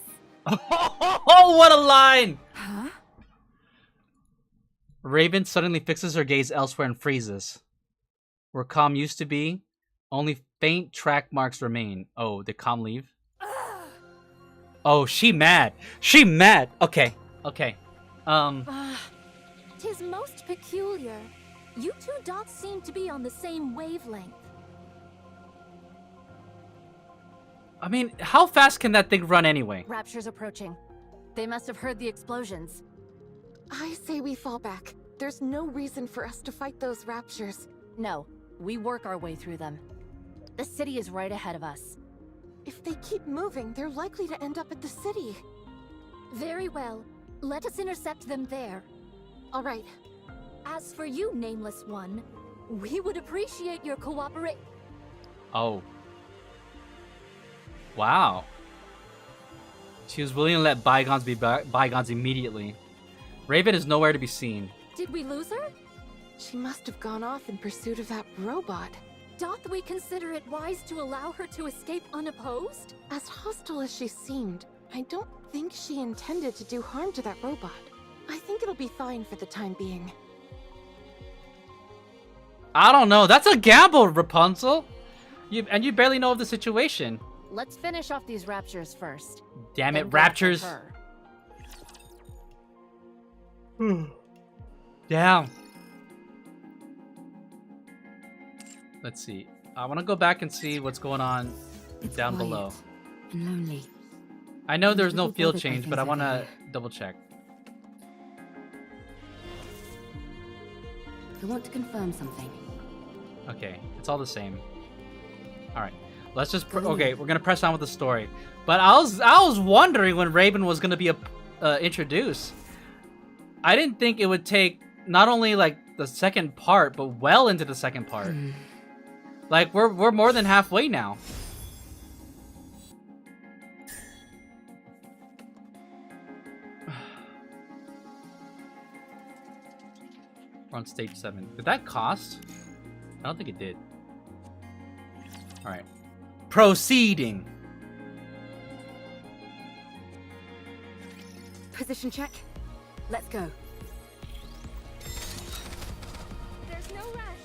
Oh, what a line! Huh? Raven suddenly fixes her gaze elsewhere and freezes. Where Calm used to be, only faint track marks remain. Oh, did Calm leave? Oh, she mad. She mad. Okay. Okay. 'Tis most peculiar. You two dots seem to be on the same wavelength. I mean, how fast can that thing run anyway? Rapture's approaching. They must have heard the explosions. I say we fall back. There's no reason for us to fight those raptures. No, we work our way through them. The city is right ahead of us. If they keep moving, they're likely to end up at the city. Very well. Let us intercept them there. All right. As for you, Nameless One, we would appreciate your cooperation. Oh. Wow. She was willing to let bygones be bygones immediately. Raven is nowhere to be seen. Did we lose her? She must have gone off in pursuit of that robot. Doth we consider it wise to allow her to escape unopposed? As hostile as she seemed, I don't think she intended to do harm to that robot. I think it'll be fine for the time being. I don't know. That's a gamble, Rapunzel. You barely know of the situation. Let's finish off these raptures first. Damn it, Then go for raptures. her. Damn. Let's see. I want to go back and see what's going on down quiet below. And lonely. I know there's no Little field bothered by change, but things I want to everywhere. double check. I want to confirm something. Okay, it's all the same. All right, let's just okay. We're gonna press on with the story. But I was wondering when Raven was gonna be introduced. I didn't think it would take not only like the second part, but well into the second part. Like we're more than halfway now. We're on stage 7. Did that cost? I don't think it did. Alright. Proceeding. Position check. Let's go. There's no rush.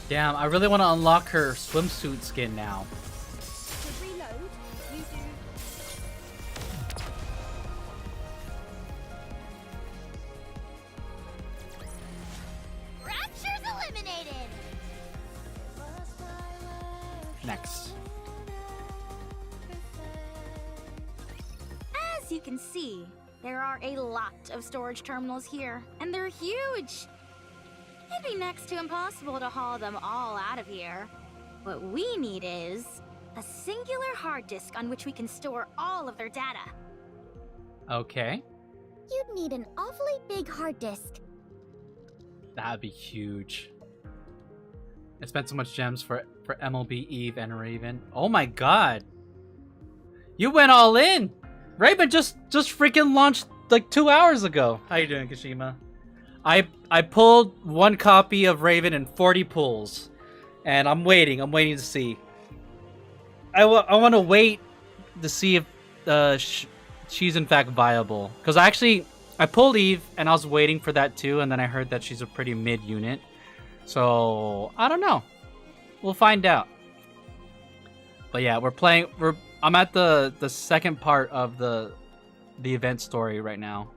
Damn, I really want to unlock her swimsuit skin now. To reload, you do. Rapture's eliminated! Next. As you can see, there are a lot of storage terminals here, and they're huge. It'd be next to impossible to haul them all out of here. What we need is a singular hard disk on which we can store all of their data. Okay. You'd need an awfully big hard disk. That'd be huge. I spent so much gems for MLB, Eve, and Raven. Oh my god. You went all in. Raven just freaking launched like 2 hours ago. How you doing, Kashima? I pulled 1 copy of Raven and 40 pulls. And I'm waiting to see. I want to wait to see if she's in fact viable. Because I pulled Eve and I was waiting for that too, and then I heard that she's a pretty mid unit. So I don't know. We'll find out. But yeah, I'm at the second part of the event story right now.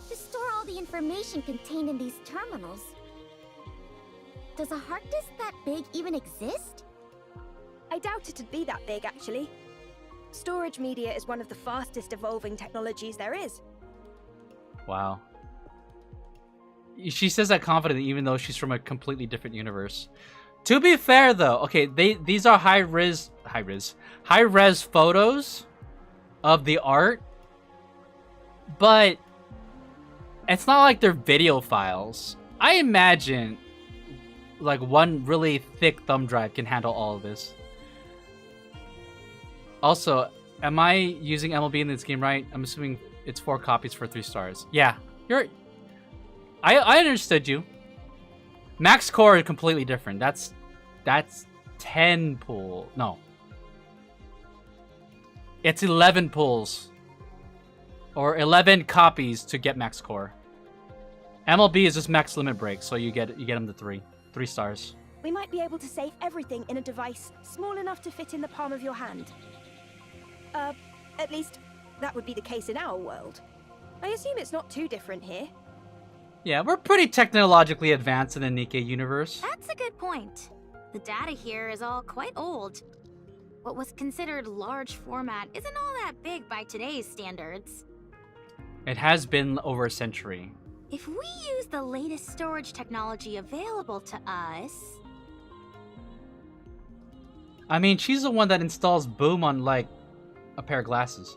To store all the information contained in these terminals. Does a hard disk that big even exist? I doubt it'd be that big, actually. Storage media is one of the fastest evolving technologies there is. Wow. She says that confidently even though she's from a completely different universe. To be fair though, okay, these are high res photos of the art, but it's not like they're video files. I imagine like one really thick thumb drive can handle all of this. Also, am I using MLB in this game right? I'm assuming it's 4 copies for 3 stars. Yeah, I understood you. Max core is completely different. That's 10 pull. No. It's 11 pulls. Or 11 copies to get max core. MLB is just max limit break, so you get them to 3 stars. We might be able to save everything in a device small enough to fit in the palm of your hand. At least, that would be the case in our world. I assume it's not too different here. Yeah, we're pretty technologically advanced in the NIKKE universe. That's a good point. The data here is all quite old. What was considered large format isn't all that big by today's standards. It has been over a century. If we use the latest storage technology available to us... I mean, she's the one that installs Boom on, like, a pair of glasses.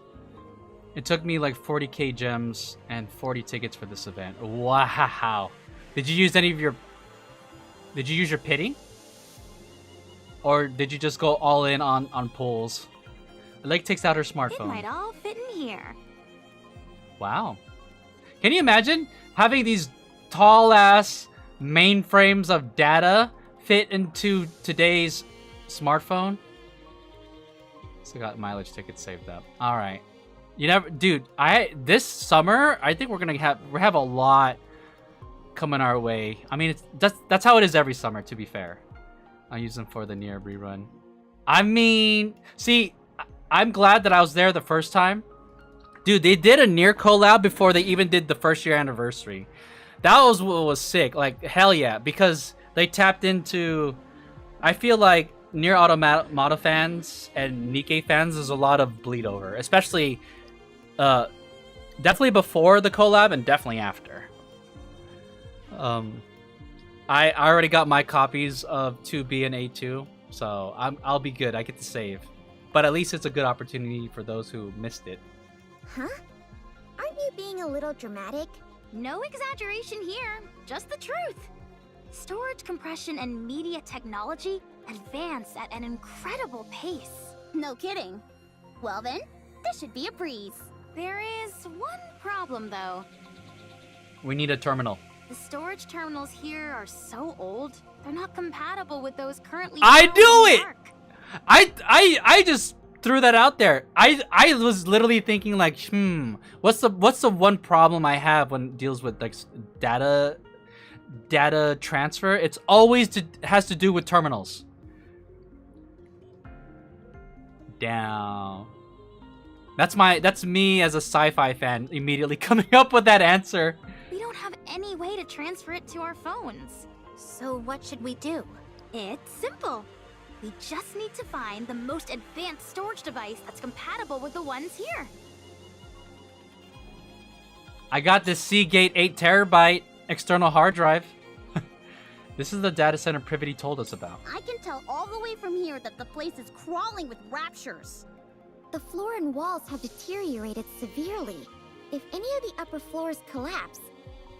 It took me like 40k gems and 40 tickets for this event. Wow. Did you use any of your... Did you use your pity? Or did you just go all in on pulls? Lake takes out her smartphone. It might all fit in here. Wow. Can you imagine having these tall-ass mainframes of data fit into today's smartphone? Still got mileage tickets saved up. All right. You never, dude. This summer, I think we're gonna have a lot coming our way. I mean, that's how it is every summer. To be fair, I'll use them for the Nier rerun. I mean, see, I'm glad that I was there the first time. Dude, they did a Nier collab before they even did the first year anniversary. That was what was sick. Like, hell yeah. Because they tapped into... I feel like Nier Automata fans and NIKKE fans, there's a lot of bleed over. Especially... definitely before the collab and definitely after. I already got my copies of 2B and A2. So I'll be good. I get to save. But at least it's a good opportunity for those who missed it. Huh? Aren't you being a little dramatic? No exaggeration here, just the truth. Storage compression and media technology advance at an incredible pace. No kidding. Well then, this should be a breeze. There is one problem though. We need a terminal. The storage terminals here are so old, they're not compatible with those currently. I do it! I just threw that out there. I was literally thinking like, what's the one problem I have when it deals with like data transfer? It's always has to do with terminals. Damn. That's me as a sci-fi fan immediately coming up with that answer. We don't have any way to transfer it to our phones. So what should we do? It's simple. We just need to find the most advanced storage device that's compatible with the ones here. I got this Seagate 8TB external hard drive. This is the data center Privity told us about. I can tell all the way from here that the place is crawling with raptures. The floor and walls have deteriorated severely. If any of the upper floors collapse,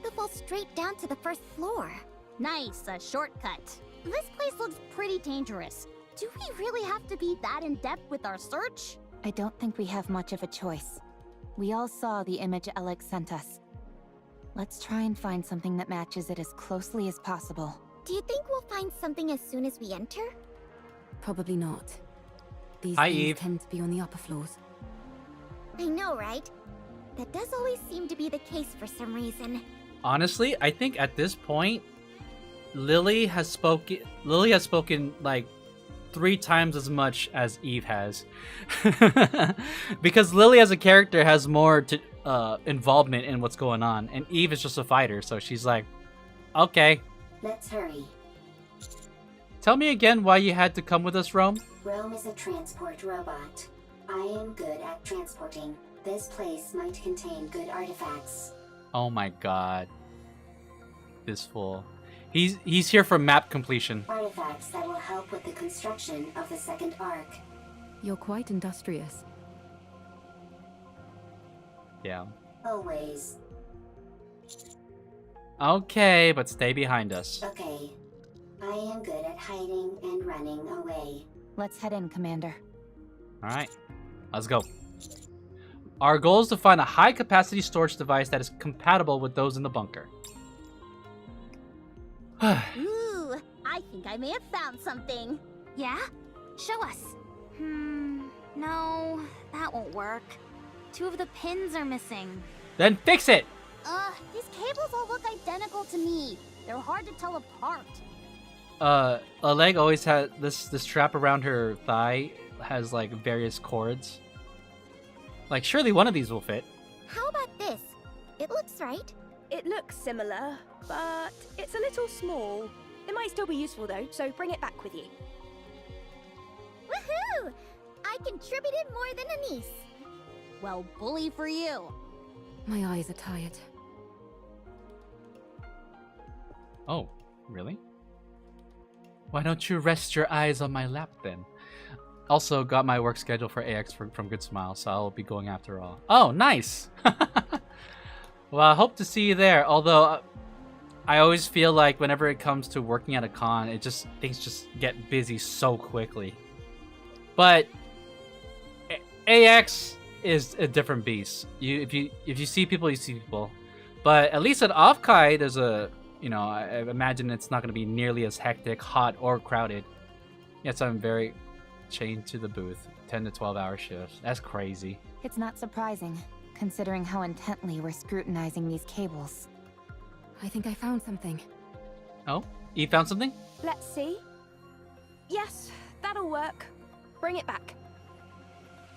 they'll fall straight down to the first floor. Nice, a shortcut. This place looks pretty dangerous. Do we really have to be that in-depth with our search? I don't think we have much of a choice. We all saw the image Alex sent us. Let's try and find something that matches it as closely as possible. Do you think we'll find something as soon as we enter? Probably not. These Hi, things Eve. tend to be on the upper floors. I know, right? That does always seem to be the case for some reason. Honestly, I think at this point, Lily has spoken like 3 times as much as Eve has. Because Lily as a character has more involvement in what's going on, and Eve is just a fighter, so she's like, okay. Let's hurry. Tell me again why you had to come with us, Rome? Rome is a transport robot. I am good at transporting. This place might contain good artifacts. Oh my god. This fool. He's here for map completion. Artifacts that will help with the construction of the second arc. You're quite industrious. Yeah. Always. Okay, but stay behind us. Okay. I am good at hiding and running away. Let's head in, Commander. Alright. Let's go. Our goal is to find a high-capacity storage device that is compatible with those in the bunker. Ooh, I think I may have found something. Yeah? Show us. No, that won't work. 2 of the pins are missing. Then fix it! These cables all look identical to me. They're hard to tell apart. A leg always has this strap around her thigh has like various cords. Like surely one of these will fit. How about this? right? It looks similar, but it's a little small. It might still be useful though, so bring it back with you. Woohoo! I contributed more than a niece. Well, bully for you. My eyes are tired. Oh, really? Why don't you rest your eyes on my lap then? Also got my work schedule for AX from Good Smile, so I'll be going after all. Oh, nice! Well, I hope to see you there, although I always feel like whenever it comes to working at a con, things just get busy so quickly. But AX is a different beast. If you see people, you see people. But at least at Offkai, there's a, you know, I imagine it's not going to be nearly as hectic, hot, or crowded. Yes, I'm very chained to the booth. 10 to 12 hour shifts. That's crazy. It's not surprising, considering how intently we're scrutinizing these cables. I think I found something. Oh, you found something? Let's see. Yes, that'll work. Bring it back.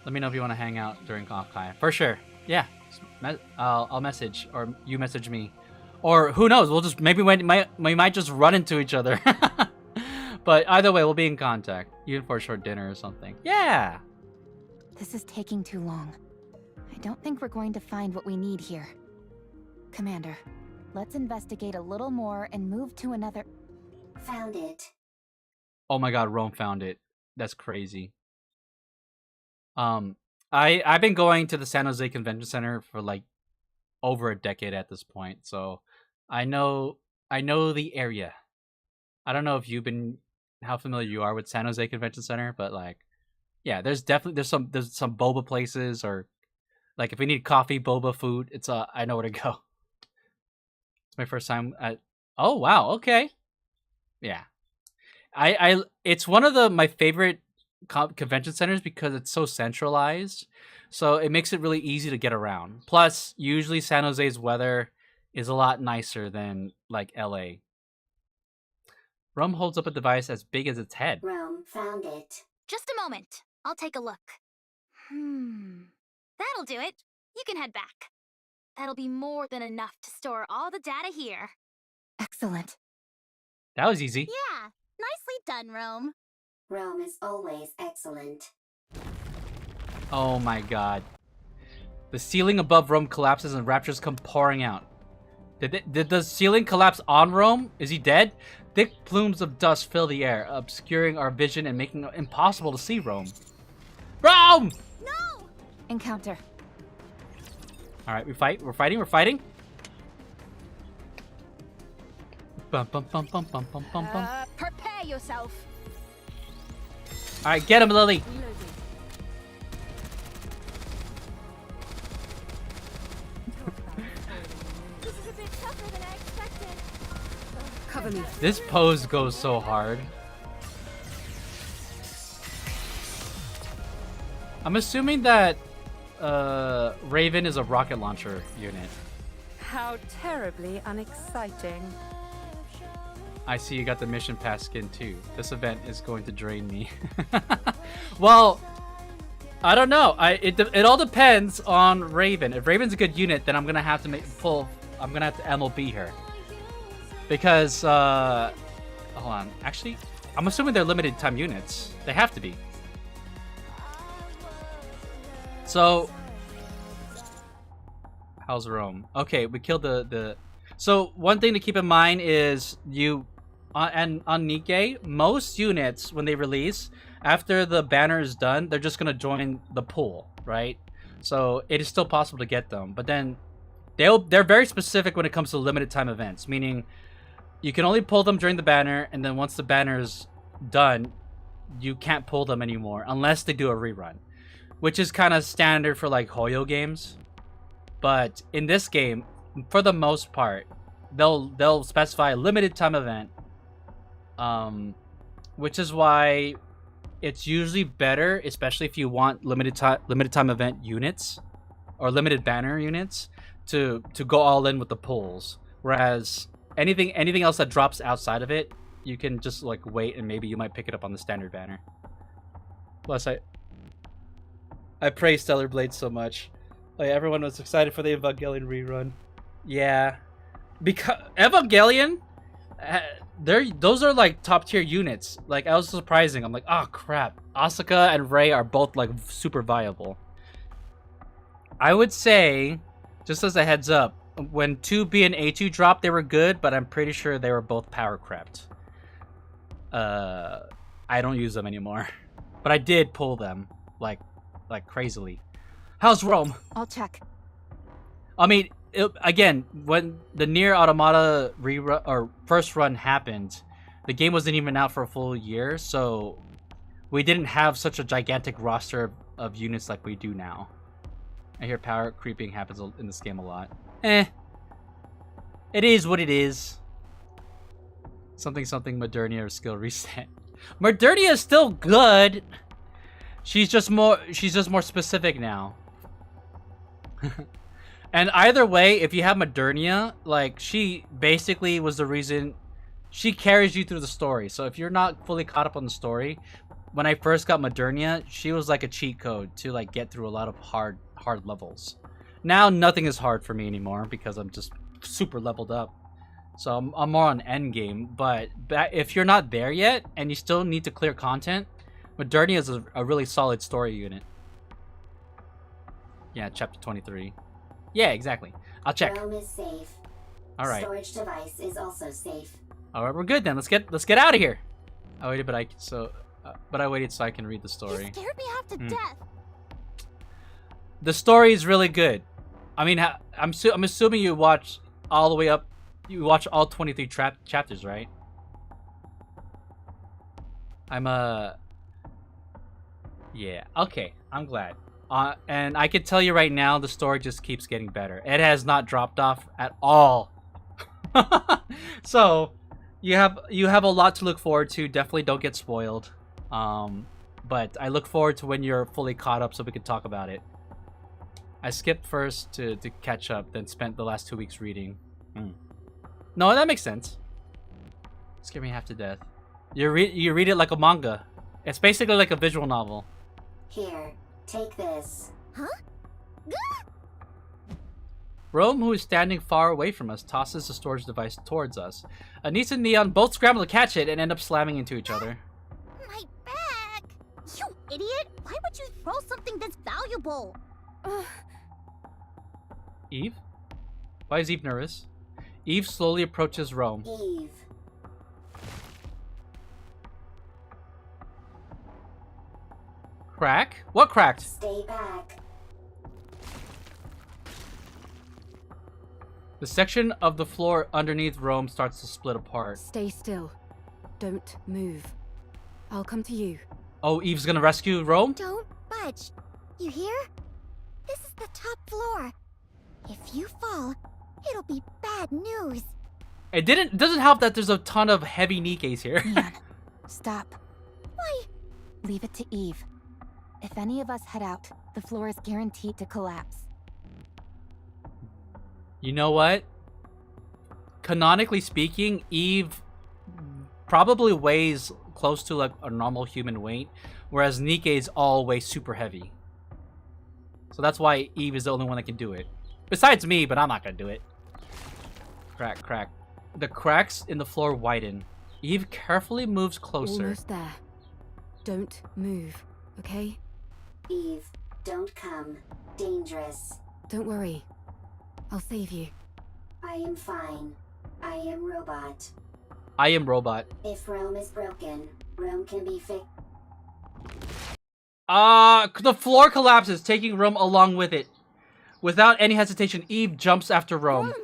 Let me know if you want to hang out during Offkai. For sure. Yeah. I'll message, or you message me. Or who knows, we'll just, maybe we might just run into each other. But either way, we'll be in contact. Even for a short dinner or something. Yeah! This is taking too long. I don't think we're going to find what we need here. Commander, let's investigate a little more and move to another... Found it. Oh my god, Rome found it. That's crazy. I've been going to the San Jose Convention Center for like over a decade at this point, so I know the area. I don't know if how familiar you are with San Jose Convention Center, but like, yeah, there's some boba places, or like if we need coffee, boba, food, it's I know where to go. It's my first time at. Oh wow, okay, yeah, it's one of my favorite convention centers because it's so centralized, so it makes it really easy to get around. Plus, usually San Jose's weather is a lot nicer than like LA. Rome holds up a device as big as its head. Rome found it. Just a moment. I'll take a look. That'll do it. You can head back. That'll be more than enough to store all the data here. Excellent. That was easy. Yeah, nicely done, Rome. Rome is always excellent. Oh my god. The ceiling above Rome collapses and raptors come pouring out. Did the ceiling collapse on Rome? Is he dead? Thick plumes of dust fill the air, obscuring our vision and making it impossible to see Rome. Rome! No! Encounter. Alright, we're fighting. Bum bum bum bum bum bum bum bum. Prepare yourself. Alright, get him, Lily! This is a bit tougher than I expected. Cover me. This pose goes so hard. I'm assuming that Raven is a rocket launcher unit. How terribly unexciting. I see you got the mission pass skin too. This event is going to drain me. Well, I don't know. It all depends on Raven. If Raven's a good unit, then I'm gonna have to I'm gonna have to MLB her. Because hold on. Actually, I'm assuming they're limited time units. They have to be. So how's Rome? Okay, we killed the. So one thing to keep in mind is on NIKKE, most units when they release, after the banner is done, they're just gonna join the pool, right? So it is still possible to get them, but then they're very specific when it comes to limited time events, meaning you can only pull them during the banner, and then once the banner is done, you can't pull them anymore unless they do a rerun, which is kind of standard for like Hoyo games. But in this game, for the most part, they'll specify a limited time event, which is why it's usually better, especially if you want limited time event units or limited banner units, to go all in with the pulls. Whereas anything else that drops outside of it, you can just like wait and maybe you might pick it up on the standard banner. Plus, I praise Stellar Blade so much. Like everyone was excited for the Evangelion rerun. Yeah, because Evangelion, those are like top tier units. Like, I was surprising. I'm like, oh crap, Asuka and Rei are both like super viable. I would say, just as a heads up, when 2B and A2 dropped, they were good, but I'm pretty sure they were both power crept. I don't use them anymore, but I did pull them like crazily. How's Rome? I'll check. I mean, again, when the Nier Automata rerun or first run happened, the game wasn't even out for a full year, so we didn't have such a gigantic roster of units like we do now. I hear power creeping happens in this game a lot. It is what it is. Something Modernia skill reset. Modernia is still good. She's just more specific now. And either way, if you have Modernia, like, she basically was the reason she carries you through the story. So if you're not fully caught up on the story, when I first got Modernia, she was like a cheat code to like get through a lot of hard levels. Now nothing is hard for me anymore because I'm just super leveled up. So I'm more on endgame. But if you're not there yet and you still need to clear content, Modernia is a really solid story unit. Yeah, chapter 23. Yeah, exactly. I'll check. Rome is safe. All right. Storage device is also safe. All right, we're good then. Let's get out of here. I waited, but I waited so I can read the story. You scared me half to death. The story is really good. I mean, I'm assuming you watch all the way up. You watch all 23 chapters, right? Yeah. Okay. I'm glad. And I can tell you right now, the story just keeps getting better. It has not dropped off at all. So you have a lot to look forward to. Definitely don't get spoiled. But I look forward to when you're fully caught up so we can talk about it. I skipped first to catch up, then spent the last 2 weeks reading. No, that makes sense. Scared me half to death. You read it like a manga. It's basically like a visual novel. Here, take this. Huh? Rome, who is standing far away from us, tosses the storage device towards us. Anise and Neon both scramble to catch it and end up slamming into each other. My bag! You idiot! Why would you throw something this valuable? Eve? Why is Eve nervous? Eve slowly approaches Rome. Eve. Crack? What cracked? Stay back. The section of the floor underneath Rome starts to split apart. Stay still. Don't move. I'll come to you. Oh, Eve's gonna rescue Rome? Don't budge. You hear? This is the top floor. If you fall, it'll be bad news. It doesn't help that there's a ton of heavy Nikkes here. Neon, stop. Why? Leave it to Eve. If any of us head out, the floor is guaranteed to collapse. You know what? Canonically speaking, Eve probably weighs close to like a normal human weight, whereas Nikke's all weigh super heavy. So that's why Eve is the only one that can do it. Besides me, but I'm not gonna do it. Crack, crack. The cracks in the floor widen. Eve carefully moves closer. Almost there. Don't move, okay? Eve, don't come. Dangerous. Don't worry. I'll save you. I am fine. I am robot. I am robot. If Rome is broken, Rome can be fixed. The floor collapses, taking Rome along with it. Without any hesitation, Eve jumps after Rome.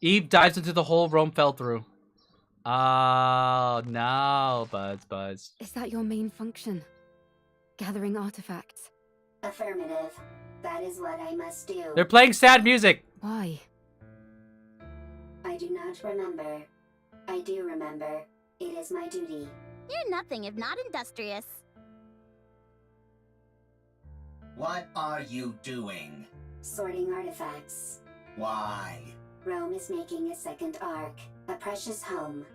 Eve dives into the hole Rome fell through. Oh, no, Buzz. Is that your main function? Gathering artifacts? Affirmative. That is what I must do. They're playing sad music. Why? I do not remember. I do remember. It is my duty. You're nothing if not industrious. What are you doing? Sorting artifacts. Why? Rome is making a second arc. A precious home.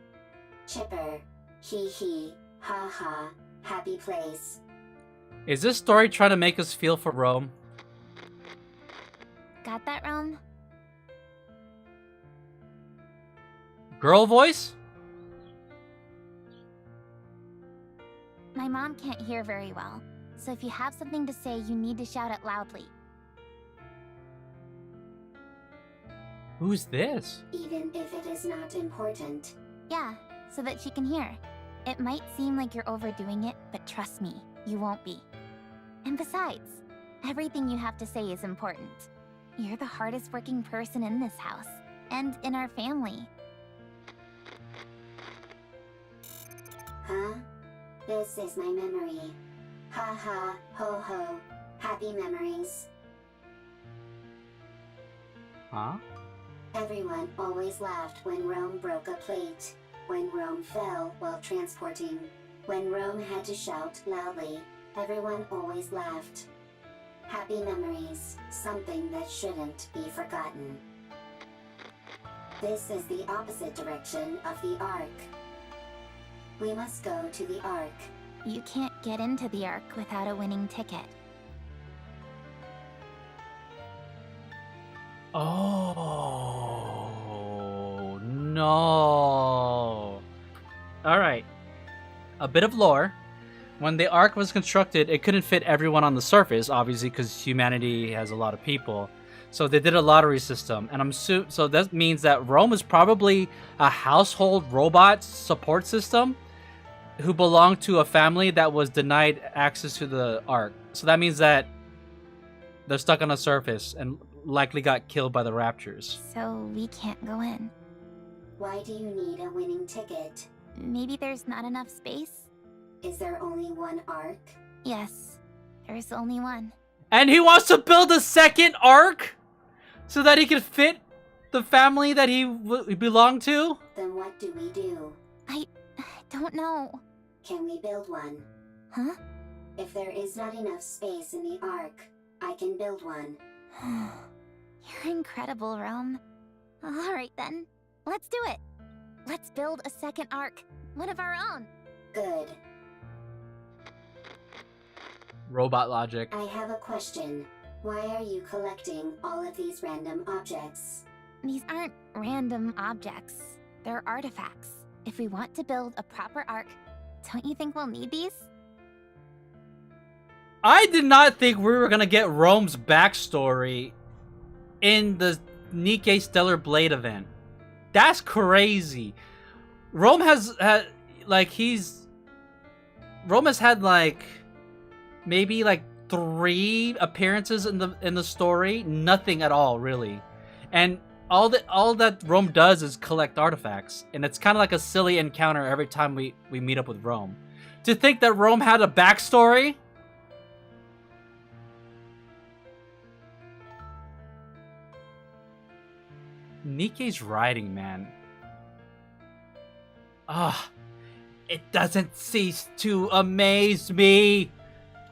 Chipper. Hee hee. Ha ha. Happy place. Is this story trying to make us feel for Rome? Got that, Rome? Girl voice? My mom can't hear very well, so if you have something to say, you need to shout it loudly. Who's this? Even if it is not important. Yeah, so that she can hear. It might seem like you're overdoing it, but trust me, you won't be. And besides, everything you have to say is important. You're the hardest working person in this house, and in our family. Huh? This is my memory. Ha ha, ho ho. Happy memories. Huh? Everyone always laughed when Rome broke a plate, when Rome fell while transporting, when Rome had to shout loudly. Everyone always laughed. Happy memories, something that shouldn't be forgotten. This is the opposite direction of the Ark. We must go to the Ark. You can't get into the Ark without a winning ticket. Oh, no. Alright. A bit of lore. When the Ark was constructed, it couldn't fit everyone on the surface, obviously, because humanity has a lot of people. So they did a lottery system, and so that means that Rome is probably a household robot support system who belonged to a family that was denied access to the Ark. So that means that they're stuck on the surface and likely got killed by the Raptures. So we can't go in. Why do you need a winning ticket? Maybe there's not enough space? Is there only one Ark? Yes, there's only one. And he wants to build a second Ark so that he can fit the family that he belonged to? Then what do we do? I don't know. Can we build one? Huh? If there is not enough space in the Ark, I can build one. You're incredible, Rome. Alright then, let's do it. Let's build a second Ark, one of our own. Good. Robot logic. I have a question. Why are you collecting all of these random objects? These aren't random objects. They're artifacts. If we want to build a proper Ark, don't you think we'll need these? I did not think we were gonna get Rome's backstory in the NIKKE Stellar Blade event. That's crazy. Rome has had maybe like 3 appearances in the story, nothing at all really, and all that Rome does is collect artifacts, and it's kind of like a silly encounter every time we meet up with Rome. To think that Rome had a backstory. NIKKE's writing, man. It doesn't cease to amaze me.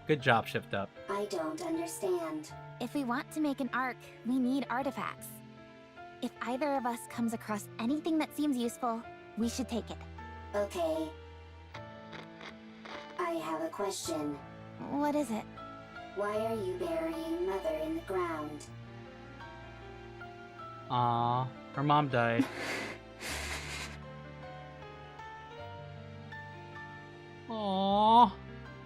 Good job, Shift Up. I don't understand. If we want to make an Ark, we need artifacts. If either of us comes across anything that seems useful, we should take it. Okay. I have a question. What is it? Why are you burying Mother in the ground? Aww, her mom died. Aww.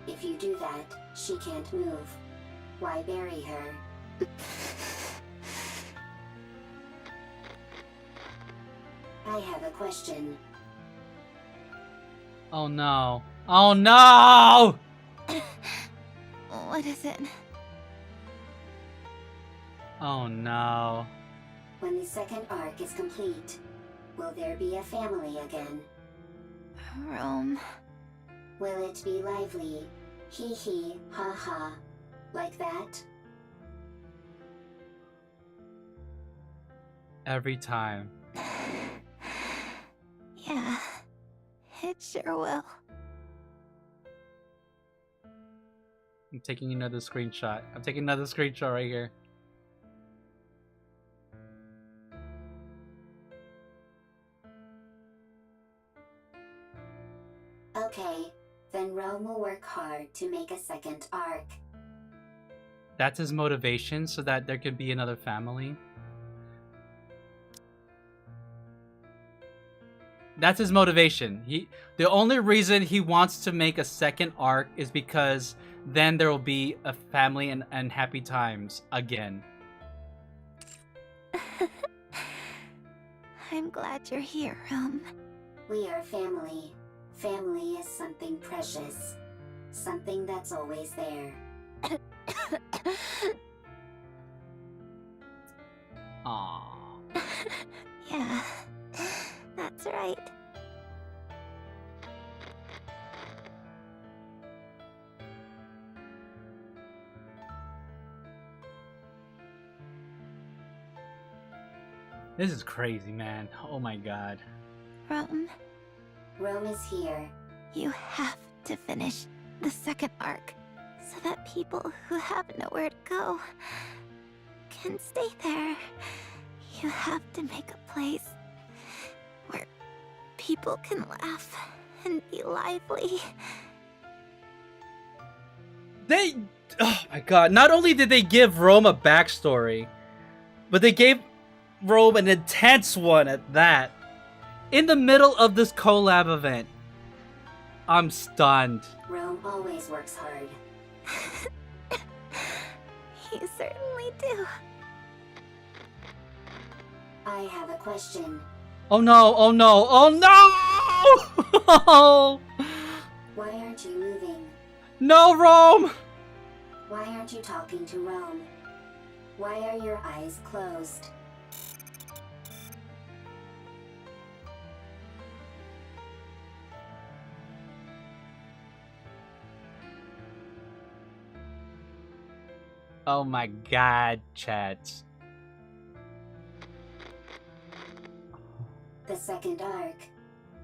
If you do that, she can't move. Why bury her? I have a question. Oh no. Oh no! What is it? Oh no. When the second Ark is complete, will there be a family again? Rome. Will it be lively? Hee hee, ha ha. Like that? Every time. Yeah, it sure will. I'm taking another screenshot. I'm taking another screenshot right here. Okay, then Rome will work hard to make a second Ark. That's his motivation, so that there could be another family. That's his motivation. The only reason he wants to make a second arc is because then there will be a family and happy times again. I'm glad you're here, We are family. Family is something precious. Something that's always there. Aww. Yeah, that's right. This is crazy, man. Oh my god. Rome is here. You have to finish the second arc so that people who have nowhere to go can stay there. You have to make a place where people can laugh and be lively. Oh my god. Not only did they give Rome a backstory, but they gave Rome an intense one at that. In the middle of this collab event. I'm stunned. Rome always works hard. You certainly do. I have a question. Oh no, oh no, oh no! Why aren't you moving? No, Rome! Why aren't you talking to Rome? Why are your eyes closed? Oh my god, chat. The second arc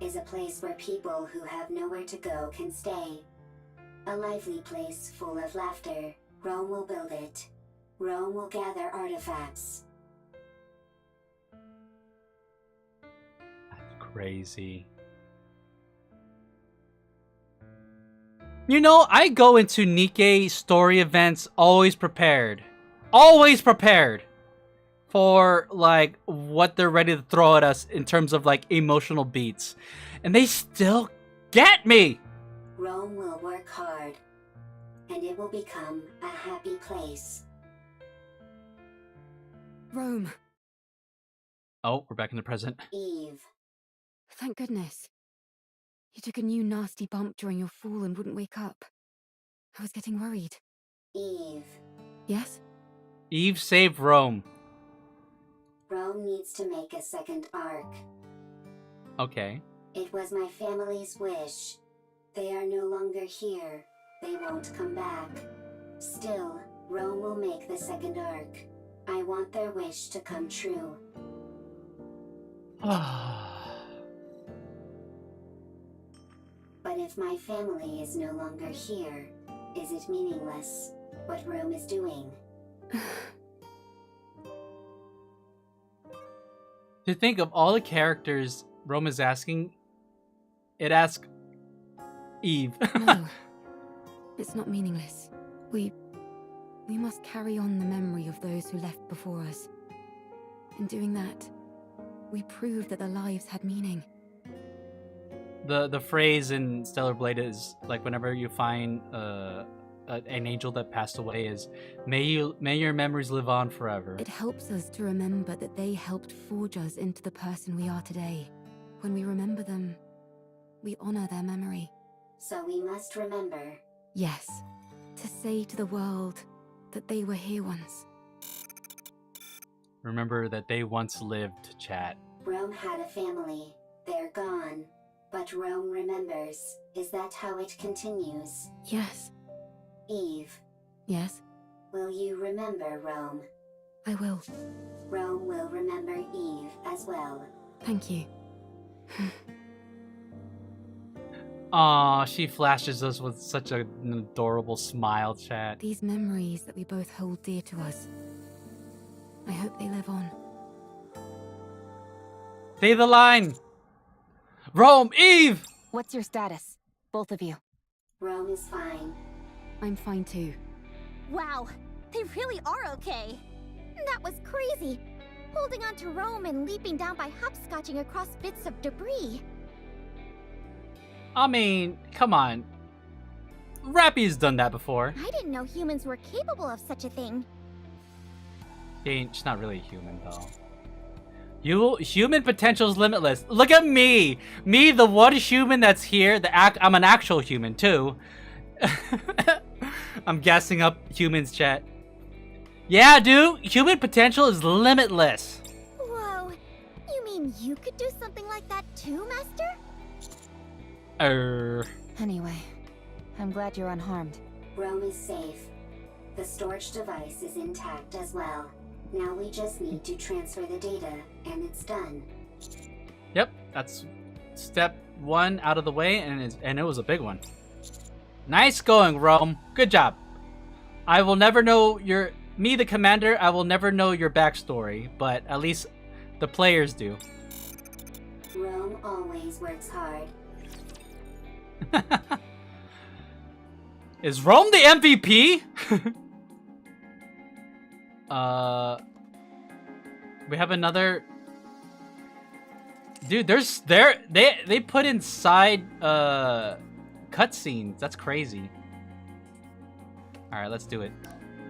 is a place where people who have nowhere to go can stay. A lively place full of laughter. Rome will build it. Rome will gather artifacts. That's crazy. You know, I go into NIKKE story events always prepared. Always prepared for, like, what they're ready to throw at us in terms of, like, emotional beats. And they still get me! Rome will work hard, and it will become a happy place. Rome. Oh, we're back in the present. Eve. Thank goodness. You took a new nasty bump during your fall and wouldn't wake up. I was getting worried. Eve. Yes? Eve saved Rome. Rome needs to make a second arc. Okay. It was my family's wish. They are no longer here. They won't come back. Still, Rome will make the second arc. I want their wish to come true. But if my family is no longer here, is it meaningless what Rome is doing? To think of all the characters Rome is asking, it asks Eve. No, it's not meaningless. We must carry on the memory of those who left before us. In doing that, we prove that their lives had meaning. The phrase in Stellar Blade is like whenever you find an angel that passed away is may your memories live on forever. It helps us to remember that they helped forge us into the person we are today. When we remember them, we honor their memory. So we must remember. Yes, to say to the world that they were here once. Remember that they once lived, chat. Rome had a family. They're gone. But Rome remembers. Is that how it continues? Yes. Eve. Yes? Will you remember Rome? I will. Rome will remember Eve as well. Thank you. Aw, she flashes us with such an adorable smile, chat. These memories that we both hold dear to us, I hope they live on. Say the line! Rome! Eve! What's your status? Both of you. Rome is fine. I'm fine too. Wow, they really are okay. That was crazy. Holding on to Rome and leaping down by hopscotching across bits of debris. I mean, come on. Rappy's done that before. I didn't know humans were capable of such a thing. She's not really human, though. Human potential is limitless. Look at me! Me, the one human that's here. I'm an actual human, too. I'm gassing up humans, chat. Yeah, dude! Human potential is limitless. Whoa. You mean you could do something like that too, Master? Anyway, I'm glad you're unharmed. Rome is safe. The storage device is intact as well. Now we just need to transfer the data, and it's done. Yep, that's step 1 out of the way, and it was a big one. Nice going, Rome. Good job. I will never know me, the commander, I will never know your backstory, but at least the players do. Rome always works hard. Is Rome the MVP? We have another. Dude, they put inside cutscenes. That's crazy. All right, let's do it.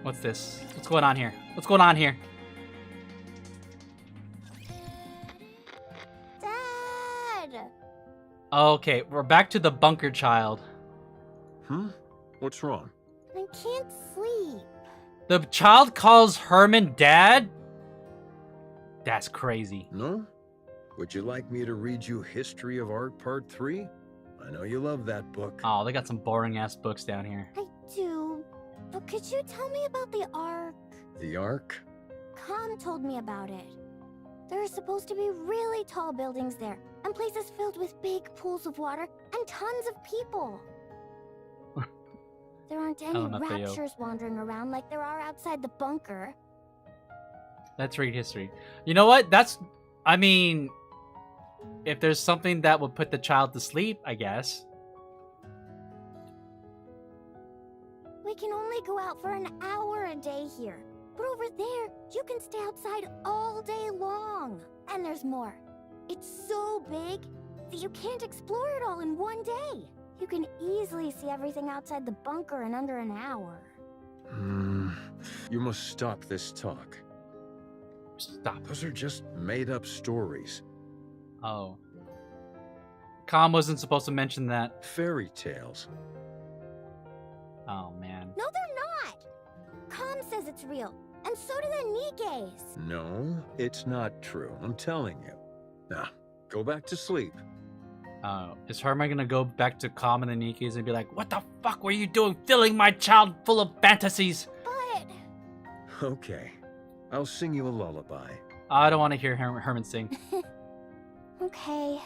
What's this? What's going on here? What's going on here? Dad! Okay, we're back to the bunker child. What's wrong? I can't sleep. The child calls Herman dad? That's crazy. No? Would you like me to read you History of Art Part 3? I know you love that book. Oh, they got some boring-ass books down here. I do. But could you tell me about the Ark? The Ark? Com told me about it. There are supposed to be really tall buildings there, and places filled with big pools of water, and tons of people. There aren't any raptures wandering around like there are outside the bunker. Let's read history. You know what? I mean, if there's something that would put the child to sleep, I guess. We can only go out for an hour a day here. But over there, you can stay outside all day long. And there's more. It's so big that you can't explore it all in one day. You can easily see everything outside the bunker in under an hour. You must stop this talk. Stop. Those are just made-up stories. Oh. Com wasn't supposed to mention that. Fairy tales. Oh, man. No, they're not! Com says it's real, and so do the NIKKEs. No, it's not true. I'm telling you. Now, go back to sleep. Is Herman gonna go back to Com and the NIKKEs and be like, what the fuck were you doing filling my child full of fantasies? But... Okay. I'll sing you a lullaby. I don't want to hear Herman sing. Okay.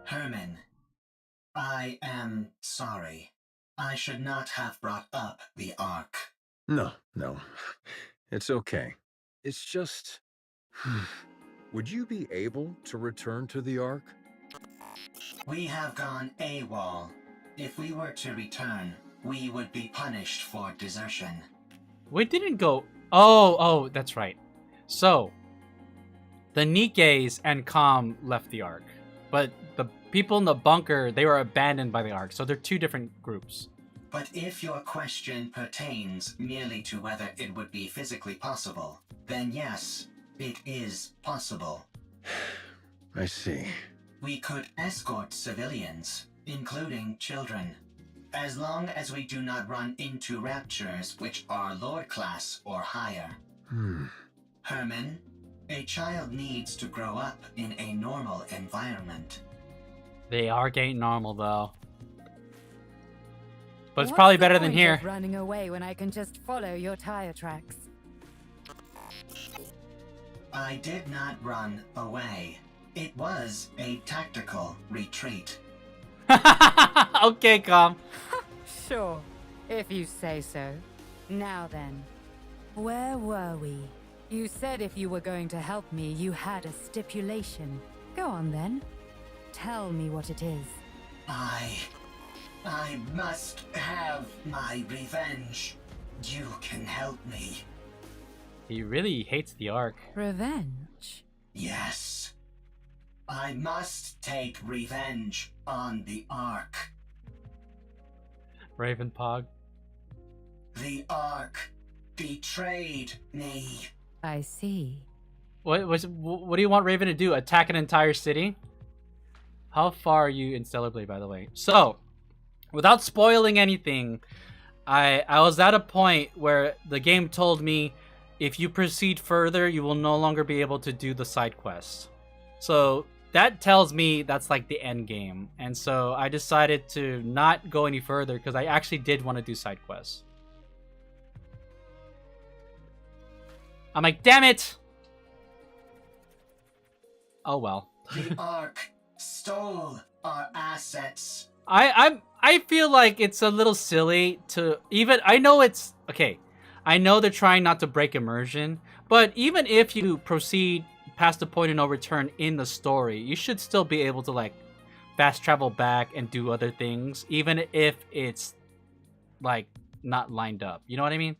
Herman, I am sorry. I should not have brought up the Ark. No. It's okay. It's just... Would you be able to return to the Ark? We have gone AWOL. If we were to return, we would be punished for desertion. We didn't go... Oh, that's right. So, the NIKKEs and Com left the Ark. But the people in the bunker, they were abandoned by the Ark. So they're two different groups. But if your question pertains merely to whether it would be physically possible, then yes, it is possible. I see. We could escort civilians, including children, as long as we do not run into raptures which are Lord class or higher. Herman, a child needs to grow up in a normal environment. They are getting normal, though. But it's probably better than here. Running away when I can just follow your tire tracks. I did not run away. It was a tactical retreat. Okay, Com. Sure, if you say so. Now then, where were we? You said if you were going to help me, you had a stipulation. Go on then. Tell me what it is. I must have my revenge. You can help me. He really hates the Ark. Revenge? Yes. I must take revenge on the Ark. Raven Pog. The Ark betrayed me. I see. What do you want Raven to do? Attack an entire city? How far are you in Stellar Blade, by the way? So, without spoiling anything, I was at a point where the game told me if you proceed further, you will no longer be able to do the side quest. So that tells me that's like the end game. And so I decided to not go any further because I actually did want to do side quests. I'm like, damn it! Oh well. The Ark stole our assets. I feel like it's a little silly to even... I know it's... Okay, I know they're trying not to break immersion, but even if you proceed past the point of no return in the story, you should still be able to, like, fast travel back and do other things, even if it's, like, not lined up. You know what I mean?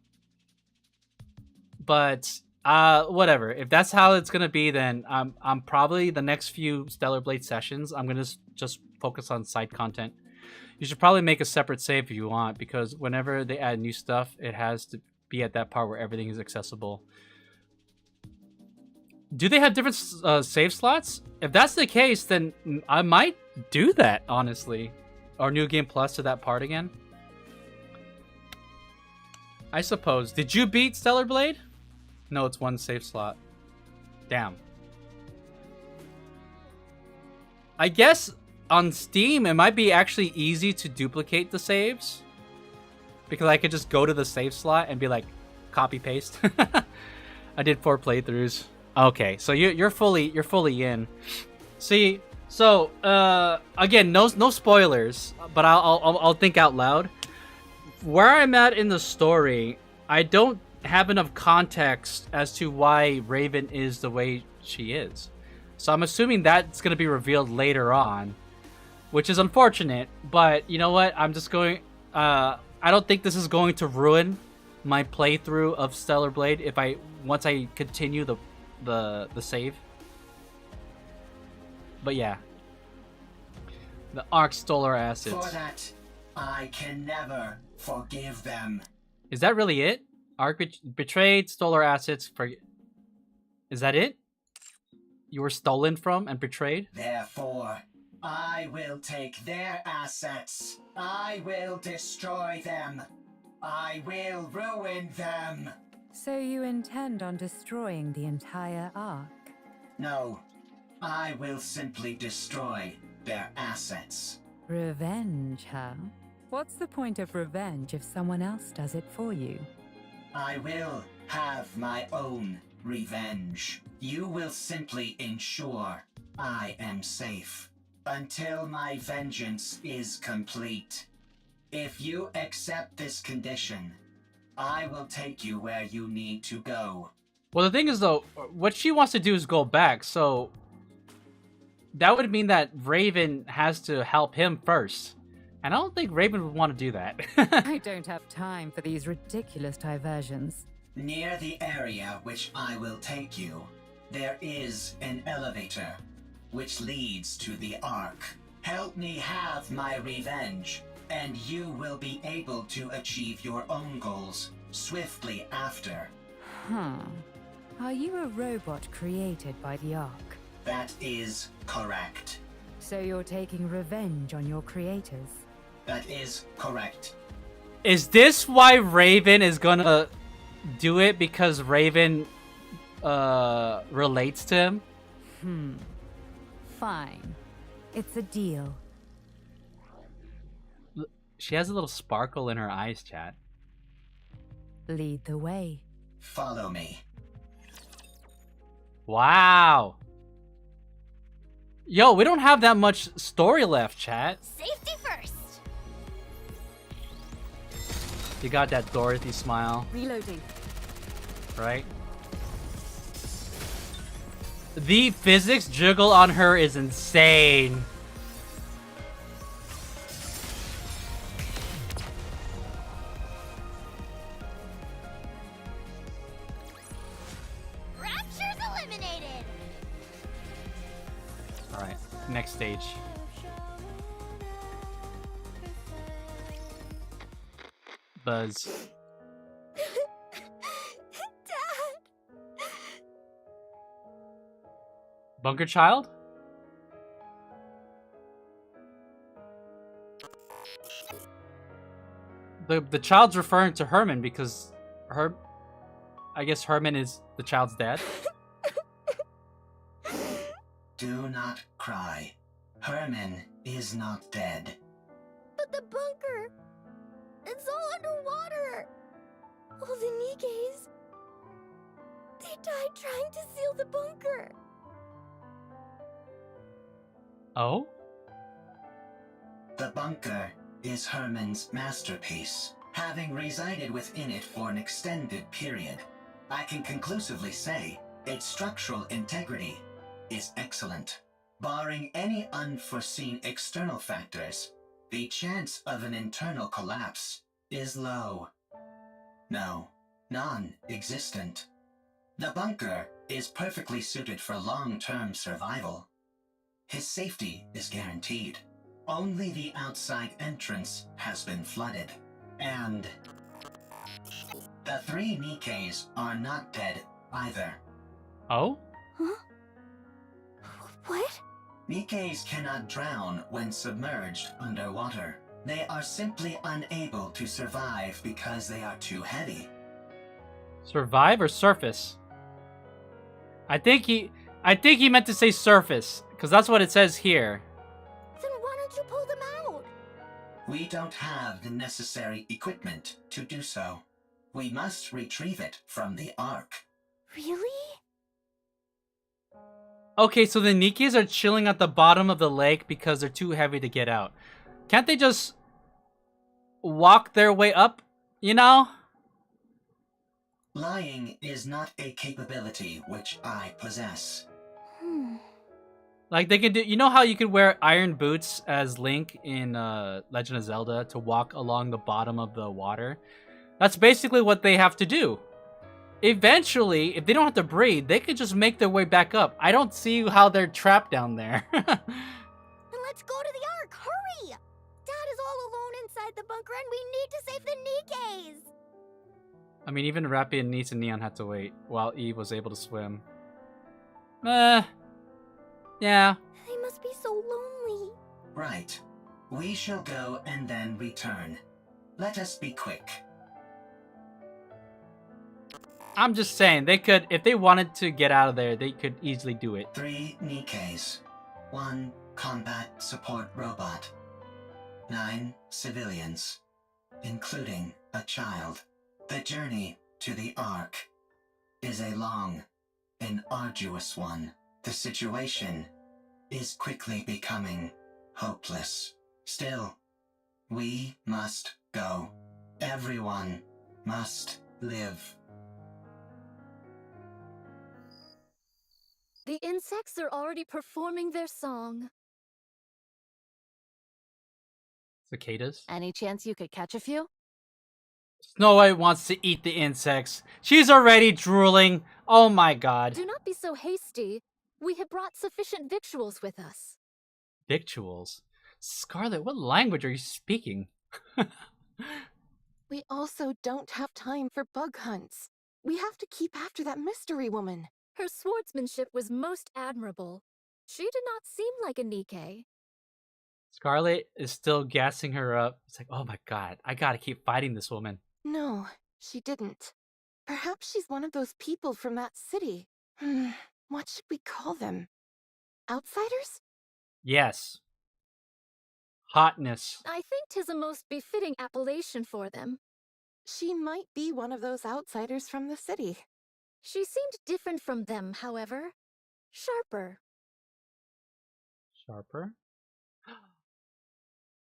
But, whatever. If that's how it's gonna be, then I'm probably, the next few Stellar Blade sessions, I'm gonna just focus on side content. You should probably make a separate save if you want, because whenever they add new stuff, it has to be at that part where everything is accessible. Do they have different save slots? If that's the case, then I might do that, honestly. Or New Game Plus to that part again. I suppose. Did you beat Stellar Blade? No, it's one save slot. Damn. I guess on Steam, it might be actually easy to duplicate the saves. Because I could just go to the save slot and be like, copy paste. I did 4 playthroughs. Okay, so you're fully in. See, so again, no spoilers, but I'll think out loud. Where I'm at in the story, I don't have enough context as to why Raven is the way she is. So I'm assuming that's going to be revealed later on, which is unfortunate, but you know what? I'm just going... I don't think this is going to ruin my playthrough of Stellar Blade once I continue the save. But yeah. The Ark stole our assets. For that, I can never forgive them. Is that really it? Ark betrayed, stole our assets. Is that it? You were stolen from and betrayed? Therefore, I will take their assets. I will destroy them. I will ruin them. So you intend on destroying the entire Ark? No, I will simply destroy their assets. Revenge, huh? What's the point of revenge if someone else does it for you? I will have my own revenge. You will simply ensure I am safe until my vengeance is complete. If you accept this condition, I will take you where you need to go. Well, the thing is, though, what she wants to do is go back, so that would mean that Raven has to help him first. And I don't think Raven would want to do that. I don't have time for these ridiculous diversions. Near the area which I will take you, there is an elevator which leads to the Ark. Help me have my revenge, and you will be able to achieve your own goals swiftly after. Huh. Are you a robot created by the Ark? That is correct. So you're taking revenge on your creators? That is correct. Is this why Raven is gonna do it? Because Raven relates to him? Fine. It's a deal. She has a little sparkle in her eyes, chat. Lead the way. Follow me. Wow. Yo, we don't have that much story left, chat. Safety first. You got that Dorothy smile. Reloading. Right? The physics jiggle on her is insane. Rapture's eliminated. next stage. Buzz. Dad! Bunker child? The child's referring to Herman because I guess Herman is the child's dad. Do not cry. Herman is not dead. But the bunker! It's all underwater! All the Nikkes... They died trying to seal the bunker! Oh? The bunker is Herman's masterpiece. Having resided within it for an extended period, I can conclusively say its structural integrity is excellent. Barring any unforeseen external factors, the chance of an internal collapse is low. No, non-existent. The bunker is perfectly suited for long-term survival. His safety is guaranteed. Only the outside entrance has been flooded. And the 3 Nikkes are not dead either. Oh? Huh? What? Nikkes cannot drown when submerged underwater. They are simply unable to survive because they are too heavy. Survive or surface? I think he meant to say surface, because that's what it says here. Then why don't you pull them out? We don't have the necessary equipment to do so. We must retrieve it from the Ark. Really? Okay, so the Nikkes are chilling at the bottom of the lake because they're too heavy to get out. Can't they just walk their way up, you know? Lying is not a capability which I possess. Like they could do, you know how you could wear iron boots as Link in Legend of Zelda to walk along the bottom of the water? That's basically what they have to do. Eventually, if they don't have to breathe, they could just make their way back up. I don't see how they're trapped down there. Then let's go to the Ark, hurry! Dad is all alone inside the bunker and we need to save the Nikkes! I mean, even Rappy and Niece and Neon had to wait while Eve was able to swim. Yeah. They must be so lonely. Right. We shall go and then return. Let us be quick. I'm just saying, they could, if they wanted to get out of there, they could easily do it. 3 Nikkes. 1 combat support robot. 9 civilians, including a child. The journey to the Ark is a long and arduous one. The situation is quickly becoming hopeless. Still, we must go. Everyone must live. The insects are already performing their song. Cicadas? Any chance you could catch a few? Snow White wants to eat the insects. She's already drooling. Oh my god. Do not be so hasty. We have brought sufficient victuals with us. Victuals? Scarlet, what language are you speaking? We also don't have time for bug hunts. We have to keep after that mystery woman. Her swordsmanship was most admirable. She did not seem like a Nikke. Scarlet is still gassing her up. It's like, oh my god, I gotta keep fighting this woman. No, she didn't. Perhaps she's one of those people from that city. What should we call them? Outsiders? Yes. Hotness. I think 'tis a most befitting appellation for them. She might be one of those outsiders from the city. She seemed different from them, however. Sharper. Sharper?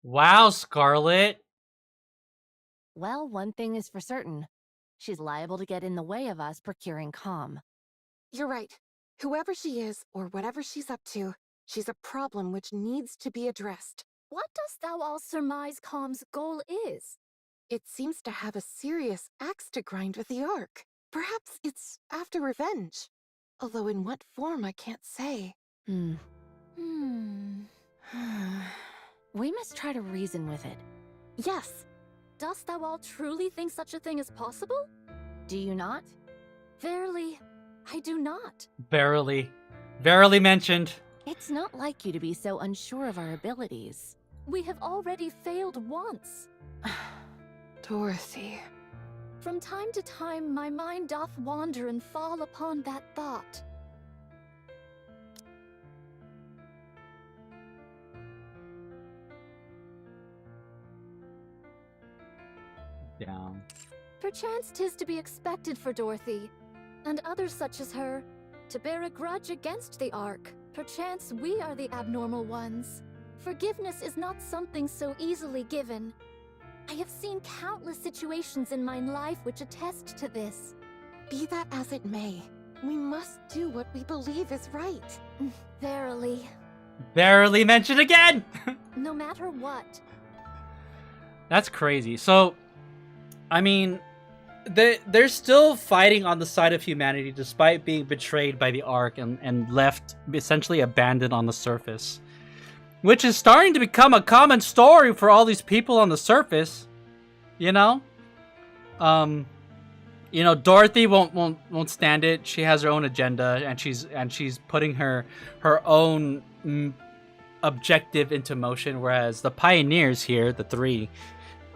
Wow, Scarlet! Well, one thing is for certain. She's liable to get in the way of us procuring calm. You're right. Whoever she is, or whatever she's up to, she's a problem which needs to be addressed. What dost thou all surmise Calm's goal is? It seems to have a serious axe to grind with the Ark. Perhaps it's after revenge. Although in what form I can't say. We must try to reason with it. Yes. Dost thou all truly think such a thing is possible? Do you not? Verily, I do not. Verily. Verily mentioned. It's not like you to be so unsure of our abilities. We have already failed once. Dorothy. From time to time, my mind doth wander and fall upon that thought. Down. Perchance 'tis to be expected for Dorothy, and others such as her, to bear a grudge against the Ark. Perchance we are the abnormal ones. Forgiveness is not something so easily given. I have seen countless situations in my life which attest to this. Be that as it may, we must do what we believe is right. Verily. Verily mentioned again! No matter what. That's crazy. So, I mean, they're still fighting on the side of humanity despite being betrayed by the Ark and left essentially abandoned on the surface. Which is starting to become a common story for all these people on the surface. You know? You know, Dorothy won't stand it. She has her own agenda and she's putting her own objective into motion, whereas the pioneers here, the three,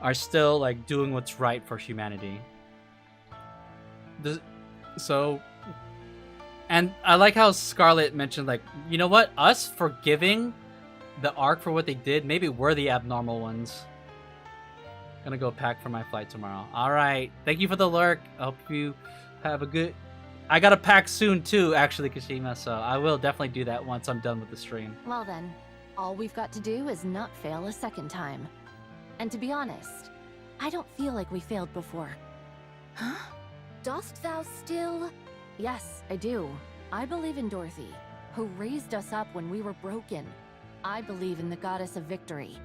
are still like doing what's right for humanity. And I like how Scarlet mentioned, like, you know what? Us forgiving the Ark for what they did, maybe we're the abnormal ones. Gonna go pack for my flight tomorrow. Alright, thank you for the lurk. I hope you have a good... I gotta pack soon too, actually, Kashima, so I will definitely do that once I'm done with the stream. Well then, all we've got to do is not fail a second time. And to be honest, I don't feel like we failed before. Huh? Dost thou still... Yes, I do. I believe in Dorothy, who raised us up when we were broken. I believe in the goddess of victory.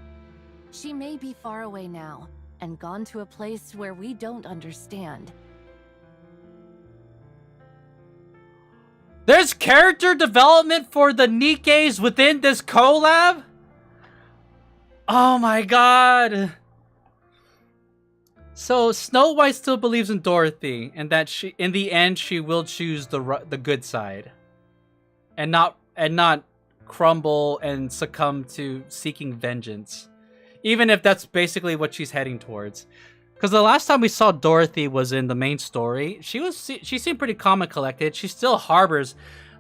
She may be far away now, and gone to a place where we don't understand. There's character development for the NIKKEs within this collab? Oh my god. So Snow White still believes in Dorothy, and that she, in the end, she will choose the good side, and not crumble and succumb to seeking vengeance, even if that's basically what she's heading towards. Because the last time we saw Dorothy was in the main story, she seemed pretty calm and collected. She still harbors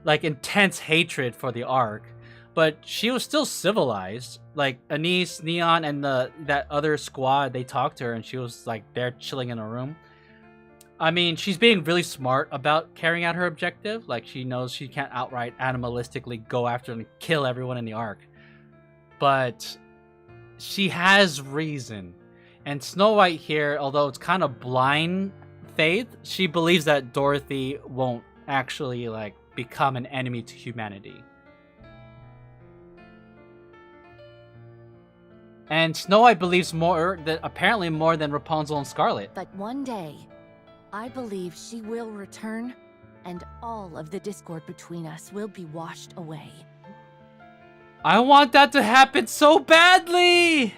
like intense hatred for the Ark, but she was still civilized. Like Anise, Neon, and that other squad, they talked to her and she was like there chilling in a room. I mean, she's being really smart about carrying out her objective. Like, she knows she can't outright animalistically go after and kill everyone in the Ark. But she has reason. And Snow White here, although it's kind of blind faith, she believes that Dorothy won't actually, like, become an enemy to humanity. And Snow White believes apparently more than Rapunzel and Scarlet. But one day, I believe she will return, and all of the discord between us will be washed away. I want that to happen so badly!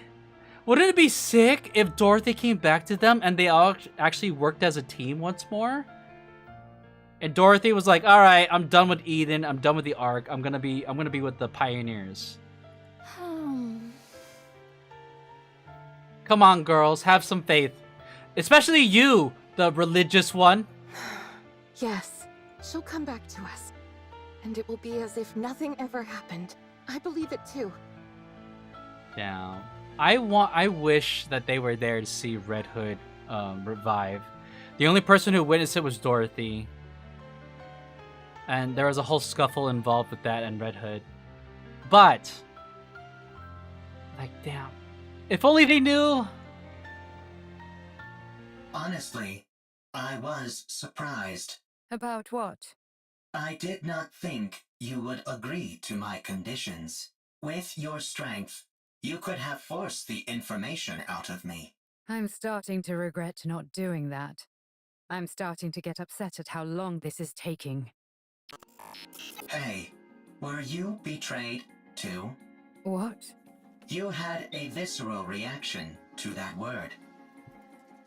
Wouldn't it be sick if Dorothy came back to them and they all actually worked as a team once more? And Dorothy was like, "Alright, I'm done with Eden, I'm done with the Ark, I'm gonna be with the pioneers." Come on, girls, have some faith. Especially you, the religious one. Yes, she'll come back to us. And it will be as if nothing ever happened. I believe it too. Down. I wish that they were there to see Red Hood revive. The only person who witnessed it was Dorothy. And there was a whole scuffle involved with that and Red Hood. But, like, damn. If only they knew. Honestly, I was surprised. About what? I did not think you would agree to my conditions. With your strength, you could have forced the information out of me. I'm starting to regret not doing that. I'm starting to get upset at how long this is taking. Hey, were you betrayed? 2. What? You had a visceral reaction to that word.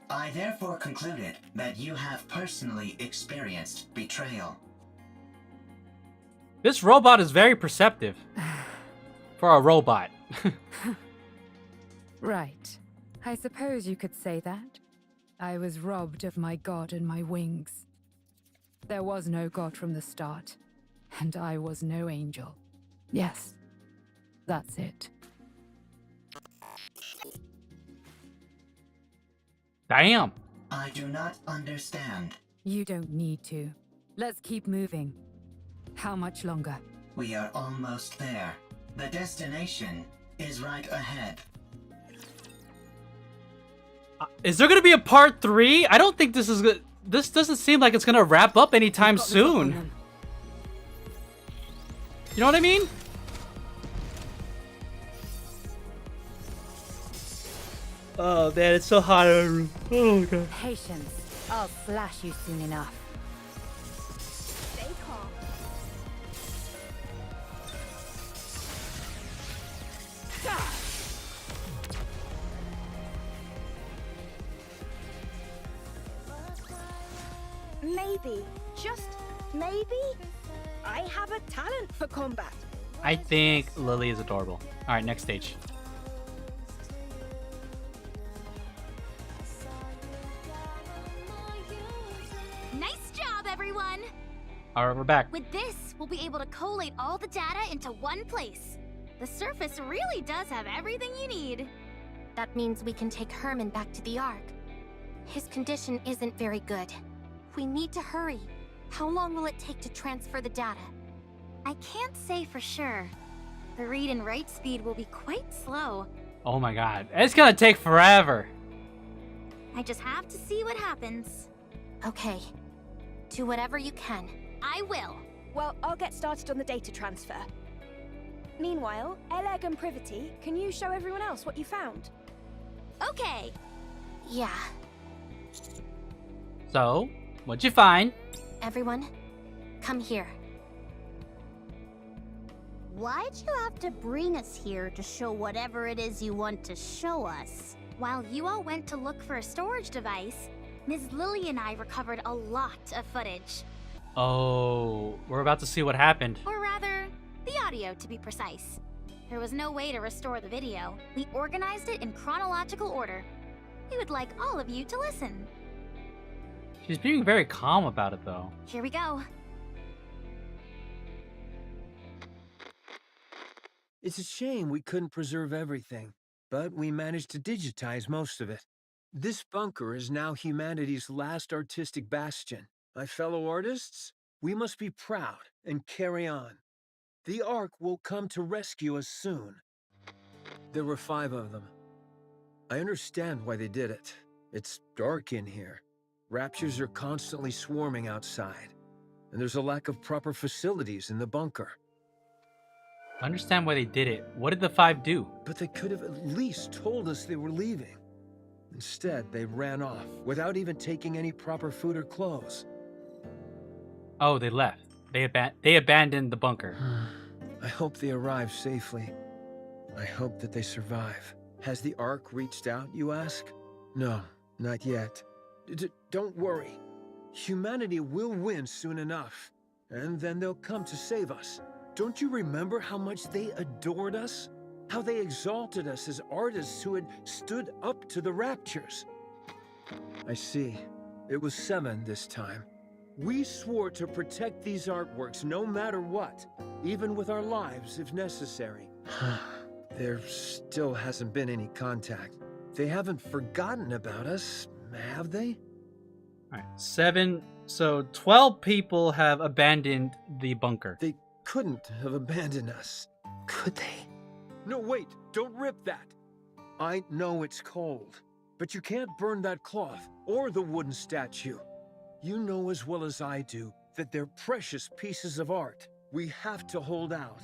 I therefore concluded that you have personally experienced betrayal. This robot is very perceptive. For a robot. Right. I suppose you could say that. I was robbed of my god and my wings. There was no god from the start, and I was no angel. Yes, that's it. Damn. I do not understand. You don't need to. Let's keep moving. How much longer? We are almost there. The destination is right ahead. Is there gonna be a part 3? I don't think this is good. This doesn't seem like it's gonna wrap up anytime soon. You know what I mean? Oh man, it's so hot. Oh god. Patience. I'll slash you soon enough. Stay calm. Maybe, just maybe, I have a talent for combat. I think Lily is adorable. All right, next stage. Nice job, everyone! All right, we're back. With this, we'll be able to collate all the data into one place. The surface really does have everything you need. That means we can take Herman back to the Ark. His condition isn't very good. We need to hurry. How long will it take to transfer the data? I can't say for sure. The read and write speed will be quite slow. Oh my god, it's gonna take forever. I just have to see what happens. Okay. Do whatever you can. I will. Well, I'll get started on the data transfer. Meanwhile, Eleg and Privity, can you show everyone else what you found? Okay. Yeah. So, what'd you find? Everyone, come here. Why'd you have to bring us here to show whatever it is you want to show us? While you all went to look for a storage device, Ms. Lily and I recovered a lot of footage. Oh, we're about to see what happened. Or rather, the audio to be precise. There was no way to restore the video. We organized it in chronological order. We would like all of you to listen. She's being very calm about it though. Here we go. It's a shame we couldn't preserve everything, but we managed to digitize most of it. This bunker is now humanity's last artistic bastion. My fellow artists, we must be proud and carry on. The Ark will come to rescue us soon. There were 5 of them. I understand why they did it. It's dark in here. Raptures are constantly swarming outside, and there's a lack of proper facilities in the bunker. I understand why they did it. What did the 5 do? But they could have at least told us they were leaving. Instead, they ran off without even taking any proper food or clothes. Oh, they left. They abandoned the bunker. I hope they arrive safely. I hope that they survive. Has the Ark reached out, you ask? No, not yet. Don't worry. Humanity will win soon enough, and then they'll come to save us. Don't you remember how much they adored us? How they exalted us as artists who had stood up to the Raptures? I see. It was 7 this time. We swore to protect these artworks no matter what, even with our lives if necessary. There still hasn't been any contact. They haven't forgotten about us, have they? Alright, 7. So 12 people have abandoned the bunker. They couldn't have abandoned us, could they? No, wait, don't rip that. I know it's cold, but you can't burn that cloth or the wooden statue. You know as well as I do that they're precious pieces of art. We have to hold out.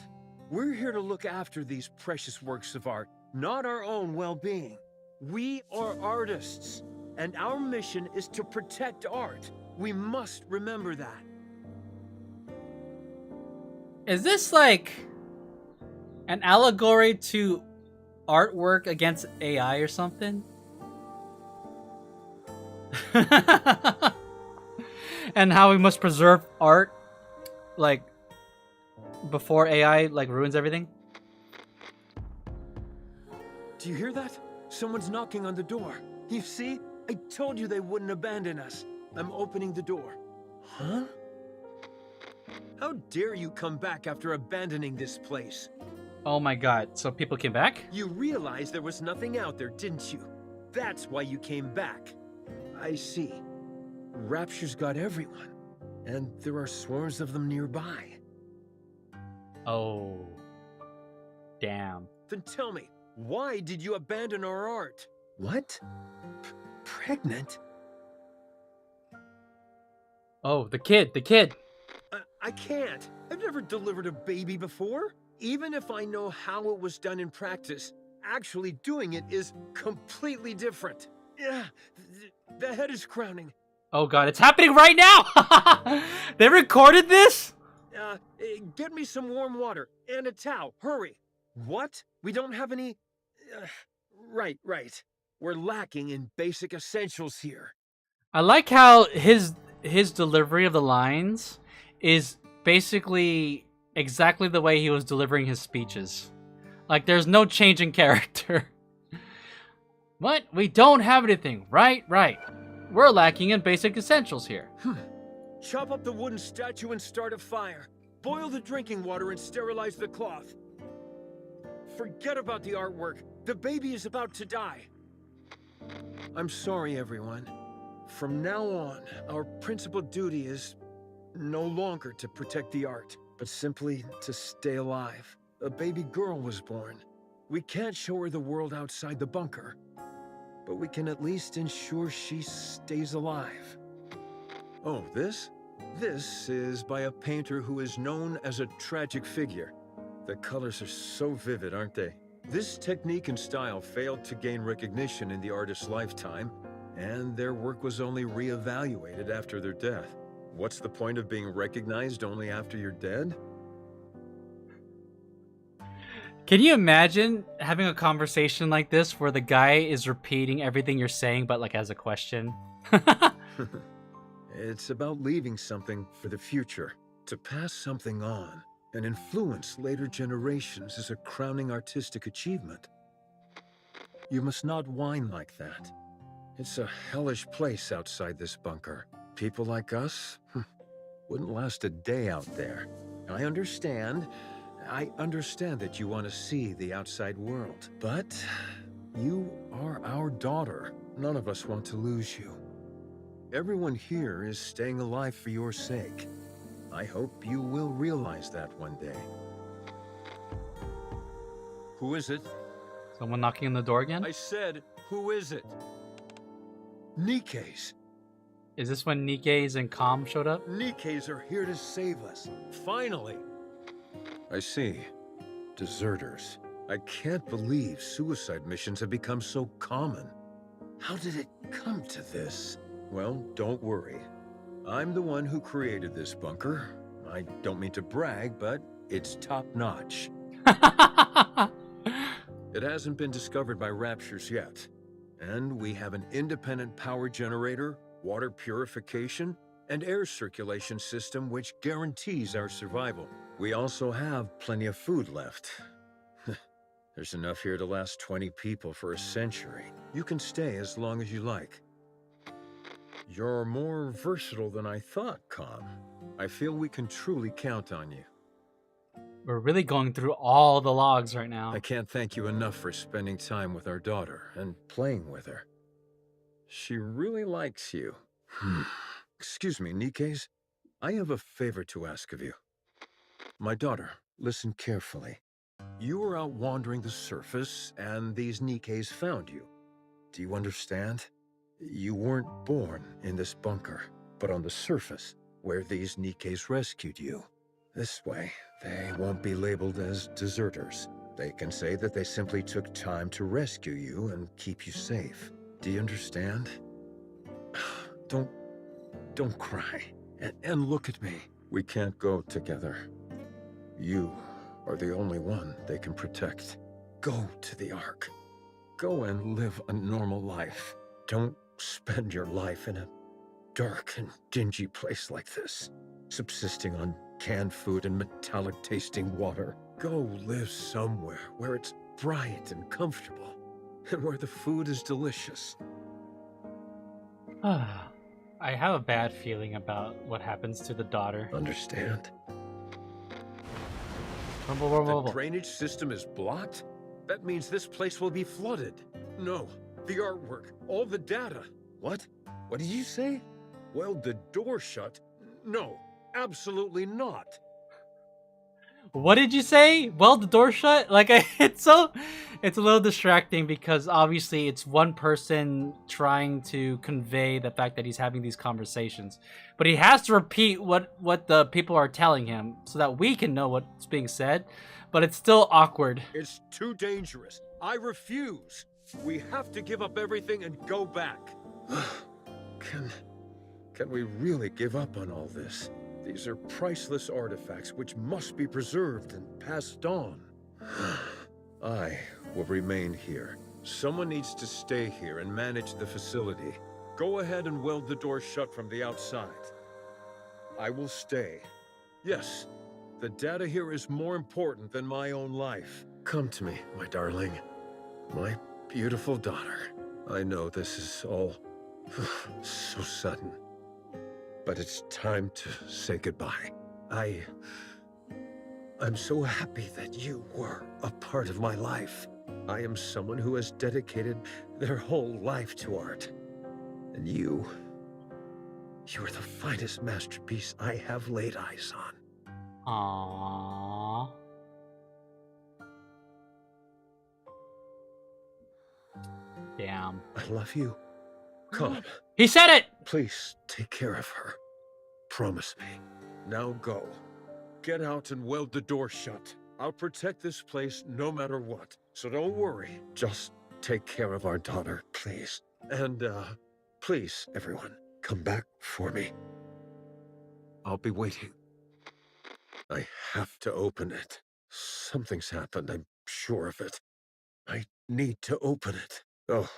We're here to look after these precious works of art, not our own well-being. We are artists, and our mission is to protect art. We must remember that. Is this like An allegory to artwork against AI or something? And how we must preserve art, like, before AI, like, ruins everything? Do you hear that? Someone's knocking on the door. You see? I told you they wouldn't abandon us. I'm opening the door. Huh? How dare you come back after abandoning this place? Oh my god, so people came back? You realized there was nothing out there, didn't you? That's why you came back. I see. Rapture's got everyone. And there are swarms of them nearby. Oh. Damn. Then tell me, why did you abandon our art? What? Pregnant? Oh, the kid. I can't. I've never delivered a baby before. Even if I know how it was done in practice, actually doing it is completely different. Yeah, the head is crowning. Oh god, it's happening right now! They recorded this? Get me some warm water and a towel. Hurry. What? We don't have any... Right. We're lacking in basic essentials here. I like how his delivery of the lines is basically exactly the way he was delivering his speeches. Like, there's no change in character. What? We don't have anything. Right. We're lacking in basic essentials here. Chop up the wooden statue and start a fire. Boil the drinking water and sterilize the cloth. Forget about the artwork. The baby is about to die. I'm sorry, everyone. From now on, our principal duty is no longer to protect the art, but simply to stay alive. A baby girl was born. We can't show her the world outside the bunker, but we can at least ensure she stays alive. Oh, this? This is by a painter who is known as a tragic figure. The colors are so vivid, aren't they? This technique and style failed to gain recognition in the artist's lifetime, and their work was only re-evaluated after their death. What's the point of being recognized only after you're dead? Can you imagine having a conversation like this where the guy is repeating everything you're saying but like as a question? It's about leaving something for the future. To pass something on and influence later generations is a crowning artistic achievement. You must not whine like that. It's a hellish place outside this bunker. People like us wouldn't last a day out there. I understand that you want to see the outside world, but you are our daughter. None of us want to lose you. Everyone here is staying alive for your sake. I hope you will realize that one day. Who is it? Someone knocking on the door again? I said, who is it? NIKKEs. Is this when NIKKEs and Calm showed up? NIKKEs are here to save us. Finally. I see. Deserters. I can't believe suicide missions have become so common. How did it come to this? Well, don't worry. I'm the one who created this bunker. I don't mean to brag, but it's top-notch. It hasn't been discovered by Raptures yet. And we have an independent power generator, water purification, and air circulation system which guarantees our survival. We also have plenty of food left. There's enough here to last 20 people for a century. You can stay as long as you like. You're more versatile than I thought, Calm. I feel we can truly count on you. We're really going through all the logs right now. I can't thank you enough for spending time with our daughter and playing with her. She really likes you. Excuse me, NIKKEs. I have a favor to ask of you. My daughter, listen carefully. You were out wandering the surface, and these NIKKEs found you. Do you understand? You weren't born in this bunker, but on the surface, where these NIKKEs rescued you. This way, they won't be labeled as deserters. They can say that they simply took time to rescue you and keep you safe. Do you understand? Don't cry. And look at me. We can't go together. You are the only one they can protect. Go to the Ark. Go and live a normal life. Don't spend your life in a dark and dingy place like this, subsisting on canned food and metallic-tasting water. Go live somewhere where it's bright and comfortable, and where the food is delicious. I have a bad feeling about what happens to the daughter. Understand? The drainage system is blocked? That means this place will be flooded. No, the artwork, all the data. What? What did you say? Weld the door shut? No, absolutely not. What did you say? Weld the door shut? Like, it's a little distracting because obviously it's one person trying to convey the fact that he's having these conversations, but he has to repeat what the people are telling him so that we can know what's being said, but it's still awkward. It's too dangerous. I refuse. We have to give up everything and go back. Can we really give up on all this? These are priceless artifacts which must be preserved and passed on. I will remain here. Someone needs to stay here and manage the facility. Go ahead and weld the door shut from the outside. I will stay. Yes, the data here is more important than my own life. Come to me, my darling. My beautiful daughter. I know this is all so sudden, but it's time to say goodbye. I'm so happy that you were a part of my life. I am someone who has dedicated their whole life to art. And you are the finest masterpiece I have laid eyes on. Aww. Damn. I love you. Come. He said it! Please take care of her. Promise me. Now go. Get out and weld the door shut. I'll protect this place no matter what. So don't worry. Just take care of our daughter, please. And, please, everyone, come back for me. I'll be waiting. I have to open it. Something's happened, I'm sure of it. I need to open it. Oh,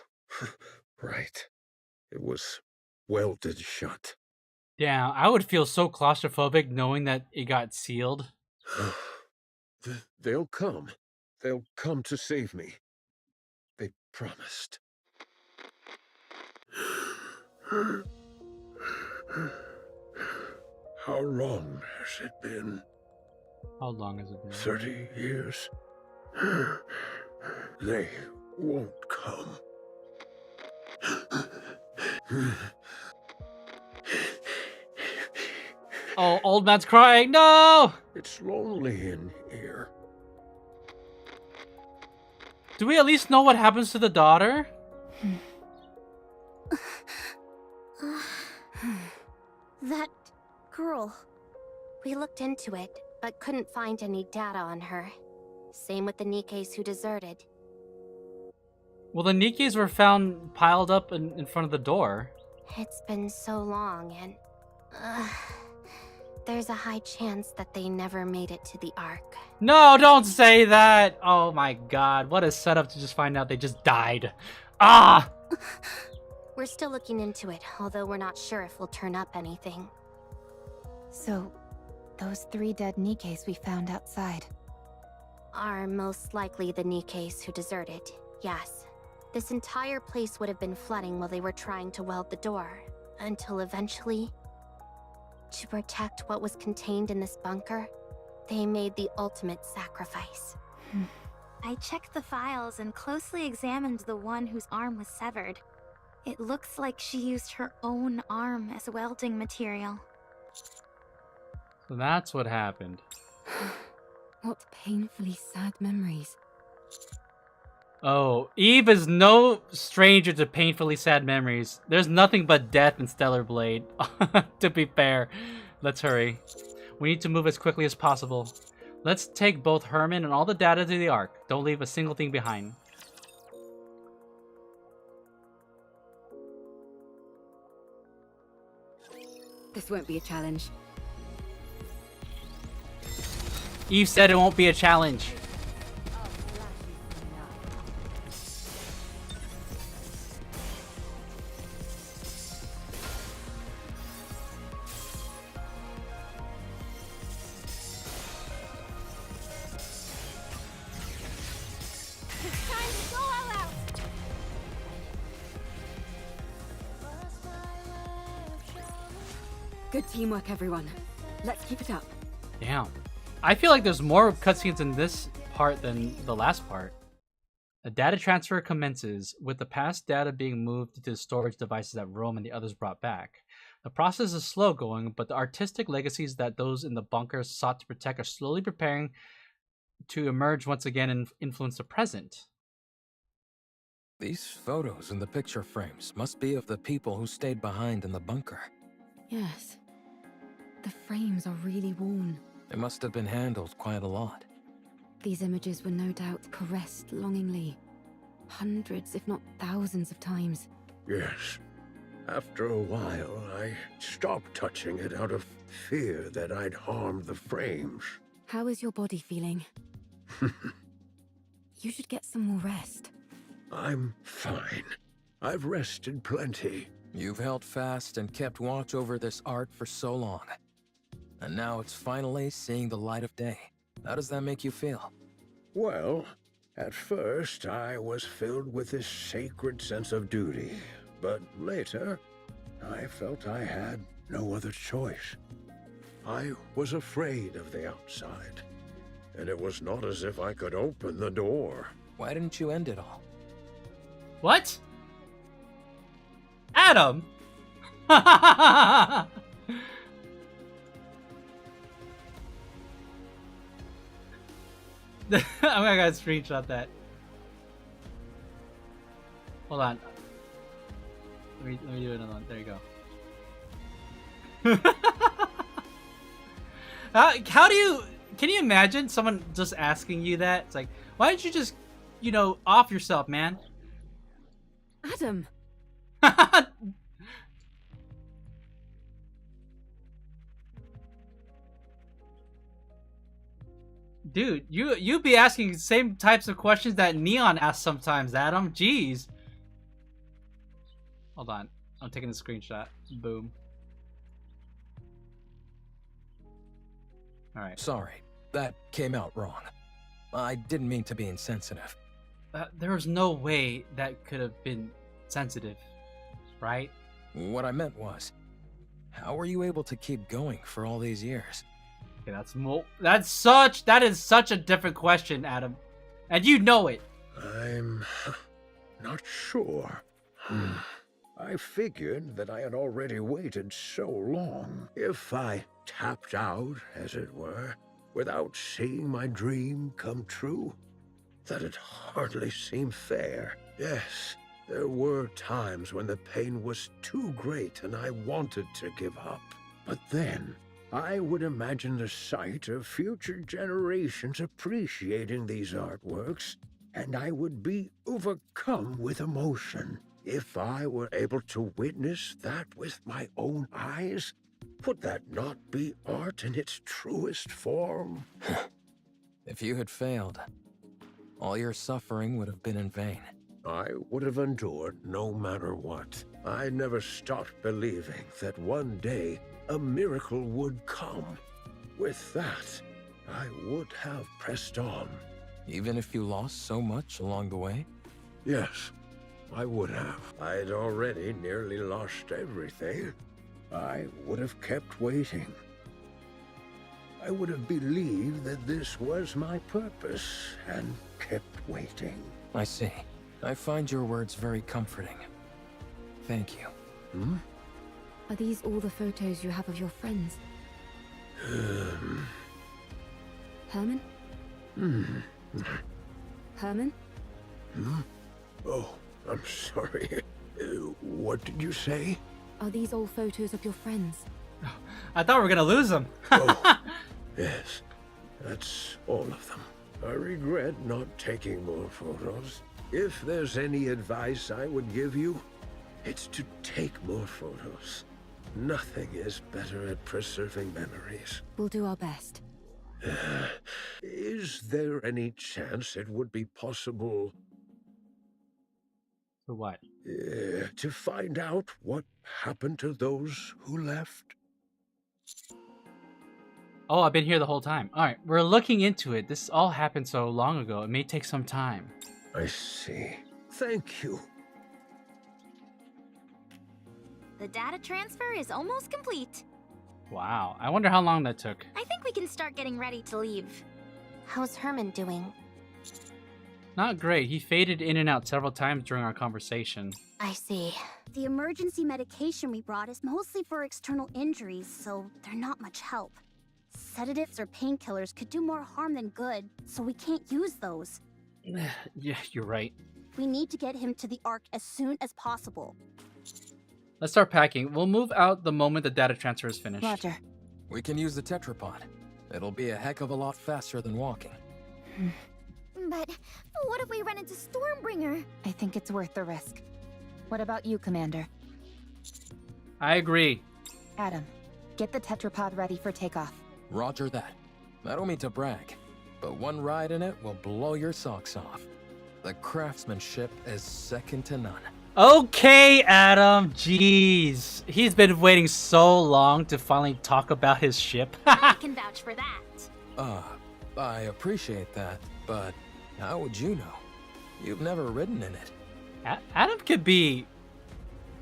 right. It was welded shut. Damn, I would feel so claustrophobic knowing that it got sealed. They'll come. They'll come to save me. They promised. How long has it been? How long has it been? 30 years. They won't come. Oh, old man's crying. No! It's lonely in here. Do we at least know what happens to the daughter? That girl. We looked into it, but couldn't find any data on her. Same with the NIKKEs who deserted. Well, the NIKKEs were found piled up in front of the door. It's been so long, and there's a high chance that they never made it to the Ark. No, don't say that! Oh my god, what a setup to just find out they just died. Ah! We're still looking into it, although we're not sure if we'll turn up anything. So, those 3 dead NIKKEs we found outside are most likely the NIKKEs who deserted, yes. This entire place would have been flooding while they were trying to weld the door, until eventually, to protect what was contained in this bunker, they made the ultimate sacrifice. I checked the files and closely examined the one whose arm was severed. It looks like she used her own arm as welding material. So that's what happened. What painfully sad memories. Oh, Eve is no stranger to painfully sad memories. There's nothing but death in Stellar Blade. To be fair, let's hurry. We need to move as quickly as possible. Let's take both Herman and all the data to the Ark. Don't leave a single thing behind. This won't be a challenge. Eve said it won't be a challenge. It's time to go all out. Good teamwork, everyone. Let's keep it up. Damn. I feel like there's more cutscenes in this part than the last part. A data transfer commences, with the past data being moved to storage devices that Rome and the others brought back. The process is slow going, but the artistic legacies that those in the bunkers sought to protect are slowly preparing to emerge once again and influence the present. These photos in the picture frames must be of the people who stayed behind in the bunker. Yes. The frames are really worn. They must have been handled quite a lot. These images were no doubt caressed longingly. Hundreds, if not thousands of times. Yes. After a while, I stopped touching it out of fear that I'd harmed the frames. How is your body feeling? You should get some more rest. I'm fine. I've rested plenty. You've held fast and kept watch over this art for so long. And now it's finally seeing the light of day. How does that make you feel? Well, at first I was filled with this sacred sense of duty, but later I felt I had no other choice. I was afraid of the outside, and it was not as if I could open the door. Why didn't you end it all? What? Adam! I'm gonna screenshot that. Hold on. Let me do another one. There you go. How do you... Can you imagine someone just asking you that? It's like, why don't you just, you know, off yourself, man? Adam! Dude, you be asking the same types of questions that Neon asks sometimes, Adam. Jeez. Hold on. I'm taking a screenshot. Boom. Alright. Sorry, that came out wrong. I didn't mean to be insensitive. There was no way that could have been sensitive, right? What I meant was, how were you able to keep going for all these years? Okay, that is such a different question, Adam. And you know it. I'm not sure. I figured that I had already waited so long. If I tapped out, as it were, without seeing my dream come true, that'd hardly seem fair. Yes, there were times when the pain was too great and I wanted to give up. But then, I would imagine the sight of future generations appreciating these artworks, and I would be overcome with emotion. If I were able to witness that with my own eyes, would that not be art in its truest form? If you had failed, all your suffering would have been in vain. I would have endured no matter what. I never stopped believing that one day a miracle would come. With that, I would have pressed on. Even if you lost so much along the way? Yes, I would have. I'd already nearly lost everything. I would have kept waiting. I would have believed that this was my purpose and kept waiting. I see. I find your words very comforting. Thank you. Are these all the photos you have of your friends? Herman? Herman? Oh, I'm sorry. What did you say? Are these all photos of your friends? I thought we were gonna lose them. Yes, that's all of them. I regret not taking more photos. If there's any advice I would give you, it's to take more photos. Nothing is better at preserving memories. We'll do our best. Is there any chance it would be possible For what? to find out what happened to those who left? Oh, I've been here the whole time. Alright, we're looking into it. This all happened so long ago. It may take some time. I see. Thank you. The data transfer is almost complete. Wow. I wonder how long that took. I think we can start getting ready to leave. How's Herman doing? Not great. He faded in and out several times during our conversation. I see. The emergency medication we brought is mostly for external injuries, so they're not much help. Sedatives or painkillers could do more harm than good, so we can't use those. Yeah, you're right. We need to get him to the Ark as soon as possible. Let's start packing. We'll move out the moment the data transfer is finished. Roger. We can use the tetrapod. It'll be a heck of a lot faster than walking. But what if we run into Stormbringer? I think it's worth the risk. What about you, Commander? I agree. Adam, get the tetrapod ready for takeoff. Roger that. I don't mean to brag, but one ride in it will blow your socks off. The craftsmanship is second to none. Okay, Adam. Jeez. He's been waiting so long to finally talk about his ship. I can vouch for that. I appreciate that, but how would you know? You've never ridden in it. Adam could be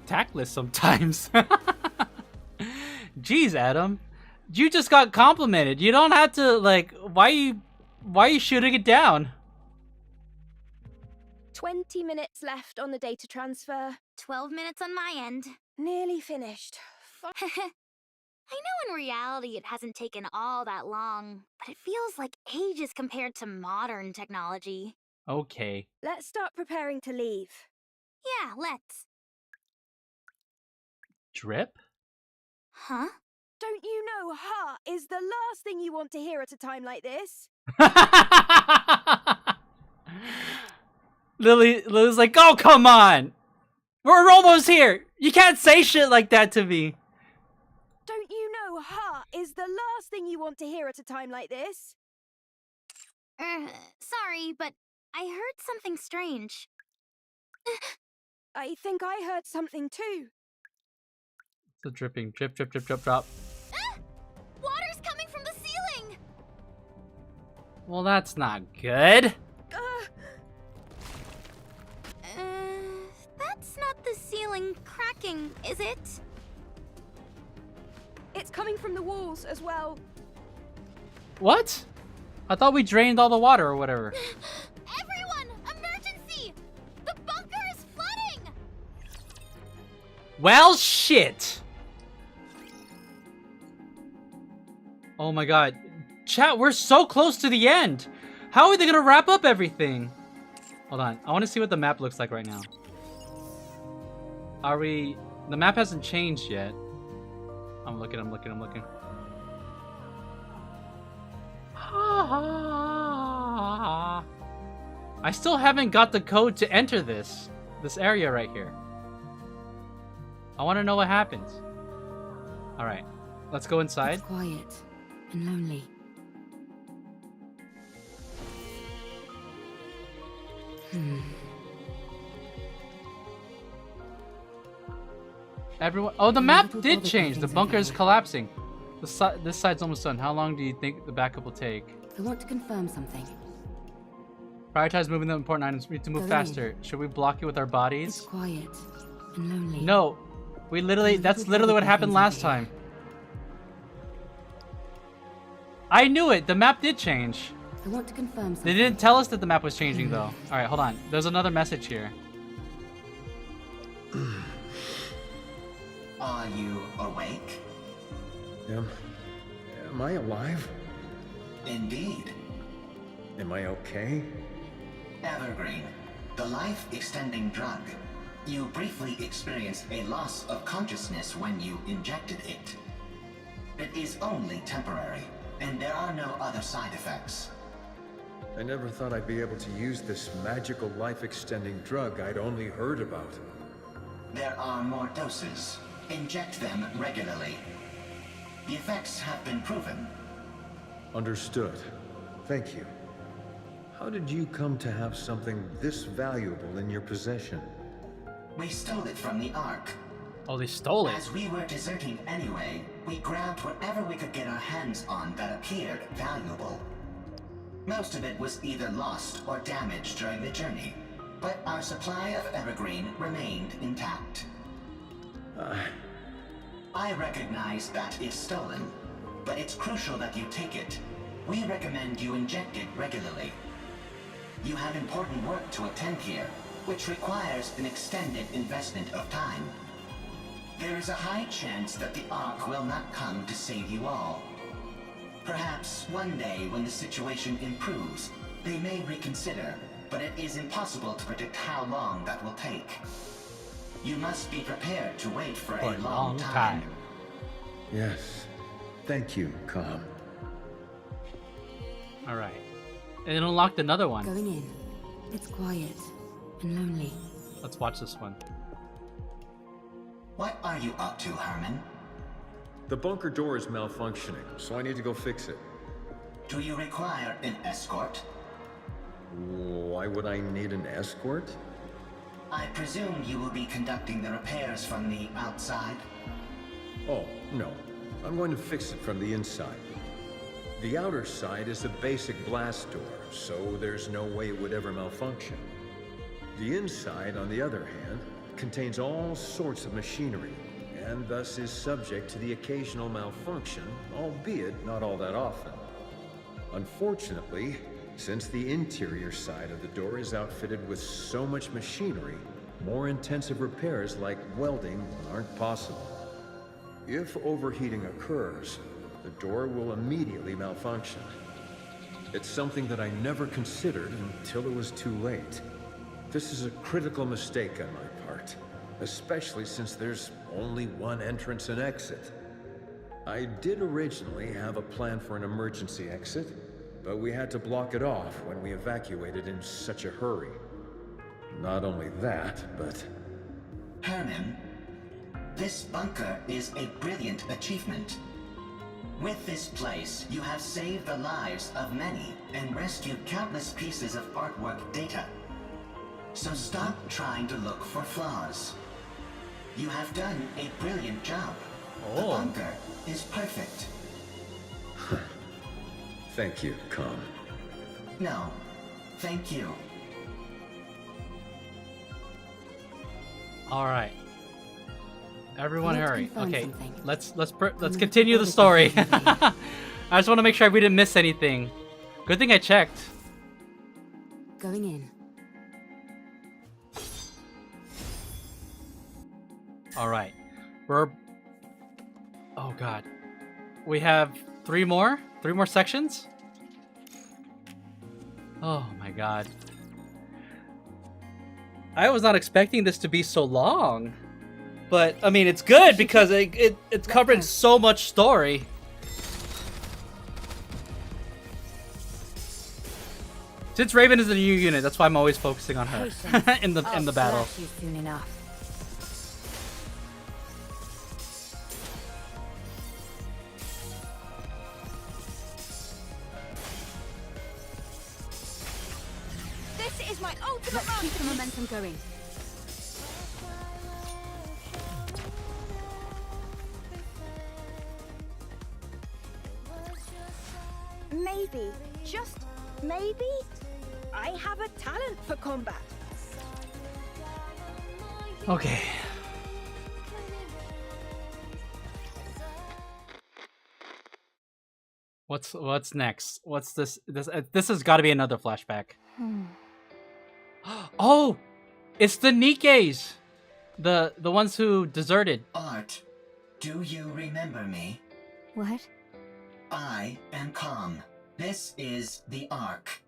tactless sometimes. Jeez, Adam. You just got complimented. You don't have to, like, why are you shooting it down? 20 minutes left on the data transfer. 12 minutes on my end. Nearly finished. I know in reality it hasn't taken all that long, but it feels like ages compared to modern technology. Okay. Let's start preparing to leave. Yeah, let's. Drip? Huh? Don't you know ha is the last thing you want to hear at a time like this? Lily's like, oh, come on. We're almost here. You can't say shit like that to me. Don't you know ha is the last thing you want to hear at a time like this? Sorry, but I heard something strange. I think I heard something too. The dripping. Drip, drip, drip, drip, drop. Water's coming from the ceiling! Well, that's not good. That's not the ceiling cracking, is it? It's coming from the walls as well. What? I thought we drained all the water or whatever. Everyone! Emergency! The bunker is flooding! Well, shit. Oh my god. Chat, we're so close to the end. How are they gonna wrap up everything? Hold on. I want to see what the map looks like right now. Are we... The map hasn't changed yet. I'm looking. I still haven't got the code to enter this area right here. I want to know what happens. Alright. Let's go inside. It's quiet and lonely. Everyone. Oh, the map did change. The bunker is collapsing. This side's almost done. How long do you think the backup will take? I want to confirm something. Prioritize moving the important items. We need to move faster. Should we block it with our bodies? It's quiet and lonely. No. We literally... That's literally what happened last time. I knew it. The map did change. I want to confirm something. They didn't tell us that the map was changing, though. Alright, hold on. There's another message here. Are you awake? Am I alive? Indeed. Am I okay? Evergreen, the life-extending drug. You briefly experienced a loss of consciousness when you injected it. It is only temporary, and there are no other side effects. I never thought I'd be able to use this magical life-extending drug I'd only heard about. There are more doses. Inject them regularly. The effects have been proven. Understood. Thank you. How did you come to have something this valuable in your possession? We stole it from the Ark. Oh, they stole it. As we were deserting anyway, we grabbed whatever we could get our hands on that appeared valuable. Most of it was either lost or damaged during the journey, but our supply of evergreen remained intact. I recognize that it's stolen, but it's crucial that you take it. We recommend you inject it regularly. You have important work to attend here, which requires an extended investment of time. There is a high chance that the Ark will not come to save you all. Perhaps one day when the situation improves, they may reconsider, but it is impossible to predict how long that will take. You must be prepared to wait for a long time. Yes. Thank you, Com. Alright. And it unlocked another one. Going in. It's quiet and lonely. Let's watch this one. What are you up to, Herman? The bunker door is malfunctioning, so I need to go fix it. Do you require an escort? Why would I need an escort? I presume you will be conducting the repairs from the outside? Oh, no. I'm going to fix it from the inside. The outer side is a basic blast door, so there's no way it would ever malfunction. The inside, on the other hand, contains all sorts of machinery, and thus is subject to the occasional malfunction, albeit not all that often. Unfortunately, since the interior side of the door is outfitted with so much machinery, more intensive repairs like welding aren't possible. If overheating occurs, the door will immediately malfunction. It's something that I never considered until it was too late. This is a critical mistake on my part, especially since there's only one entrance and exit. I did originally have a plan for an emergency exit, but we had to block it off when we evacuated in such a hurry. Not only that, but... Herman, this bunker is a brilliant achievement. With this place, you have saved the lives of many and rescued countless pieces of artwork data. So stop trying to look for flaws. You have done a brilliant job. The bunker is perfect. Thank you, Com. No, thank you. All right. Everyone, Let's hurry. confirm Okay, something. let's continue the story. I just want to make sure we didn't miss anything. Good thing I checked. Going in. All right, we're. Oh God, we have three more sections. Oh my God. I was not expecting this to be so long. But, I mean, it's good because it's covering so much story. Since Raven is a new unit, that's why I'm always focusing on her in the battle. You soon enough. This is my ultimate Let's keep the momentum going. Maybe, just maybe, I have a talent for combat. Okay. What's next? What's this? This has got to be another flashback. Oh, it's the NIKKEs, the ones who deserted. Art, do you remember me? What? I am Com. This is the Ark.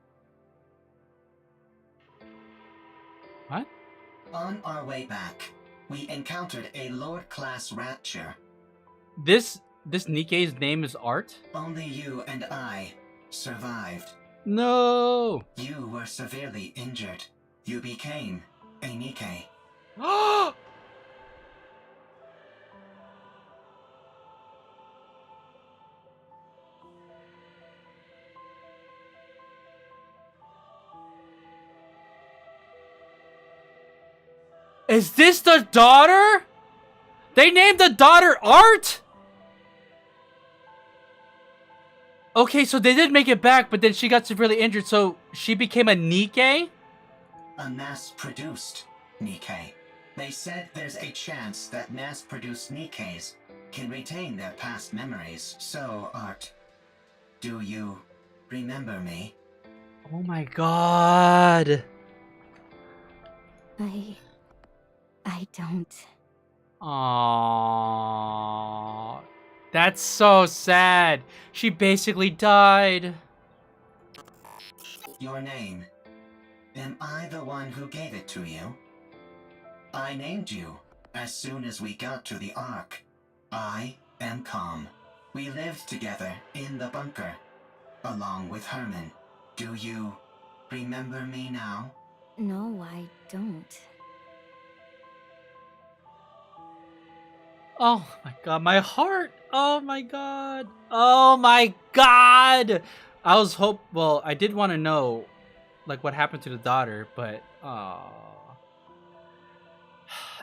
What? On our way back, we encountered a Lord-class rapture. This NIKKE's name is Art? Only you and I survived. No! You were severely injured. You became a NIKKE. Is this the daughter? They named the daughter Art? Okay, so they did make it back, but then she got severely injured, so she became a NIKKE? A mass-produced NIKKE. They said there's a chance that mass-produced NIKKEs can retain their past memories. So, Art, do you remember me? Oh my god. I don't. Aww. That's so sad. She basically died. Your name. Am I the one who gave it to you? I named you as soon as we got to the Ark. I am Calm. We lived together in the bunker, along with Herman. Do you remember me now? No, I don't. Oh my god, my heart. Oh my god. Oh my god. I was well, I did want to know like what happened to the daughter, but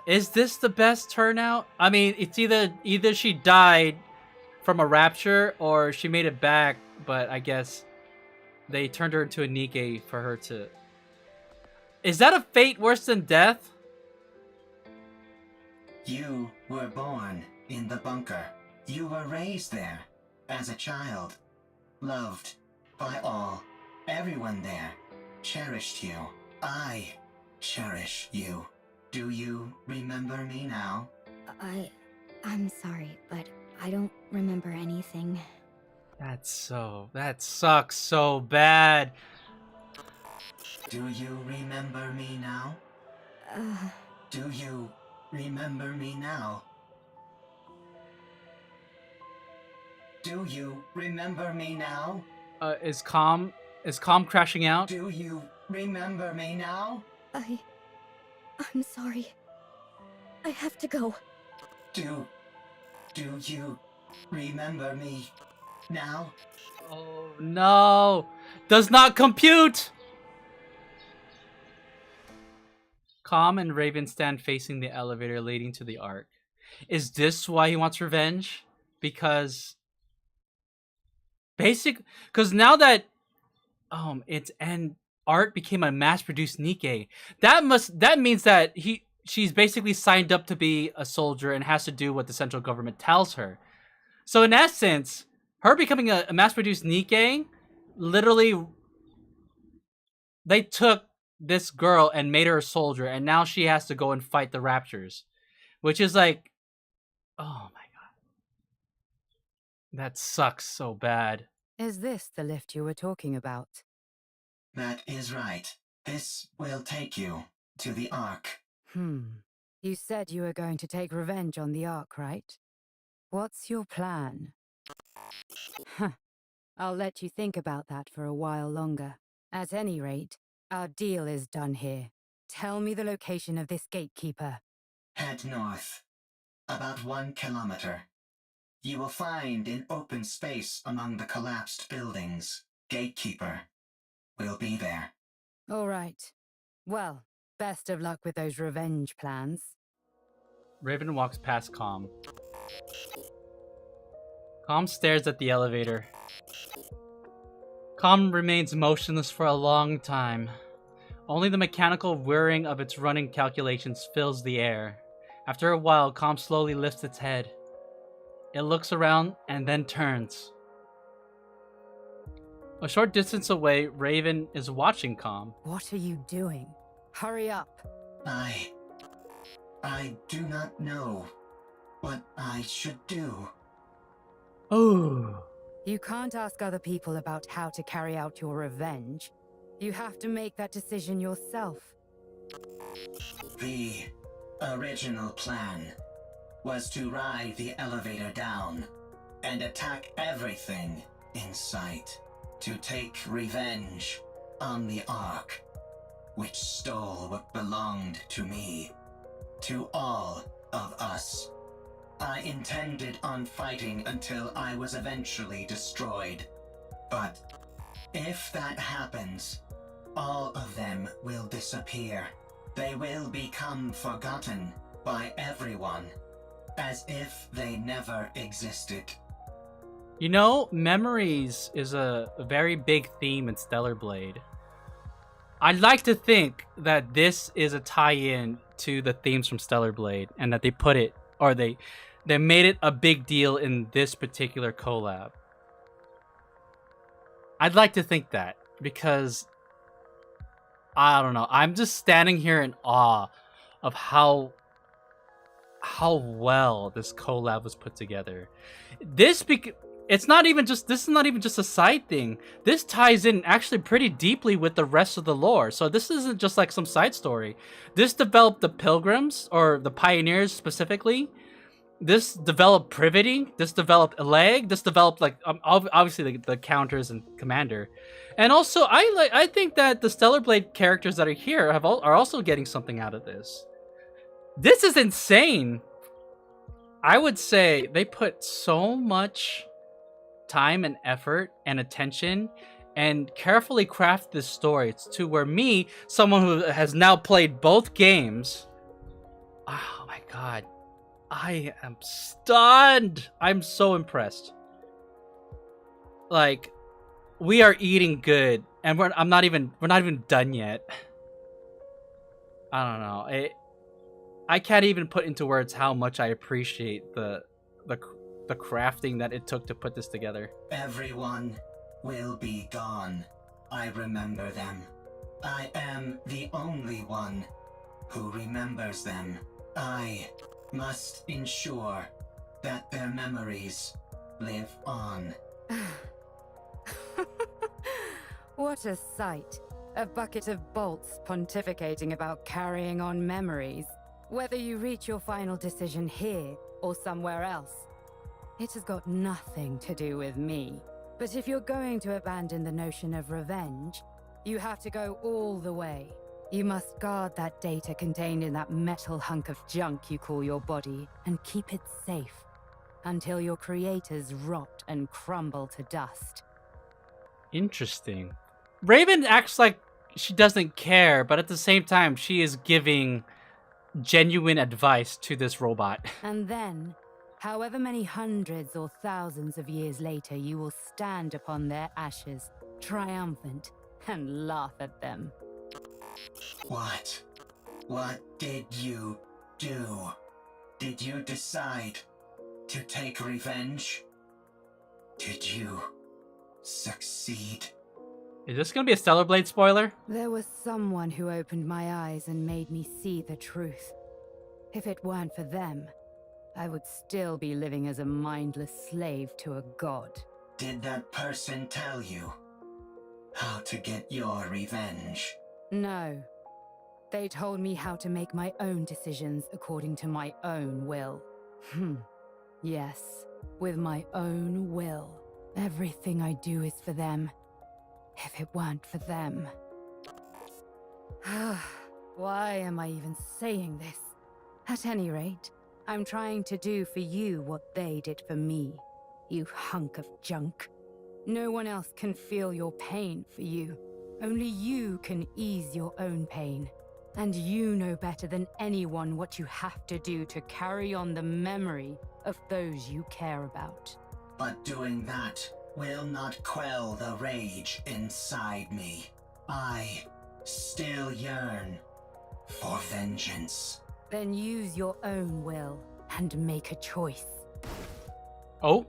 is this the best turnout? I mean, it's either she died from a rapture or she made it back, but I guess they turned her into a NIKKE for her to... Is that a fate worse than death? You were born in the bunker. You were raised there as a child. Loved by all. Everyone there cherished you. I cherish you. Do you remember me now? I'm sorry, but I don't remember anything. That sucks so bad. Do you remember me now? Do you remember me now? Do you remember me now? Is Calm crashing out? Do you remember me now? I'm sorry. I have to go. Do you remember me now? Oh no! Does not compute! Calm and Raven stand facing the elevator leading to the Ark. Is this why he wants revenge? Because now that Art became a mass-produced NIKKE, that means that she's basically signed up to be a soldier and has to do what the central government tells her. So in essence, her becoming a mass-produced NIKKE, literally, they took this girl and made her a soldier, and now she has to go and fight the Raptors, which is like, oh my god, that sucks so bad. Is this the lift you were talking about? That is right. This will take you to the Ark. You said you were going to take revenge on the Ark, right? What's your plan? I'll let you think about that for a while longer. At any rate, our deal is done here. Tell me the location of this gatekeeper. Head north. About 1 kilometer. You will find an open space among the collapsed buildings. Gatekeeper will be there. All right. Well, best of luck with those revenge plans. Raven walks past Calm. Calm stares at the elevator. Calm remains motionless for a long time. Only the mechanical whirring of its running calculations fills the air. After a while, Calm slowly lifts its head. It looks around and then turns. A short distance away, Raven is watching Calm. What are you doing? Hurry up. I do not know what I should do. Oh. You can't ask other people about how to carry out your revenge. You have to make that decision yourself. The original plan was to ride the elevator down and attack everything in sight, to take revenge on the Ark, which stole what belonged to me, to all of us. I intended on fighting until I was eventually destroyed. But if that happens, all of them will disappear. They will become forgotten by everyone, as if they never existed. You know, memories is a very big theme in Stellar Blade. I'd like to think that this is a tie-in to the themes from Stellar Blade, and that they put it, or they made it a big deal in this particular collab. I'd like to think that, because I don't know, I'm just standing here in awe of how well this collab was put together. This is not even just a side thing. This ties in actually pretty deeply with the rest of the lore. So this isn't just like some side story. This developed the Pilgrims, or the Pioneers specifically. This developed Privating. This developed Eleg. This developed like obviously the Counters and Commander. And also I think that the Stellar Blade characters that are here are also getting something out of this. This is insane. I would say they put so much time and effort and attention and carefully craft this story to where me, someone who has now played both games, oh my god, I am stunned. I'm so impressed. Like, we are eating good, and we're not even done yet. I don't know. I can't even put into words how much I appreciate the crafting that it took to put this together. Everyone will be gone. I remember them. I am the only one who remembers them. I must ensure that their memories live on. What a sight. A bucket of bolts pontificating about carrying on memories. Whether you reach your final decision here or somewhere else, it has got nothing to do with me. But if you're going to abandon the notion of revenge, you have to go all the way. You must guard that data contained in that metal hunk of junk you call your body and keep it safe until your creators rot and crumble to dust. Interesting. Raven acts like she doesn't care, but at the same time, she is giving genuine advice to this robot. And then, however many hundreds or thousands of years later, you will stand upon their ashes, triumphant, and laugh at them. What? What did you do? Did you decide to take revenge? Did you succeed? Is this gonna be a Stellar Blade spoiler? There was someone who opened my eyes and made me see the truth. If it weren't for them, I would still be living as a mindless slave to a god. Did that person tell you how to get your revenge? No. They told me how to make my own decisions according to my own will. Yes, with my own will. Everything I do is for them. If it weren't for them... Why am I even saying this? At any rate, I'm trying to do for you what they did for me, you hunk of junk. No one else can feel your pain for you. Only you can ease your own pain. And you know better than anyone what you have to do to carry on the memory of those you care about. But doing that will not quell the rage inside me. I still yearn for vengeance. Then use your own will and make a choice. Oh.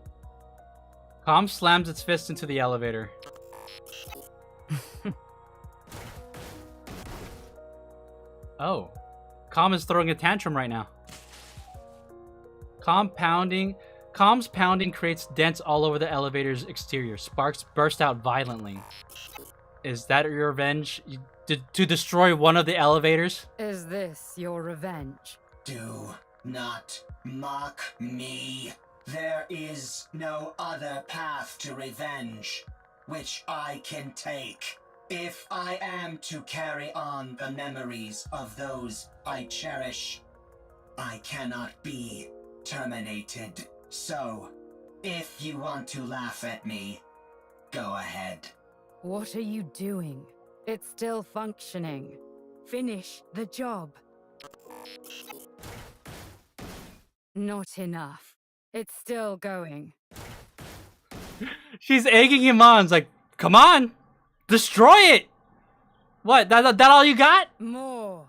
Calm slams its fist into the elevator. Oh. Calm is throwing a tantrum right now. Calm's pounding creates dents all over the elevator's exterior. Sparks burst out violently. Is that your revenge? To destroy one of the elevators? Is this your revenge? Do not mock me. There is no other path to revenge which I can take. If I am to carry on the memories of those I cherish, I cannot be terminated. So, if you want to laugh at me, go ahead. What are you doing? It's still functioning. Finish the job. Not enough. It's still going. She's egging him on. It's like, come on, destroy it. What? That all you got? More.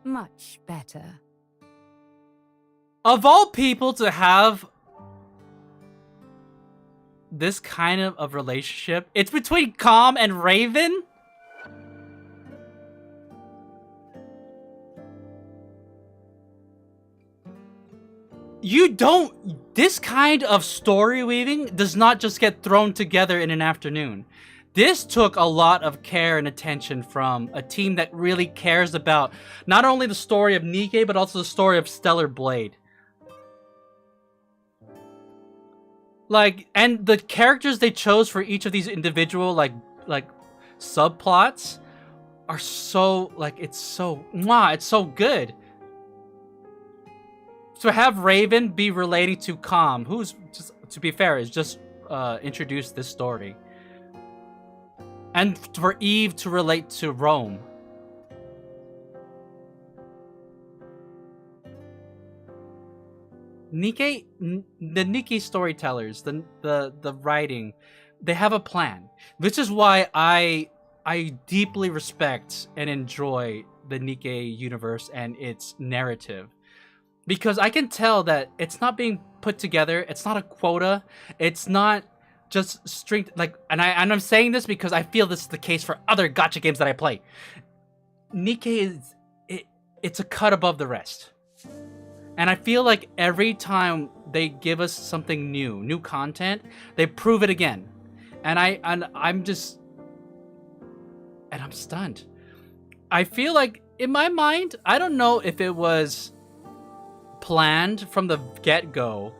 Much better. Of all people to have this kind of relationship, it's between Calm and Raven. This kind of story weaving does not just get thrown together in an afternoon. This took a lot of care and attention from a team that really cares about not only the story of NIKKE, but also the story of Stellar Blade. Like, and the characters they chose for each of these individual, like subplots are so, like, it's so good. So have Raven be relating to Calm, who's, just to be fair, is just introduced this story. And for Eve to relate to Rome. NIKKE, the NIKKE storytellers, the writing, they have a plan. Which is why I deeply respect and enjoy the NIKKE universe and its narrative. Because I can tell that it's not being put together. It's not a quota. It's not just straight, like, and I'm saying this because I feel this is the case for other gacha games that I play. NIKKE it's a cut above the rest. And I feel like every time they give us something new content, they prove it again. And I'm stunned. I feel like in my mind, I don't know if it was planned from the get-go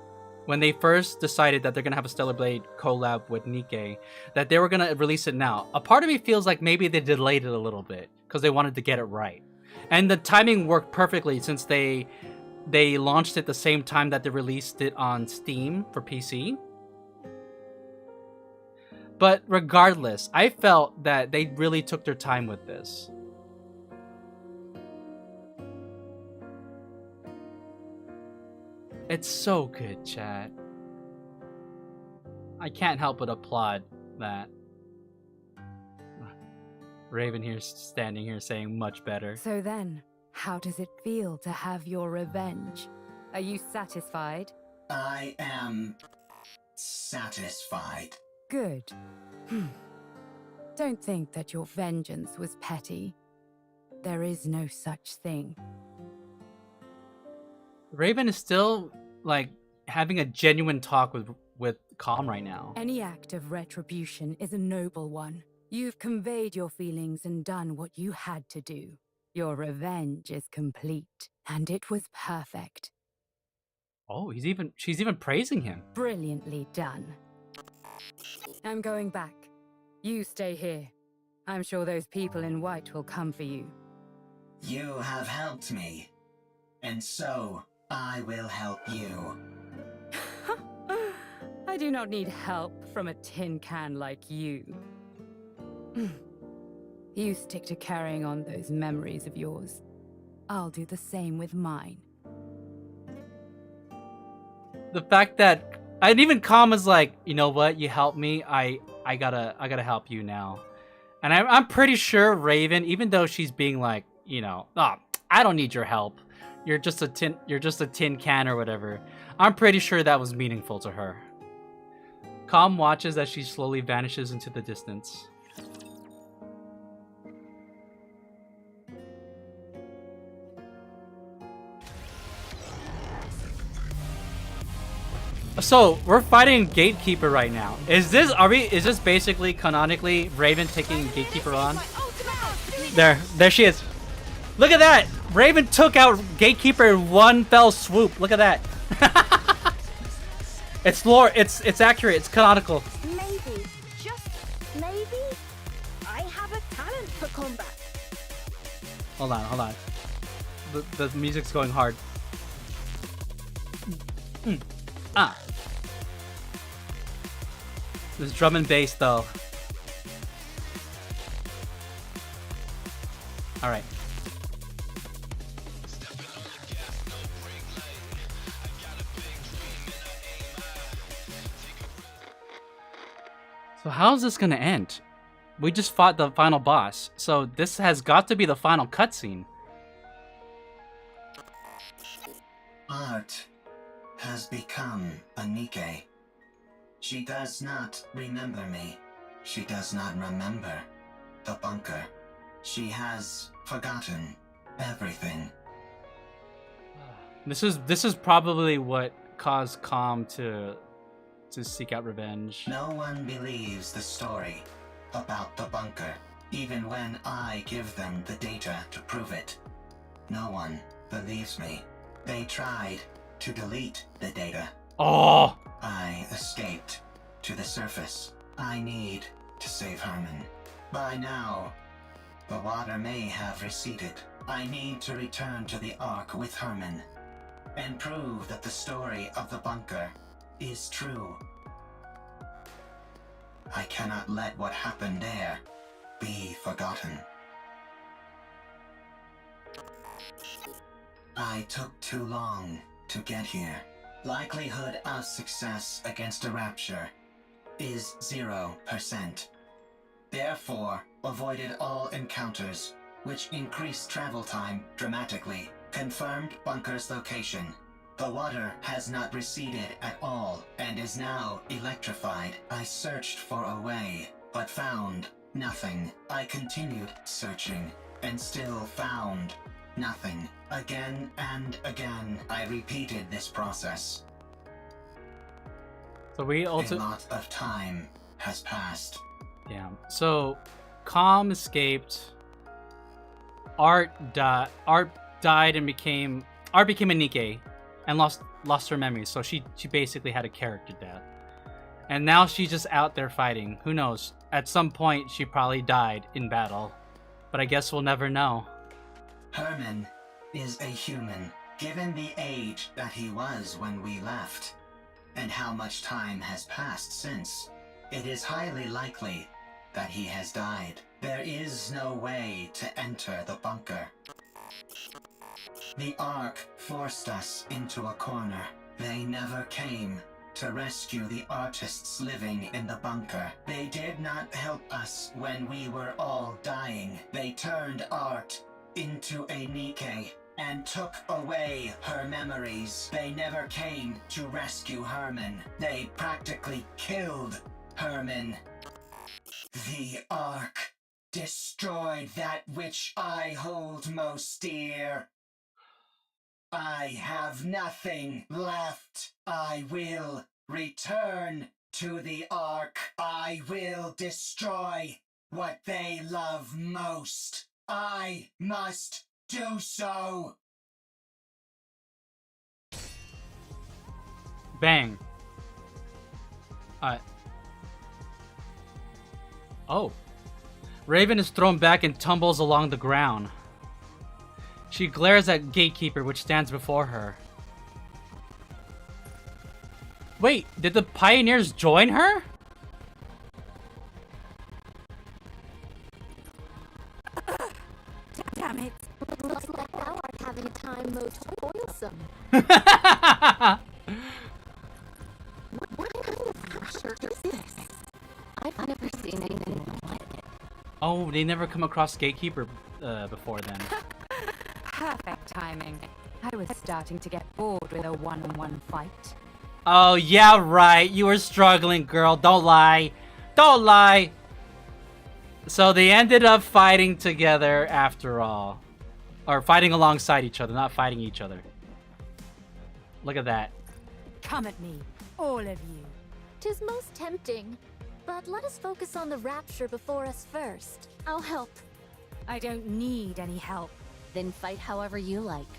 when they first decided that they're gonna have a Stellar Blade collab with NIKKE, that they were gonna release it now. A part of me feels like maybe they delayed it a little bit because they wanted to get it right. And the timing worked perfectly since they launched it the same time that they released it on Steam for PC. But regardless, I felt that they really took their time with this. It's so good, chat. I can't help but applaud that. Raven here standing here saying much better. So then, how does it feel to have your revenge? Are you satisfied? I am satisfied. Good. Don't think that your vengeance was petty. There is no such thing. Raven is still, like, having a genuine talk with Calm right now. Any act of retribution is a noble one. You've conveyed your feelings and done what you had to do. Your revenge is complete, and it was perfect. Oh, she's even praising him. Brilliantly done. I'm going back. You stay here. I'm sure those people in white will come for you. You have helped me, and so I will help you. I do not need help from a tin can like you. You stick to carrying on those memories of yours. I'll do the same with mine. The fact that, and even Calm is like, you know what, you helped me, I gotta help you now. And I'm pretty sure Raven, even though she's being like, you know, oh, I don't need your help. You're just a tin can or whatever. I'm pretty sure that was meaningful to her. Calm watches as she slowly vanishes into the distance. So we're fighting Gatekeeper right now. Is this basically canonically Raven taking Gatekeeper on? There she is. Look at that! Raven took out Gatekeeper in one fell swoop. Look at that. It's lore. It's accurate. It's canonical. Maybe, just maybe, I have a talent for combat. Hold on. The music's going hard. This drum and bass, though. All right. So how's this gonna end? We just fought the final boss, so this has got to be the final cutscene. Art has become a NIKKE. She does not remember me. She does not remember the bunker. She has forgotten everything. This is probably what caused Calm to seek out revenge. No one believes the story about the bunker, even when I give them the data to prove it. No one believes me. They tried to delete the data. Oh! I escaped to the surface. I need to save Herman. By now, the water may have receded. I need to return to the Ark with Herman and prove that the story of the bunker is true. I cannot let what happened there be forgotten. I took too long to get here. Likelihood of success against a rapture is 0%. Therefore, avoided all encounters, which increased travel time dramatically. Confirmed bunker's location. The water has not receded at all and is now electrified. I searched for a way, but found nothing. I continued searching and still found nothing. Again and again, I repeated this process. So we also... A lot of time has passed. Yeah. So, Calm escaped. Art died and became... Art became a NIKKE and lost her memory. So she basically had a character death. And now she's just out there fighting. Who knows? At some point, she probably died in battle. But I guess we'll never know. Herman is a human. Given the age that he was when we left, and how much time has passed since, it is highly likely that he has died. There is no way to enter the bunker. The Ark forced us into a corner. They never came to rescue the artists living in the bunker. They did not help us when we were all dying. They turned Art into a NIKKE and took away her memories. They never came to rescue Herman. They practically killed Herman. The Ark destroyed that which I hold most dear. I have nothing left. I will return to the Ark. I will destroy what they love most. I must do so. Bang. Oh. Raven is thrown back and tumbles along the ground. She glares at Gatekeeper, which stands before her. Wait, did the pioneers join her? Damn it! Looks like thou art having a time most toilsome. What kind of pressure is this? I've never seen anything like it. Oh, they never come across Gatekeeper before then. Perfect timing. I was starting to get bored with a one-on-one fight. Oh, yeah, right. You were struggling, girl. Don't lie. Don't lie. So they ended up fighting together after all. Or fighting alongside each other, not fighting each other. Look at that. Come at me, all of you. 'Tis most tempting, but let us focus on the rapture before us first. I'll help. I don't need any help. Then fight however you like,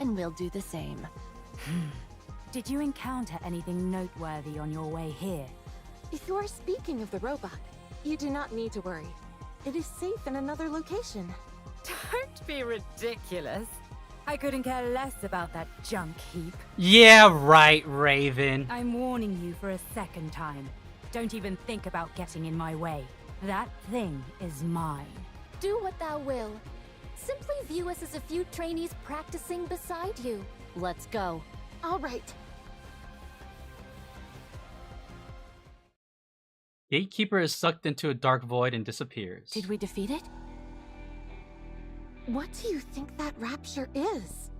and we'll do the same. Did you encounter anything noteworthy on your way here? If you are speaking of the robot, you do not need to worry. It is safe in another location. Don't be ridiculous. I couldn't care less about that junk heap. Yeah, right, Raven. I'm warning you for a second time. Don't even think about getting in my way. That thing is mine. Do what thou will. Simply view us as a few trainees practicing beside you. Let's go. All right. Gatekeeper is sucked into a dark void and disappears. Did we defeat it? What do you think that rapture is?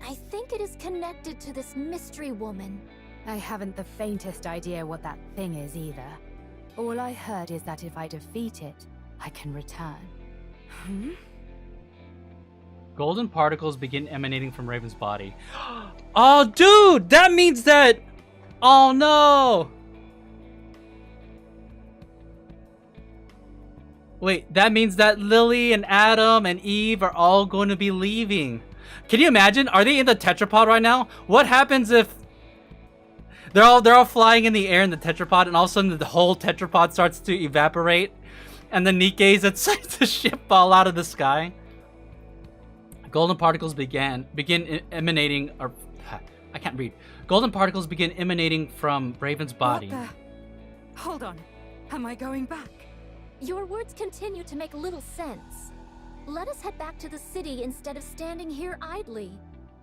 I think it is connected to this mystery woman. I haven't the faintest idea what that thing is either. All I heard is that if I defeat it, I can return. Golden particles begin emanating from Raven's body. Oh, dude! That means that... Oh, no! Wait, that means that Lily and Adam and Eve are all going to be leaving. Can you imagine? Are they in the tetrapod right now? What happens if they're all flying in the air in the tetrapod, and all of a sudden the whole tetrapod starts to evaporate, and the Nikke's inside the ship fall out of the sky? Golden particles begin emanating, or I can't read. Golden particles begin emanating from Raven's body. What the? Hold on. Am I going back? Your words continue to make little sense. Let us head back to the city instead of standing here idly.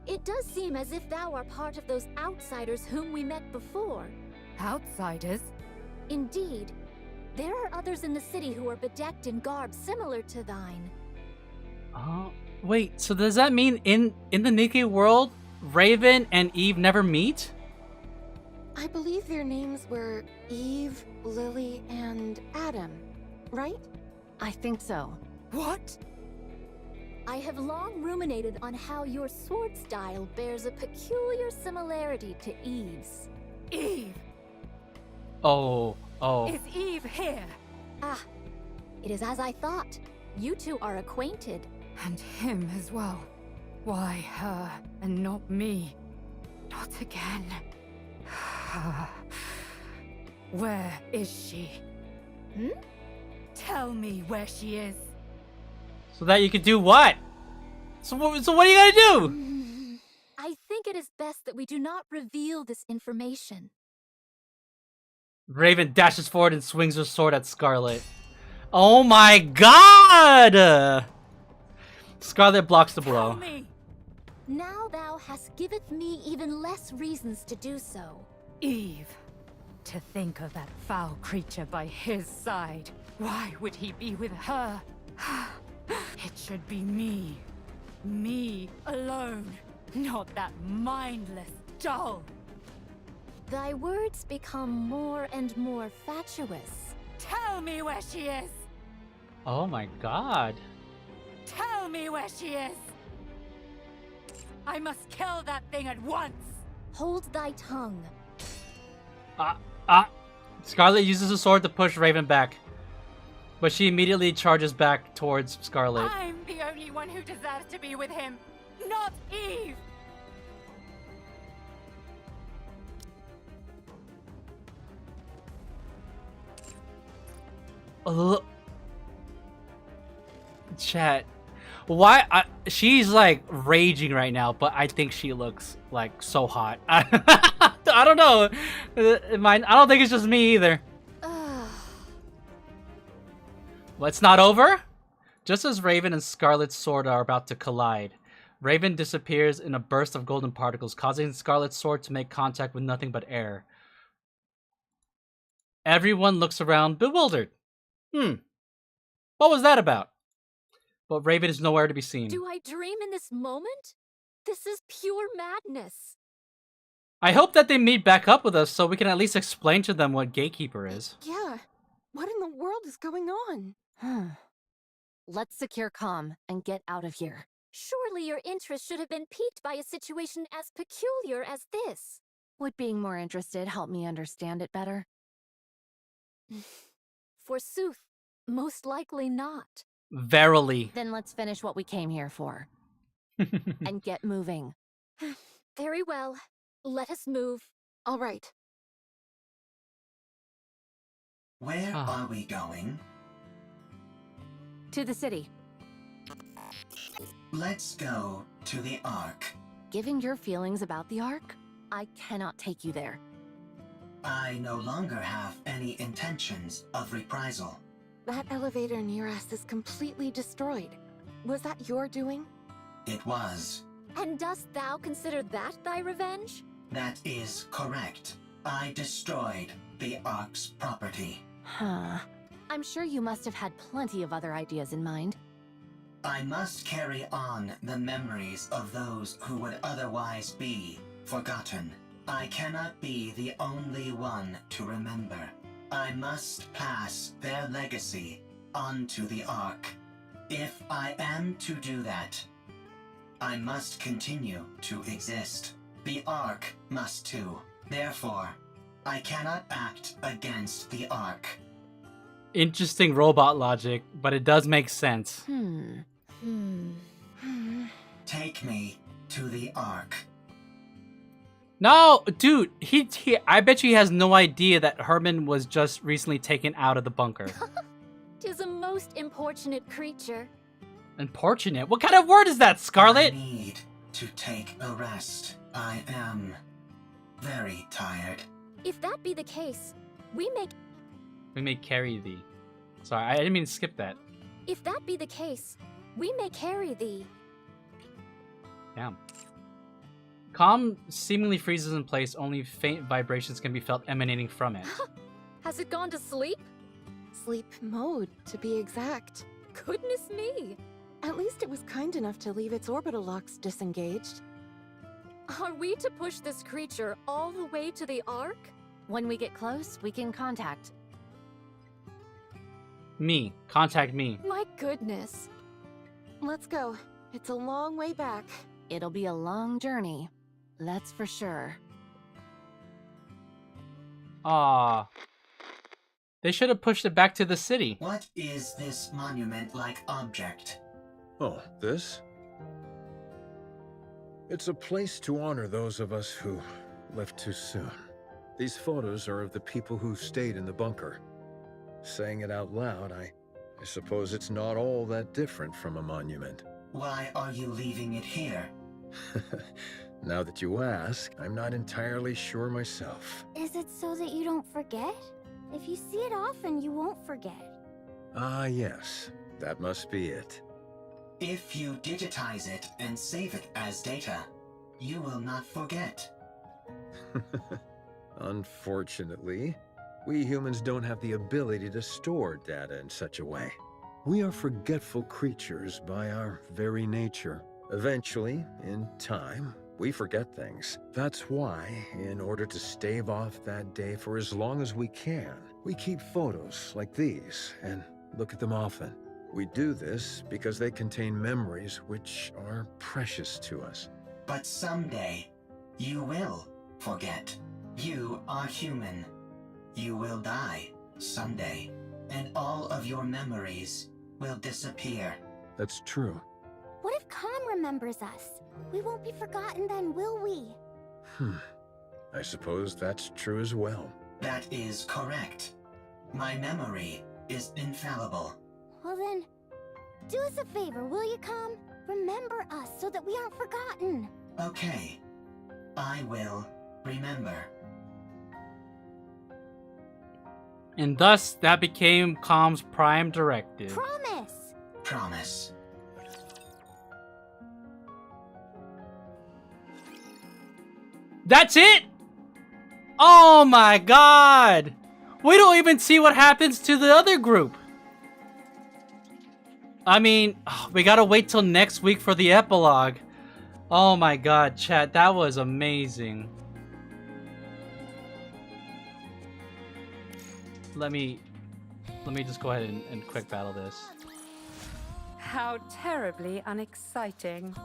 It does seem as if thou art part of those outsiders whom we met before. Outsiders? Indeed. There are others in the city who are bedecked in garb similar to thine. Wait, so does that mean in the Nikke world, Raven and Eve never meet? I believe their names were Eve, Lily, and Adam, right? I think so. What? I have long ruminated on how your sword style bears a peculiar similarity to Eve's. Eve! Oh. Is Eve here? Ah, it is as I thought. You two are acquainted. And him as well. Why her and not me? Not again. Where is she? Tell me where she is. So that you can do what? So what are you gonna do? I think it is best that we do not reveal this information. Raven dashes forward and swings her sword at Scarlet. Oh my god! Scarlet blocks the blow. Tell me. Now thou hast giveth me even less reasons to do so. Eve. To think of that foul creature by his side. Why would he be with her? It should be me. Me alone. Not that mindless doll. Thy words become more and more fatuous. Tell me where she is! Oh my god. Tell me where she is! I must kill that thing at once! Hold thy tongue. Scarlet uses a sword to push Raven back, but she immediately charges back towards Scarlet. I'm the only one who deserves to be with him, not Eve! Chat. Why? She's like raging right now, but I think she looks like so hot. I don't know. I don't think it's just me either. Well, it's not over? Just as Raven and Scarlet's sword are about to collide, Raven disappears in a burst of golden particles, causing Scarlet's sword to make contact with nothing but air. Everyone looks around, bewildered. What was that about? But Raven is nowhere to be seen. Do I dream in this moment? This is pure madness. I hope that they meet back up with us so we can at least explain to them what Gatekeeper is. Yeah. What in the world is going on? Let's secure comm and get out of here. Surely your interest should have been piqued by a situation as peculiar as this. Would being more interested help me understand it better? Forsooth, most likely not. Verily. Then let's finish what we came here for. And get moving. Very well. Let us move. All right. Where are we going? To the city. Let's go to the Ark. Given your feelings about the Ark, I cannot take you there. I no longer have any intentions of reprisal. That elevator near us is completely destroyed. Was that your doing? It was. And dost thou consider that thy revenge? That is correct. I destroyed the Ark's property. Huh. I'm sure you must have had plenty of other ideas in mind. I must carry on the memories of those who would otherwise be forgotten. I cannot be the only one to remember. I must pass their legacy onto the Ark. If I am to do that, I must continue to exist. The Ark must too. Therefore, I cannot act against the Ark. Interesting robot logic, but it does make sense. Take me to the Ark. No, dude, I bet you he has no idea that Herman was just recently taken out of the bunker. 'Tis a most importunate creature. Importunate? What kind of word is that, Scarlet? I need to take a rest. I am very tired. If that be the case, we may carry thee. Sorry, I didn't mean to skip that. If that be the case, we may carry thee. Damn. Calm seemingly freezes in place, only faint vibrations can be felt emanating from it. Has it gone to sleep? Sleep mode, to be exact. Goodness me! At least it was kind enough to leave its orbital locks disengaged. Are we to push this creature all the way to the Ark? When we get close, we can contact. Me. Contact me. My goodness. Let's go. It's a long way back. It'll be a long journey. That's for sure. Ah, they should have pushed it back to the city. What is this monument-like object? Oh, this? It's a place to honor those of us who left too soon. These photos are of the people who stayed in the bunker. Saying it out loud, I suppose it's not all that different from a monument. Why are you leaving it here? Now that you ask, I'm not entirely sure myself. Is it so that you don't forget? If you see it often, you won't forget. Ah, yes. That must be it. If you digitize it and save it as data, you will not forget. Unfortunately, we humans don't have the ability to store data in such a way. We are forgetful creatures by our very nature. Eventually, in time, we forget things. That's why, in order to stave off that day for as long as we can, we keep photos like these and look at them often. We do this because they contain memories which are precious to us. But someday, you will forget. You are human. You will die someday, and all of your memories will disappear. That's true. What if Calm remembers us? We won't be forgotten then, will we? I suppose that's true as well. That is correct. My memory is infallible. Well then, do us a favor, will you, Calm? Remember us so that we aren't forgotten. Okay. I will remember. And thus, that became Calm's prime directive. Promise! Promise. That's it? Oh my god! We don't even see what happens to the other group. I mean, we gotta wait till next week for the epilogue. Oh my god, chat, that was amazing. Let me just go ahead and quick battle this. How terribly unexciting.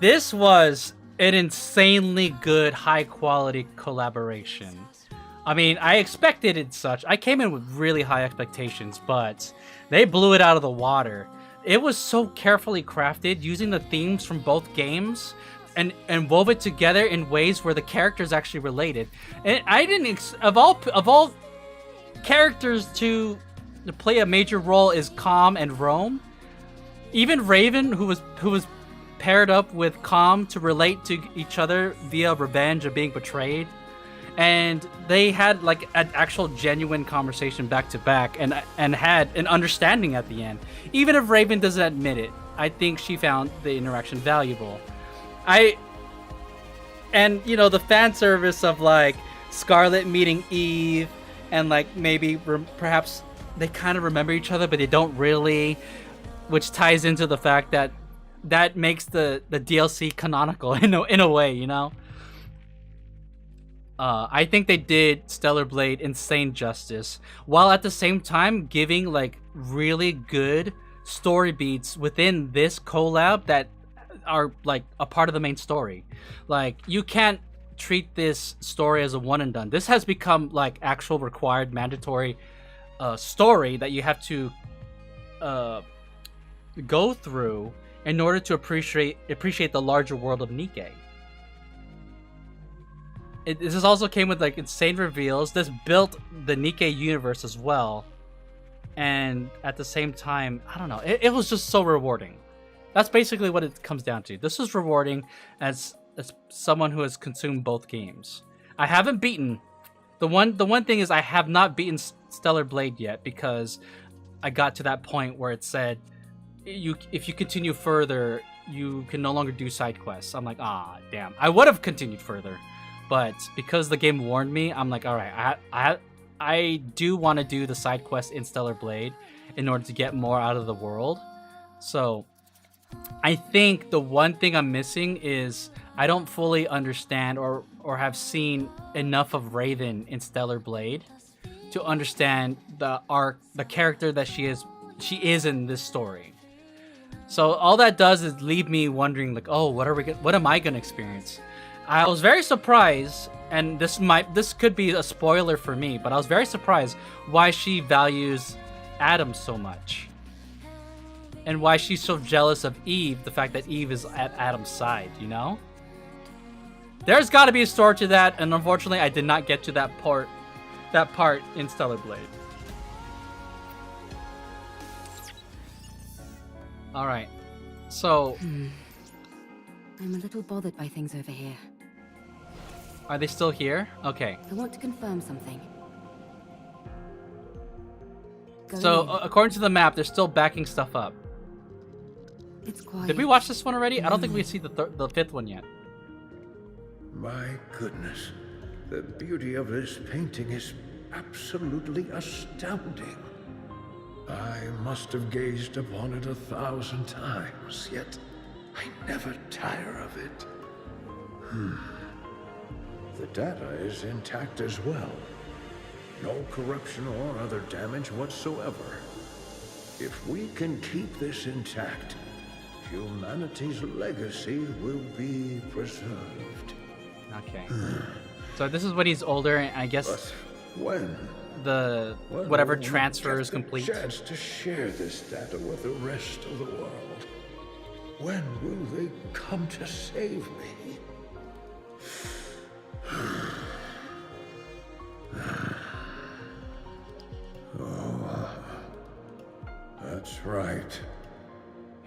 This was an insanely good, high-quality collaboration. I mean, I expected it such. I came in with really high expectations, but they blew it out of the water. It was so carefully crafted, using the themes from both games and wove it together in ways where the characters actually related. And I didn't of all characters to play a major role is Calm and Rome. Even Raven, who was paired up with Calm to relate to each other via revenge of being betrayed. And they had like an actual genuine conversation back to back and had an understanding at the end. Even if Raven doesn't admit it, I think she found the interaction valuable. And you know, the fan service of like Scarlet meeting Eve and like maybe perhaps they kind of remember each other but they don't really, which ties into the fact that makes the DLC canonical in a way, you know. I think they did Stellar Blade insane justice, while at the same time giving like really good story beats within this collab that are like a part of the main story. Like, you can't treat this story as a one and done. This has become like actual required mandatory story that you have to go through in order to appreciate the larger world of NIKKE. This also came with like insane reveals. This built the NIKKE universe as well, and at the same time, I don't know, it was just so rewarding. That's basically what it comes down to. This is rewarding as someone who has consumed both games. I haven't beaten the one thing is I have not beaten Stellar Blade yet, because I got to that point where it said if you continue further you can no longer do side quests. I'm like, ah, damn. I would have continued further, but because the game warned me, I'm like, all right, I do want to do the side quest in Stellar Blade in order to get more out of the world. So I think the one thing I'm missing is I don't fully understand or have seen enough of Raven in Stellar Blade to understand the arc, the character that she is in this story. So all that does is leave me wondering, like, oh, what am I gonna experience? I was very surprised, and this could be a spoiler for me, but I was very surprised why she values Adam so much, and why she's so jealous of Eve. The fact that Eve is at Adam's side, you know. There's got to be a story to that, and unfortunately, I did not get to that part in Stellar Blade. All right, so I'm a little bothered by things over here. Are they still here? Okay. I want to confirm something. So according to the map, they're still backing stuff up. It's quiet. Did we watch this one already? I don't think we see the fifth one yet. My goodness, the beauty of this painting is absolutely astounding. I must have gazed upon it 1,000 times, yet I never tire of it. The data is intact as well. No corruption or other damage whatsoever. If we can keep this intact, humanity's legacy will be preserved. Okay. So this is when he's older, and I guess but when whatever transfer is complete. Chance to share this data with the rest of the world. When will they come to save me? Oh, that's right.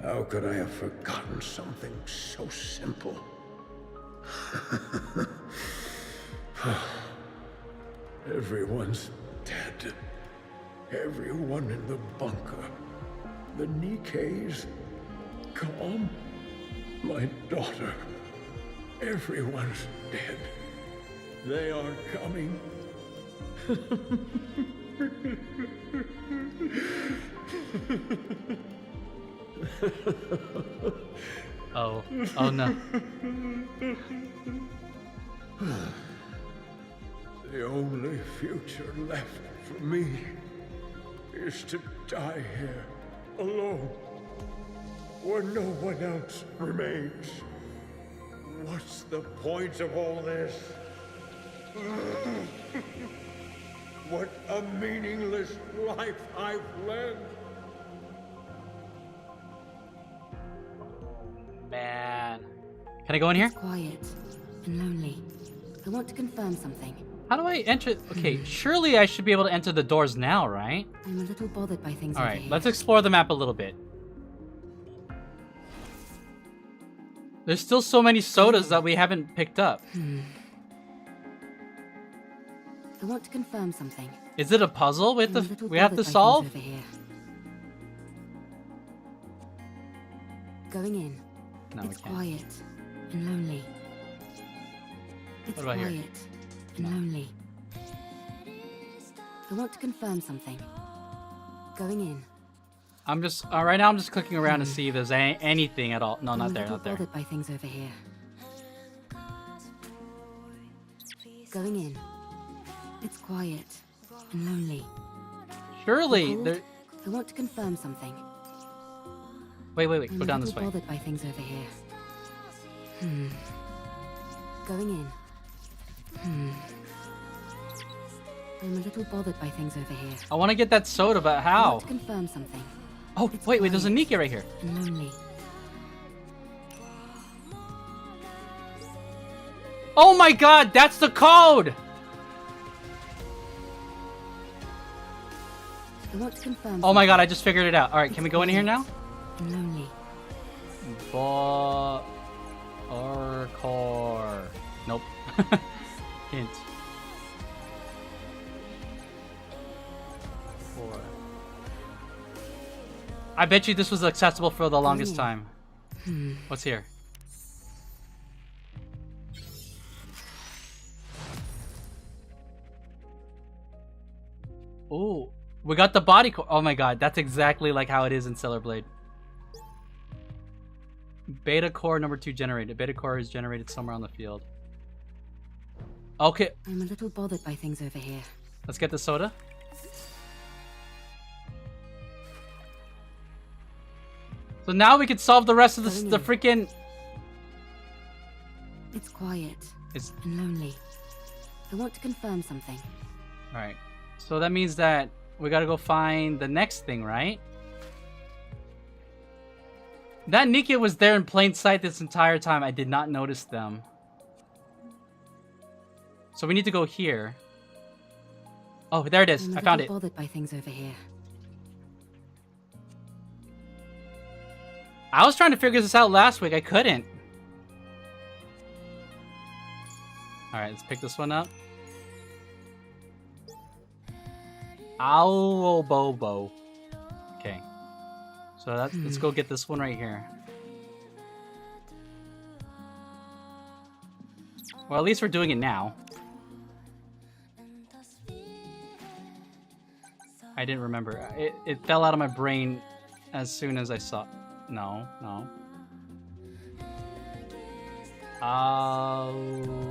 How could I have forgotten something so simple? Everyone's dead. Everyone in the bunker. The NIKKEs. Calm. My daughter. Everyone's dead. They are coming. Oh no. The only future left for me is to die here, alone, where no one else remains. What's the point of all this? What a meaningless life I've led. Man. Can I go in here? It's quiet and lonely. I want to confirm something. How do I enter? Okay, surely I should be able to enter the doors now, right? I'm a little bothered by things. All right, let's explore the map a little bit. There's still so many sodas that we haven't picked up. I want to confirm something. Is it a puzzle with I'm the a little we have to bothered by solve? things over here. Going in. No, It's we can't. quiet and lonely. It's What about here? quiet and lonely. I want to confirm something. Going in. I'm just right now. I'm just clicking around to see if there's anything at all. No, I'm not a there, little not there. bothered by things over here. Going in. It's quiet and lonely. Surely Behold, there. I want to confirm something. Wait. I'm Go a down this little way. bothered by things over here. Going in. I'm a little bothered by things over here. I want to get that soda, but I how? want to confirm something. Oh, wait. There's a NIKKE right here. And lonely. Oh my God, that's the code. I want to confirm. Oh my God, I just figured it out. All right, can we go in here now? And lonely. Or core. Nope. Hint. 4. I bet you this was accessible for the longest time. What's here? Ooh, we got the body core. Oh my God, that's exactly like how it is in Stellar Blade. Beta core number 2 generated. Beta core is generated somewhere on the field. Okay. I'm a little bothered by things over here. Let's get the soda. So now we can solve the rest of the freaking... It's quiet It's... and lonely. I want to confirm something. Alright. So that means that we gotta go find the next thing, right? That NIKKE was there in plain sight this entire time. I did not notice them. So we need to go here. Oh, there it is. I'm a I found it. little bothered by things over here. I was trying to figure this out last week. I couldn't. Alright, let's pick this one up. Ow, Bobo. Okay. So let's go get this one right here. Well, at least we're doing it now. I didn't remember. It fell out of my brain as soon as I saw... No. Bow.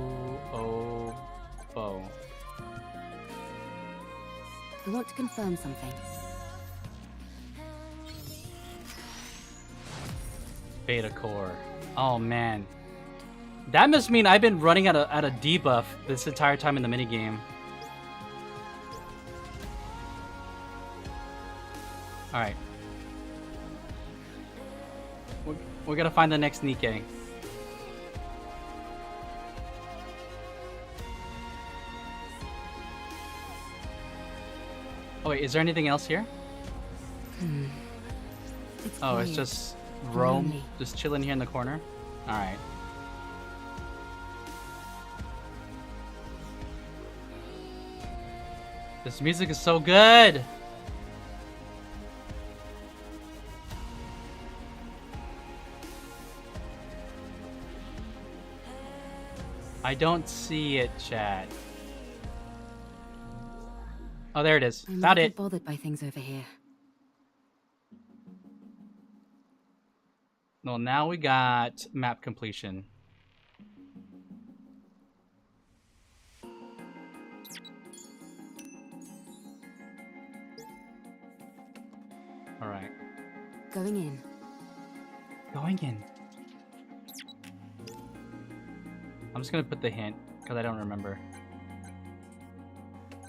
I want to confirm something. Beta core. Oh man. That must mean I've been running at a debuff this entire time in the minigame. Alright. We're gonna find the next NIKKE. Oh wait, is there anything else here? It's Oh, quiet it's just and Rome, lonely. just chilling here in the corner? Alright. This music is so good! I don't see it, chat. Oh, there it is. I'm Found a it. little bothered by things over here. Well, now we got map completion. Alright. Going in. Going in. I'm just gonna put the hint, because I don't remember.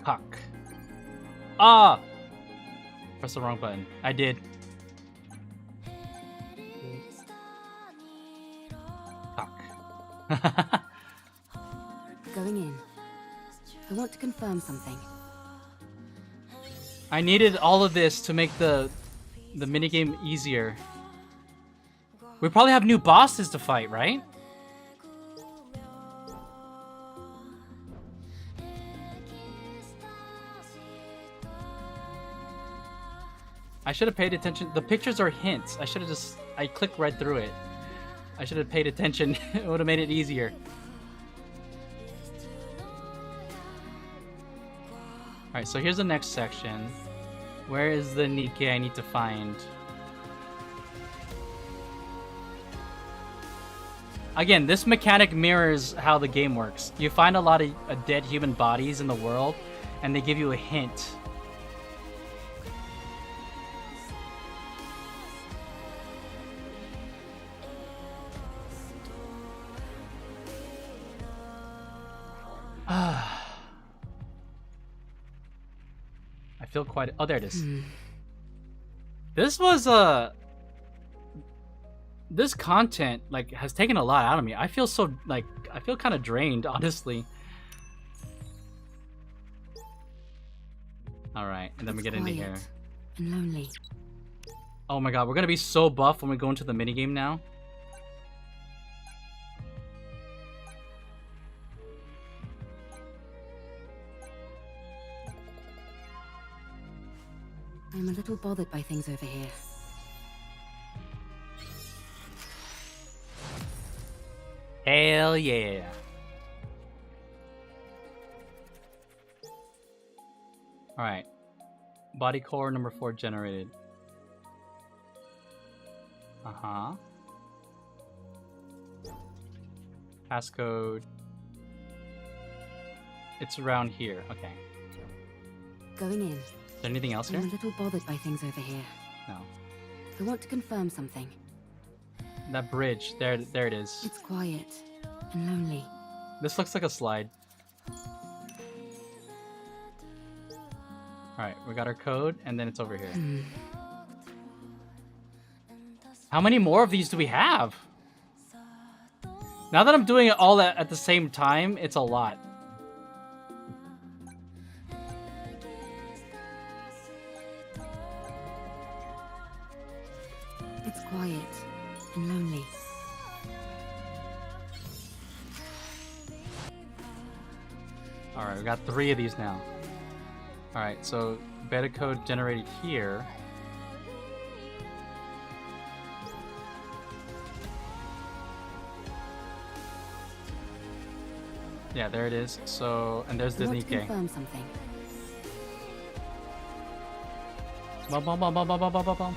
Puck. Ah! Press the wrong button. I did. Puck. Going in. I want to confirm something. I needed all of this to make the minigame easier. We probably have new bosses to fight, right? I should have paid attention. The pictures are hints. I should have just... I clicked right through it. I should have paid attention. It would have made it easier. Alright, so here's the next section. Where is the NIKKE I need to find? Again, this mechanic mirrors how the game works. You find a lot of dead human bodies in the world, and they give you a hint. I feel quite... Oh, there it is. This was this content like has taken a lot out of me. I feel so like I feel kind of drained, honestly. All right, and then we get into here. And lonely. Oh my god, we're gonna be so buff when we go into the minigame now. I'm a little bothered by things over here. Hell yeah. Alright. Body core number 4 generated. Uh-huh. Passcode. It's around here. Okay. Going in. Is there anything else here? I'm a little bothered by things over here. No. I want to confirm something. That bridge. There it is. It's quiet and lonely. This looks like a slide. Alright, we got our code, and then it's over here. How many more of these do we have? Now that I'm doing it all at the same time, it's a lot. It's quiet and lonely. Alright, we got 3 of these now. Alright, so beta code generated here. Yeah, there it is. So, and there's the NIKKE. Confirm something. Bum, bum, bum, bum, bum, bum, bum, bum.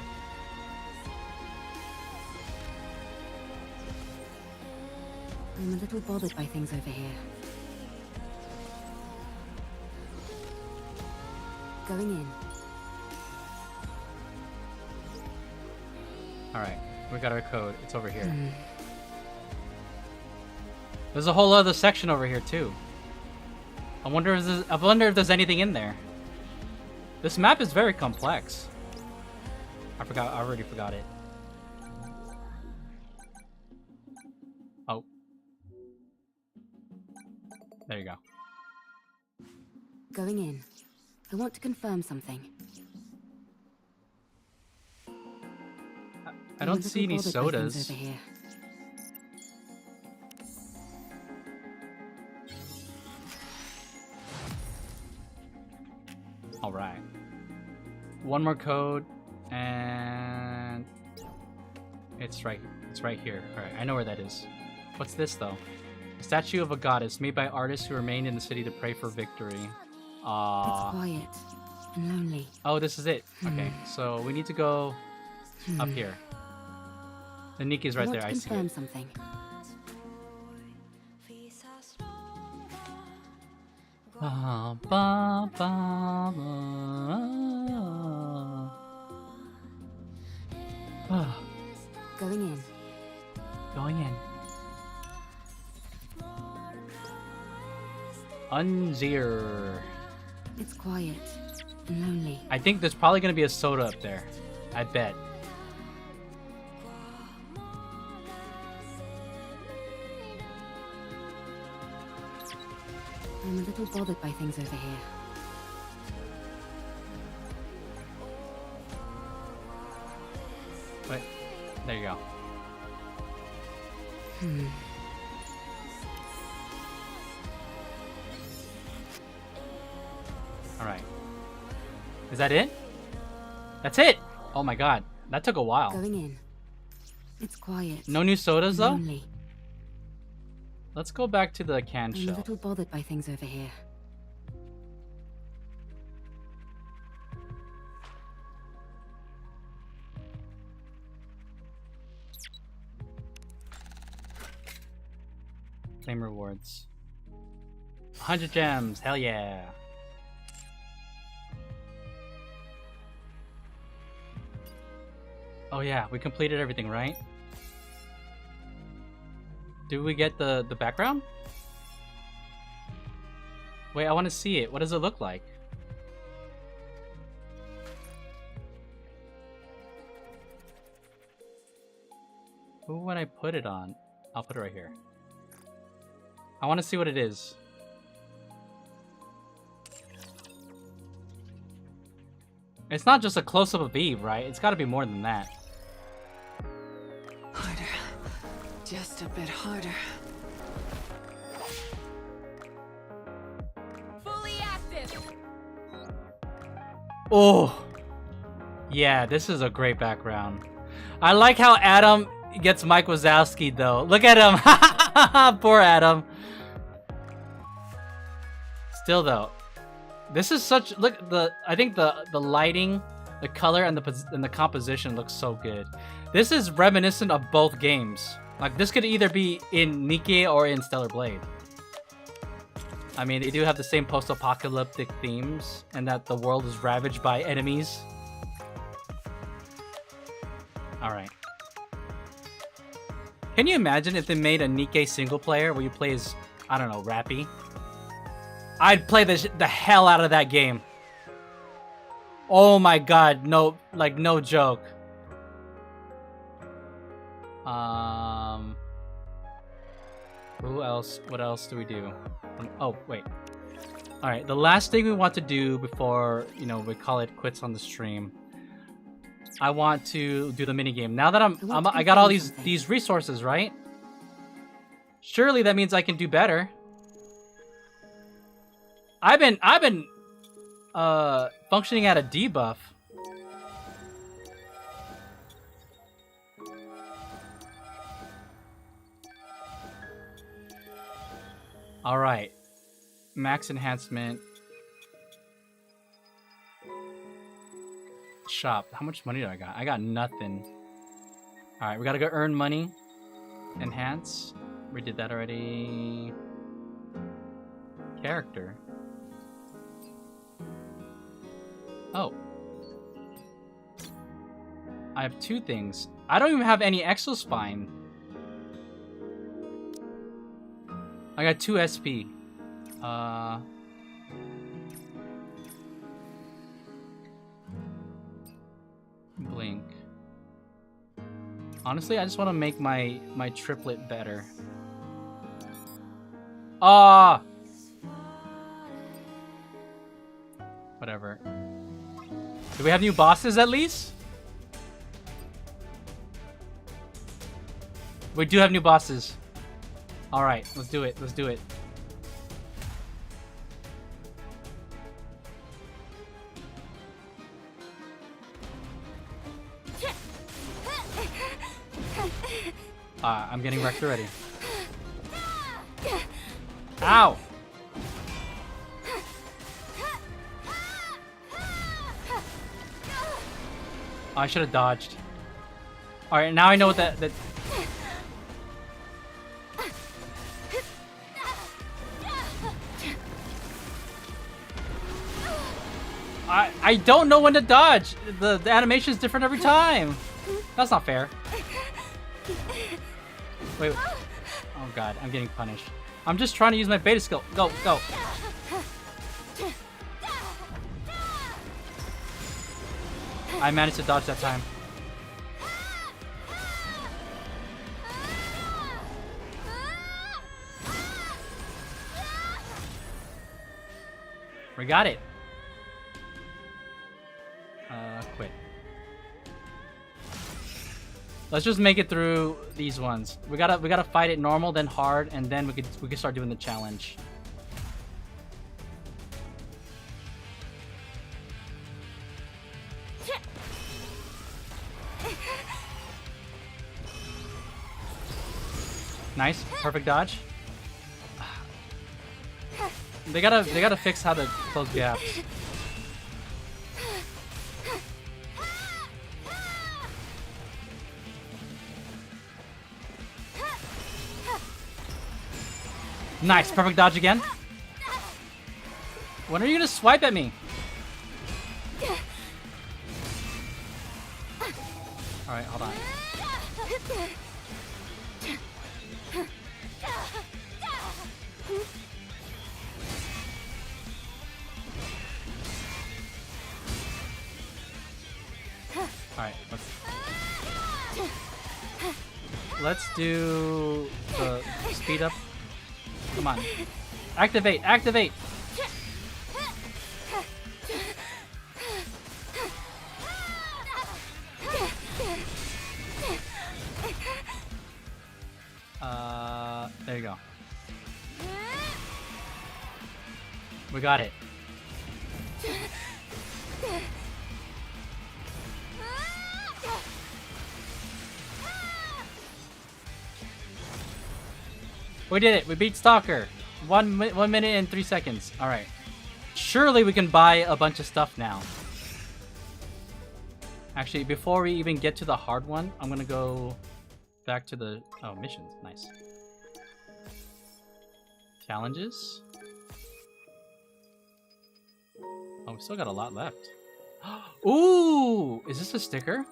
I'm a little bothered by things over here. Going in. Alright, we got our code. It's over here. There's a whole other section over here too. I wonder if there's anything in there. This map is very complex. I already forgot it. Oh. There you go. Going in. I want to confirm something. I don't see any sodas. Over here. All right. One more code, and it's right here. All right, I know where that is. What's this though? A statue of a goddess made by artists who remained in the city to pray for victory. It's quiet and lonely. Oh, this is it. Okay, so we need to go up here. The NIKKE is right there. I see it. Something. Going in. Going in. Unzir. It's quiet and lonely. I think there's probably going to be a soda up there. I bet. I'm a little bothered by things over here. Wait, there you go. Alright. Is that it? That's it! Oh my god. That took a while. Going in. It's quiet. No new sodas though? Lonely. Let's go back to the can I'm a shelf. little bothered by things over here. Claim rewards. 100 gems, hell yeah. Oh yeah, we completed everything, right? Did we get the background? Wait, I want to see it. What does it look like? Who would I put it on? I'll put it right here. I want to see what it is. It's not just a close-up of Eve, right? It's got to be more than that. Harder. Just a bit harder. Fully active. Oh! Yeah, this is a great background. I like how Adam gets Mike Wazowski, though. Look at him! Poor Adam. Still, though. This is such I think the lighting, the color, and the composition looks so good. This is reminiscent of both games. Like this could either be in NIKKE or in Stellar Blade. I mean, they do have the same post-apocalyptic themes, and that the world is ravaged by enemies. All right. Can you imagine if they made a NIKKE single player where you play as, I don't know, Rappy? I'd play the hell out of that game. Oh my god, no, like no joke. Who else? What else do we do? Oh, wait. All right, the last thing we want to do before, you know, we call it quits on the stream. I want to do the minigame. Now that I got all these resources, right? Surely that means I can do better. I've been functioning at a debuff. All right, max enhancement. Shop. How much money do I got? I got nothing. All right, we gotta go earn money. Enhance. We did that already. Character. Oh. I have two things. I don't even have any exospine. I got 2 SP. Blink. Honestly, I just want to make my triplet better. Ah! Whatever. Do we have new bosses at least? We do have new bosses. Alright, let's do it. Let's do it. I'm getting wrecked already. Ow! Oh, I should have dodged. Alright, now I know what that... I don't know when to dodge. The animation is different every time. That's not fair. Wait. Oh god, I'm getting punished. I'm just trying to use my beta skill. Go, go. I managed to dodge that time. We got it. Quit. Let's just make it through these ones. We gotta fight it normal, then hard, and then we could start doing the challenge. Nice, perfect dodge. They gotta fix how to close gaps. Nice, perfect dodge again. When are you gonna swipe at me? Alright, hold on. Alright, let's do the speed up. Come on. Activate, activate! There you go. We got it. We did it. We beat Stalker. 1 minute and 3 seconds. All right. Surely we can buy a bunch of stuff now. Actually, before we even get to the hard one, I'm gonna go back to the missions. Nice. Challenges. Oh, we still got a lot left. Ooh, is this a sticker?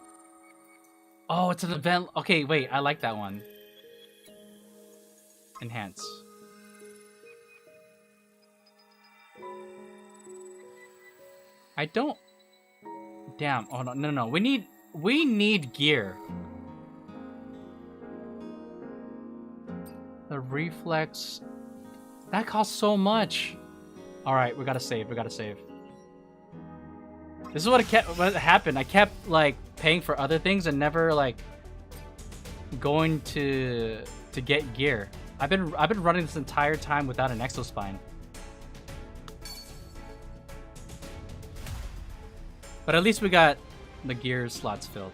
Oh, it's an event. Okay, wait. I like that one. Enhance. I don't. Damn. Oh no. We need gear. The reflex. That costs so much. All right, we gotta save. This is what happened. I kept like paying for other things and never like going to get gear. I've been running this entire time without an exospine. But at least we got the gear slots filled.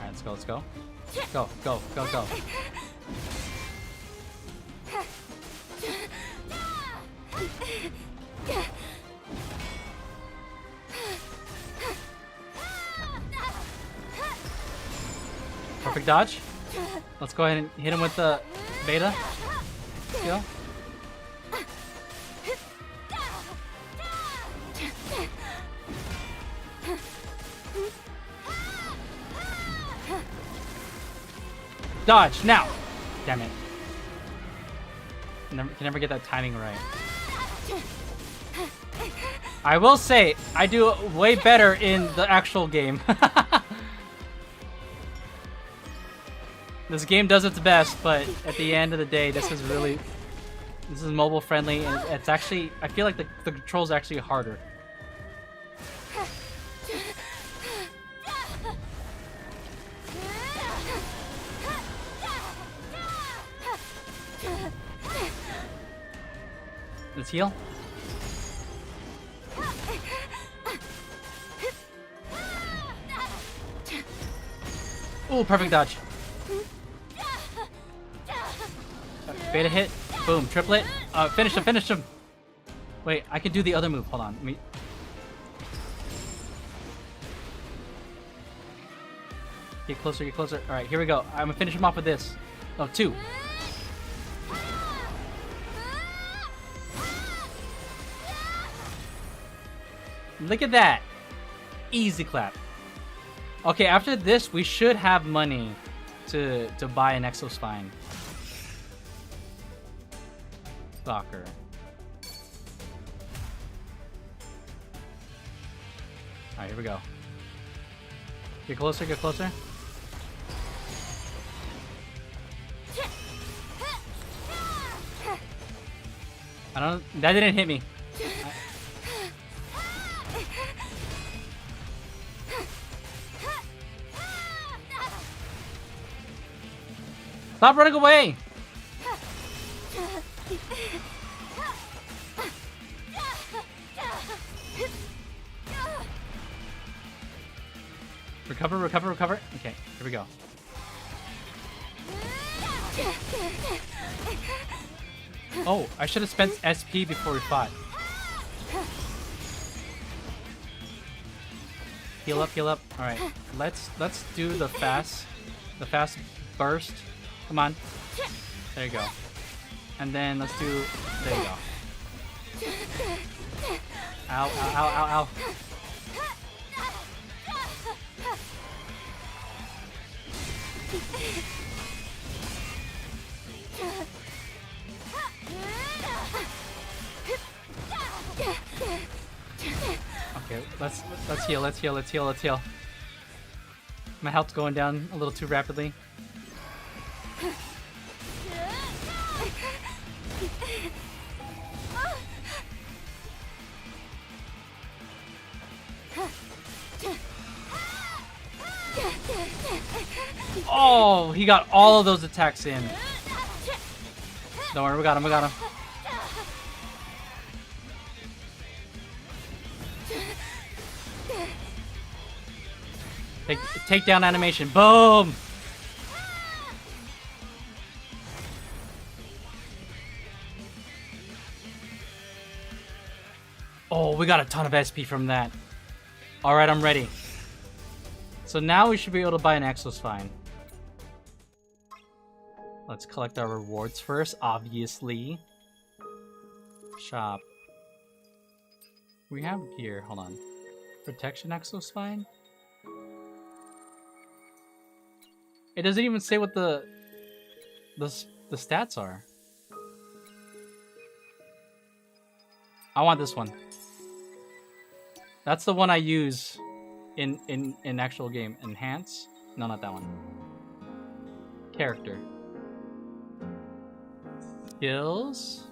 Alright, let's go. Go. Perfect dodge. Let's go ahead and hit him with the beta. Skill. Dodge now. Damn it. Can never get that timing right. I will say I do way better in the actual game. This game does its best, but at the end of the day, this is mobile friendly, and it's actually, I feel like the controls are actually harder. Let's heal. Ooh, perfect dodge. Beta hit. Boom. Triplet. Finish him. Wait, I can do the other move. Hold on. Let me... Get closer. Alright, here we go. I'm gonna finish him off with this. Oh, 2. Look at that. Easy clap. Okay, after this, we should have money to buy an exospine. Stalker. Alright, here we go. Get closer. That didn't hit me. Stop running away! Recover, recover, recover. Okay, here we go. Oh, I should have spent SP before we fought. Heal up, heal up. All right, let's do the fast burst. Come on. There you go. And then let's do. There you go. Ow! Ow! Ow! Ow! Ow! Okay, let's heal, let's heal, let's heal, let's heal. My health's going down a little too rapidly. Oh, he got all of those attacks in. Don't worry, we got him, we got him. Take down animation. Boom! Oh, we got a ton of SP from that. Alright, I'm ready. So now we should be able to buy an Exospine. Let's collect our rewards first, obviously. Shop. We have gear. Hold on. Protection Exospine? It doesn't even say what the stats are. I want this one. That's the one I use in actual game. Enhance? No, not that one. Character. Skills.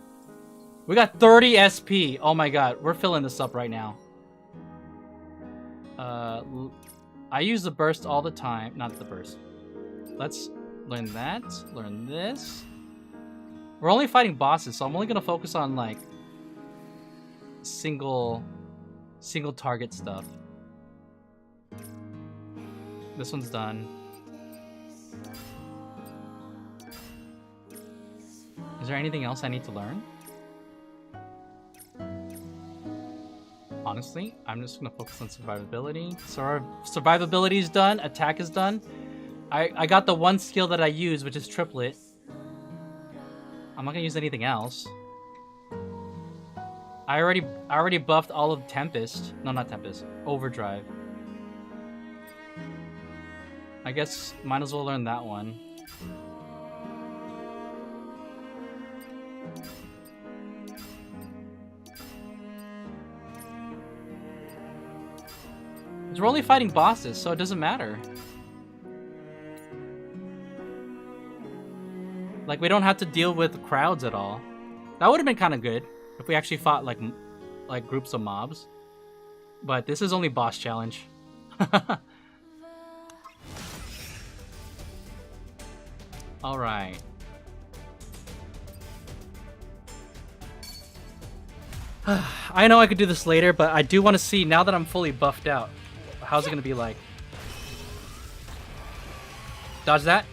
We got 30 SP. Oh my god, we're filling this up right now. I use the burst all the time. Not the burst. Let's learn that. Learn this. We're only fighting bosses, so I'm only gonna focus on like single target stuff. This one's done. Is there anything else I need to learn? Honestly, I'm just gonna focus on survivability. So our survivability is done, attack is done. I got the one skill that I use, which is triplet. I'm not gonna use anything else. I already buffed all of Tempest. No, not Tempest. Overdrive. I guess might as well learn that one. We're only fighting bosses, so it doesn't matter. Like, we don't have to deal with crowds at all. That would have been kind of good if we actually fought like groups of mobs. But this is only boss challenge. All right. I know I could do this later, but I do want to see, now that I'm fully buffed out, how's it going to be like? Dodge that.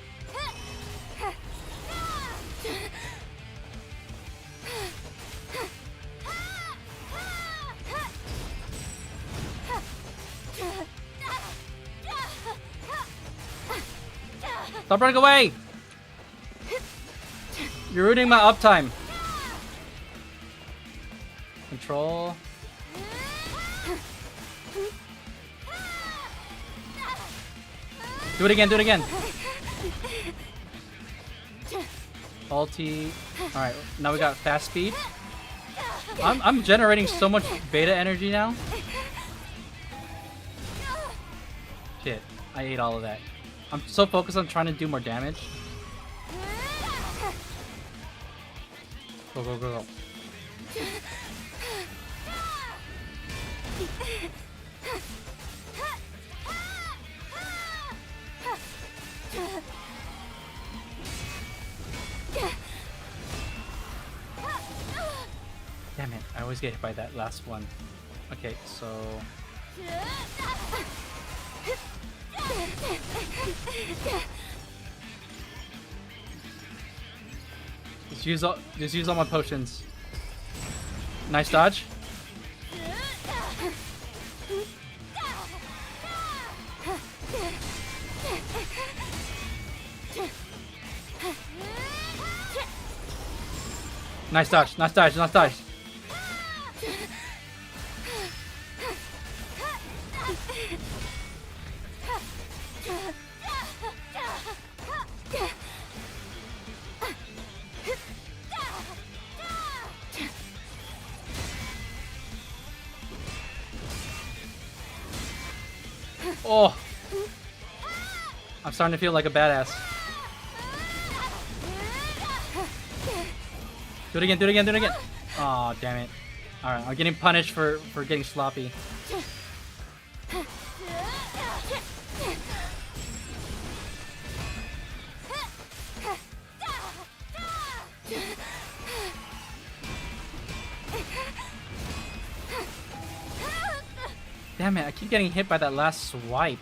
Stop running away! You're ruining my uptime. Control. Do it again, do it again. Ulti. Alright, now we got fast speed. I'm generating so much beta energy now. Shit, I ate all of that. I'm so focused on trying to do more damage. Go, go, go, go. always get hit by that last one. Okay, so just use all my potions. Nice dodge. Nice dodge, nice dodge, nice dodge. Oh, I'm starting to feel like a badass. Do it again, do it again, do it again. Oh, damn it. Alright, I'm getting punished for getting sloppy. Damn it, I keep getting hit by that last swipe.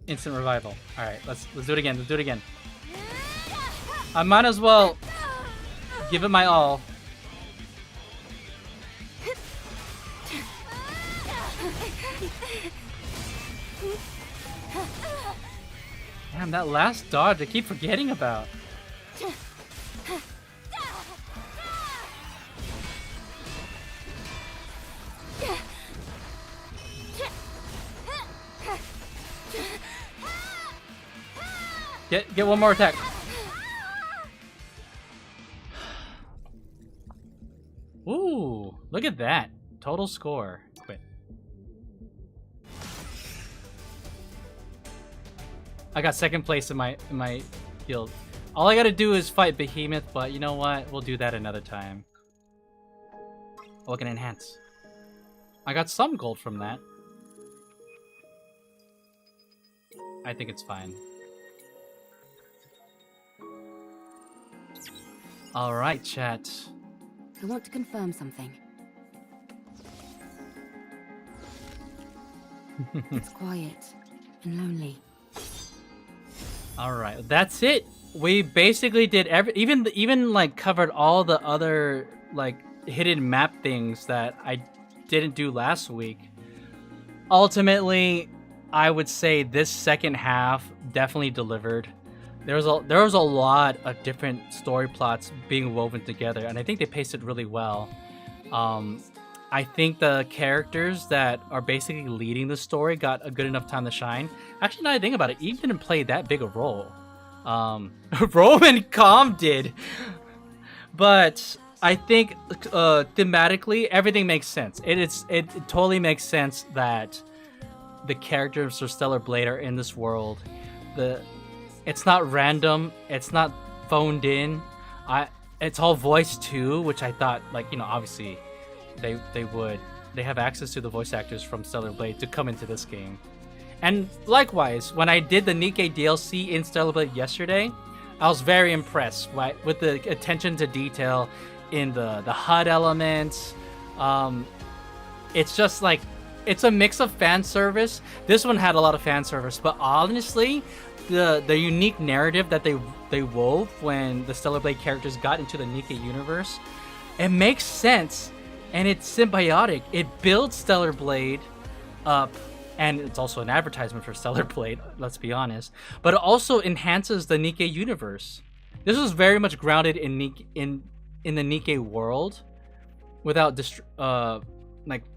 Instant revival. Alright, let's do it again, let's do it again. I might as well give it my all. Damn, that last dodge I keep forgetting about. Get one more attack. Ooh, look at that. Total score. Quit. I got second place in my guild. All I gotta do is fight Behemoth, but you know what? We'll do that another time. Oh, I can enhance. I got some gold from that. I think it's fine. Alright, chat. I want to confirm something. It's quiet and lonely. Alright, that's it. We basically did even like covered all the other like hidden map things that I didn't do last week. Ultimately, I would say this second half definitely delivered. There was a lot of different story plots being woven together, and I think they paced it really well. I think the characters that are basically leading the story got a good enough time to shine. Actually, now that I think about it, Eve didn't play that big a role. Roman Calm did. But I think thematically, everything makes sense. It totally makes sense that the characters of Stellar Blade are in this world. It's not random. It's not phoned in. It's all voiced too, which I thought, like, you know, obviously they have access to the voice actors from Stellar Blade to come into this game. And likewise, when I did the NIKKE DLC in Stellar Blade yesterday, I was very impressed with the attention to detail in the HUD elements. It's just like, it's a mix of fan service. This one had a lot of fan service, but honestly, the unique narrative that they wove when the Stellar Blade characters got into the NIKKE universe, it makes sense, and it's symbiotic. It builds Stellar Blade up, and it's also an advertisement for Stellar Blade, let's be honest, but it also enhances the NIKKE universe. This was very much grounded in the NIKKE world, without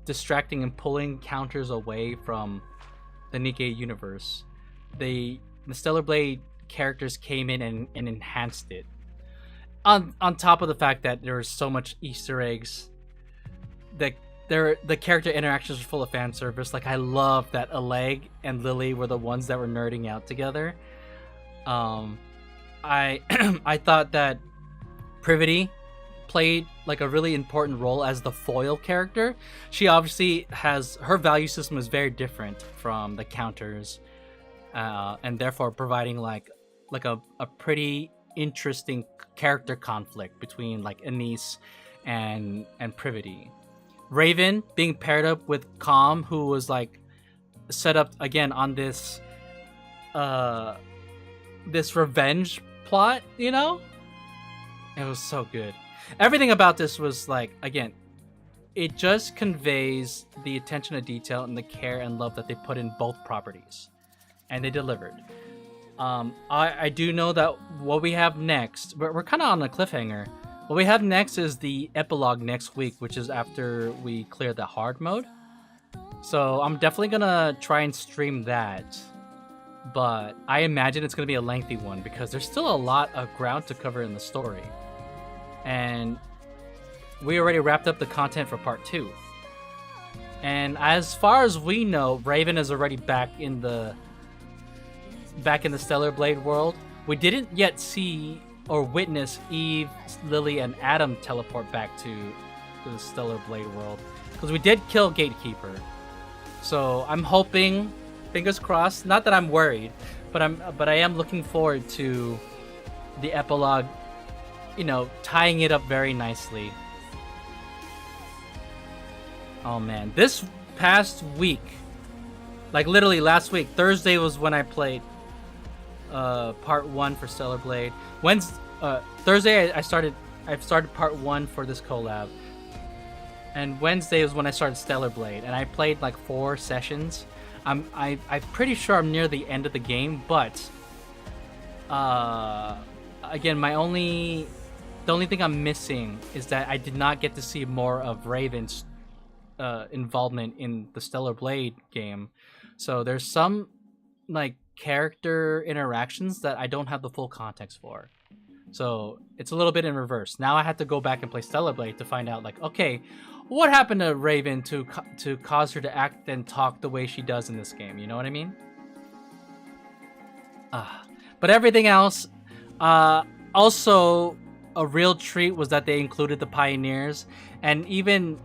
distracting and pulling counters away from the NIKKE universe. The Stellar Blade characters came in and enhanced it. On top of the fact that there was so much Easter eggs, the character interactions were full of fan service. Like, I love that Oleg and Lily were the ones that were nerding out together. I thought that Privity played like a really important role as the foil character. She obviously has, her value system is very different from the counters. and therefore providing like a pretty interesting character conflict between like Anise and Privity. Raven being paired up with Calm, who was like set up again on this this revenge plot, you know? It was so good. Everything about this was like, again, it just conveys the attention to detail and the care and love that they put in both properties. And they delivered. I do know that what we have next, we're kind of on a cliffhanger. What we have next is the epilogue next week, which is after we clear the hard mode. So I'm definitely gonna try and stream that. But I imagine it's gonna be a lengthy one because there's still a lot of ground to cover in the story. And we already wrapped up the content for part 2. And as far as we know, Raven is already back in the Stellar Blade world. We didn't yet see or witness Eve, Lily, and Adam teleport back to the Stellar Blade world, because we did kill Gatekeeper. So I'm hoping, fingers crossed, not that I'm worried, but I am looking forward to the epilogue, you know, tying it up very nicely. Oh man, this past week, like literally last week, Thursday was when I played part 1 for Stellar Blade. Thursday I started part 1 for this collab, and Wednesday was when I started Stellar Blade, and I played like 4 sessions. I'm pretty sure I'm near the end of the game, but again, the only thing I'm missing is that I did not get to see more of Raven's involvement in the Stellar Blade game. So there's some like character interactions that I don't have the full context for. So it's a little bit in reverse. Now I have to go back and play Stellar Blade to find out, like, okay, what happened to Raven to cause her to act and talk the way she does in this game? You know what I mean? But everything else, also a real treat was that they included the Pioneers, and even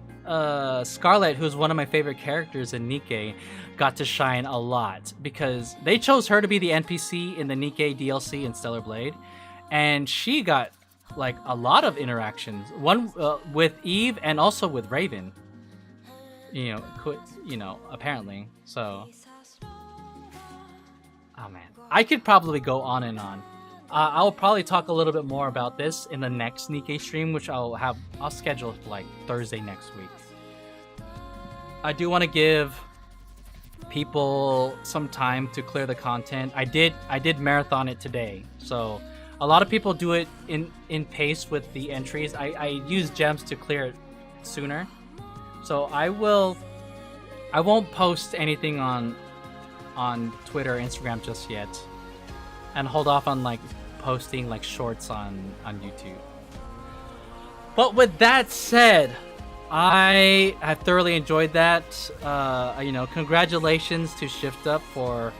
Scarlet, who's one of my favorite characters in NIKKE, got to shine a lot because they chose her to be the NPC in the NIKKE DLC in Stellar Blade, and she got like a lot of interactions, one with Eve and also with Raven, you know, apparently. So oh man, I could probably go on and on. I'll probably talk a little bit more about this in the next NIKKE stream, which I'll schedule like Thursday next week. I do want to give people some time to clear the content. I did marathon it today, so a lot of people do it in pace with the entries. I use gems to clear it sooner, so I won't post anything on Twitter or Instagram just yet, and hold off on like posting like shorts on YouTube. But with that said, I have thoroughly enjoyed that. You know, congratulations to Shift Up for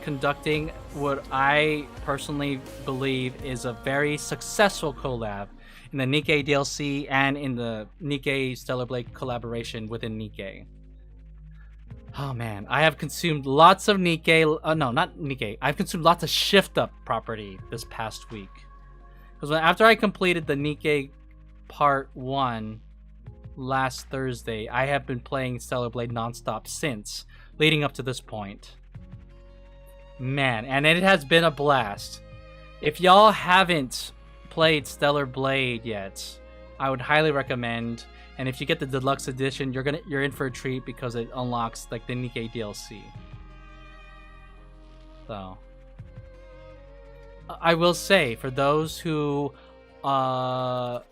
conducting what I personally believe is a very successful collab in the NIKKE DLC and in the NIKKE Stellar Blade collaboration within NIKKE. Oh man, I have consumed lots of NIKKE. No, not NIKKE. I've consumed lots of Shift Up property this past week. Because after I completed the NIKKE Part 1 last Thursday, I have been playing Stellar Blade nonstop since, leading up to this point. Man, and it has been a blast. If y'all haven't played Stellar Blade yet, I would highly recommend. And if you get the deluxe edition, you're in for a treat because it unlocks like the NIKKE DLC. So I will say, for those who want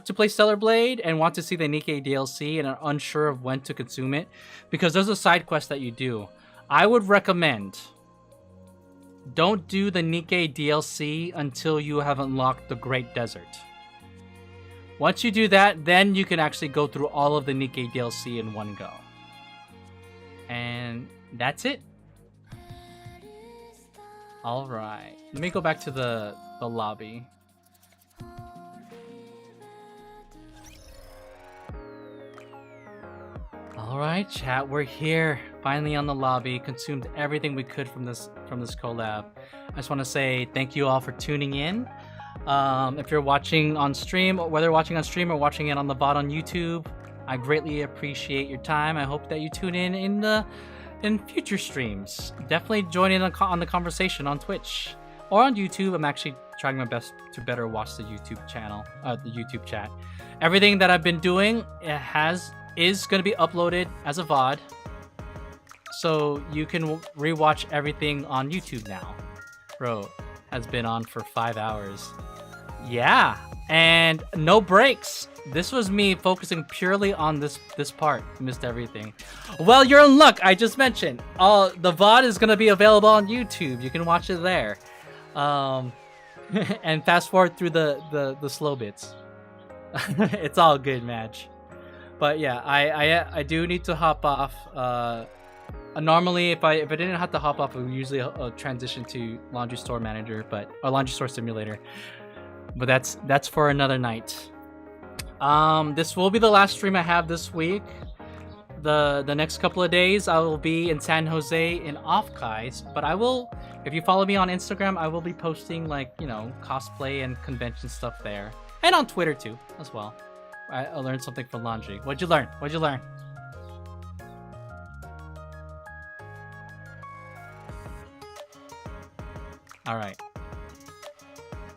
to play Stellar Blade and want to see the NIKKE DLC and are unsure of when to consume it, because there's a side quest that you do, I would recommend don't do the NIKKE DLC until you have unlocked the Great Desert. Once you do that, then you can actually go through all of the NIKKE DLC in one go. And that's it. Alright, let me go back to the lobby. Alright, chat, we're here. finally on the lobby, consumed everything we could from this collab. I just want to say thank you all for tuning in. If you're watching on stream, whether watching on stream or watching it on the VOD on YouTube, I greatly appreciate your time. I hope that you tune in future streams. Definitely join in on the conversation on Twitch or on YouTube. I'm actually trying my best to better watch the YouTube channel, the YouTube chat. Everything that I've been doing is going to be uploaded as a VOD, so you can rewatch everything on YouTube now. Bro has been on for 5 hours. Yeah, and no breaks. This was me focusing purely on this part. Missed everything. Well, you're in luck. I just mentioned. The VOD is gonna be available on YouTube. You can watch it there. And fast forward through the slow bits. It's all good, Madge. But yeah, I do need to hop off. Normally, if I didn't have to hop off, I would usually transition to Laundry Store Manager, or Laundry Store Simulator. But that's for another night. This will be the last stream I have this week. The next couple of days I will be in San Jose in Off-Kais, but I will, if you follow me on Instagram, I will be posting, like, you know, cosplay and convention stuff there, and on Twitter too as well. I learned something from Laundry. What'd you learn? What'd you learn? All right.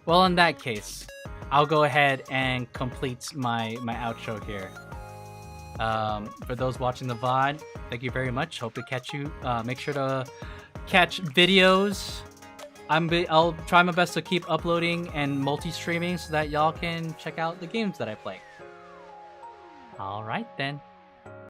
Well, in that case, I'll go ahead and complete my outro here. For those watching the VOD, thank you very much. Hope to catch you. Make sure to catch videos. I'll try my best to keep uploading and multi-streaming so that y'all can check out the games that I play. All right then.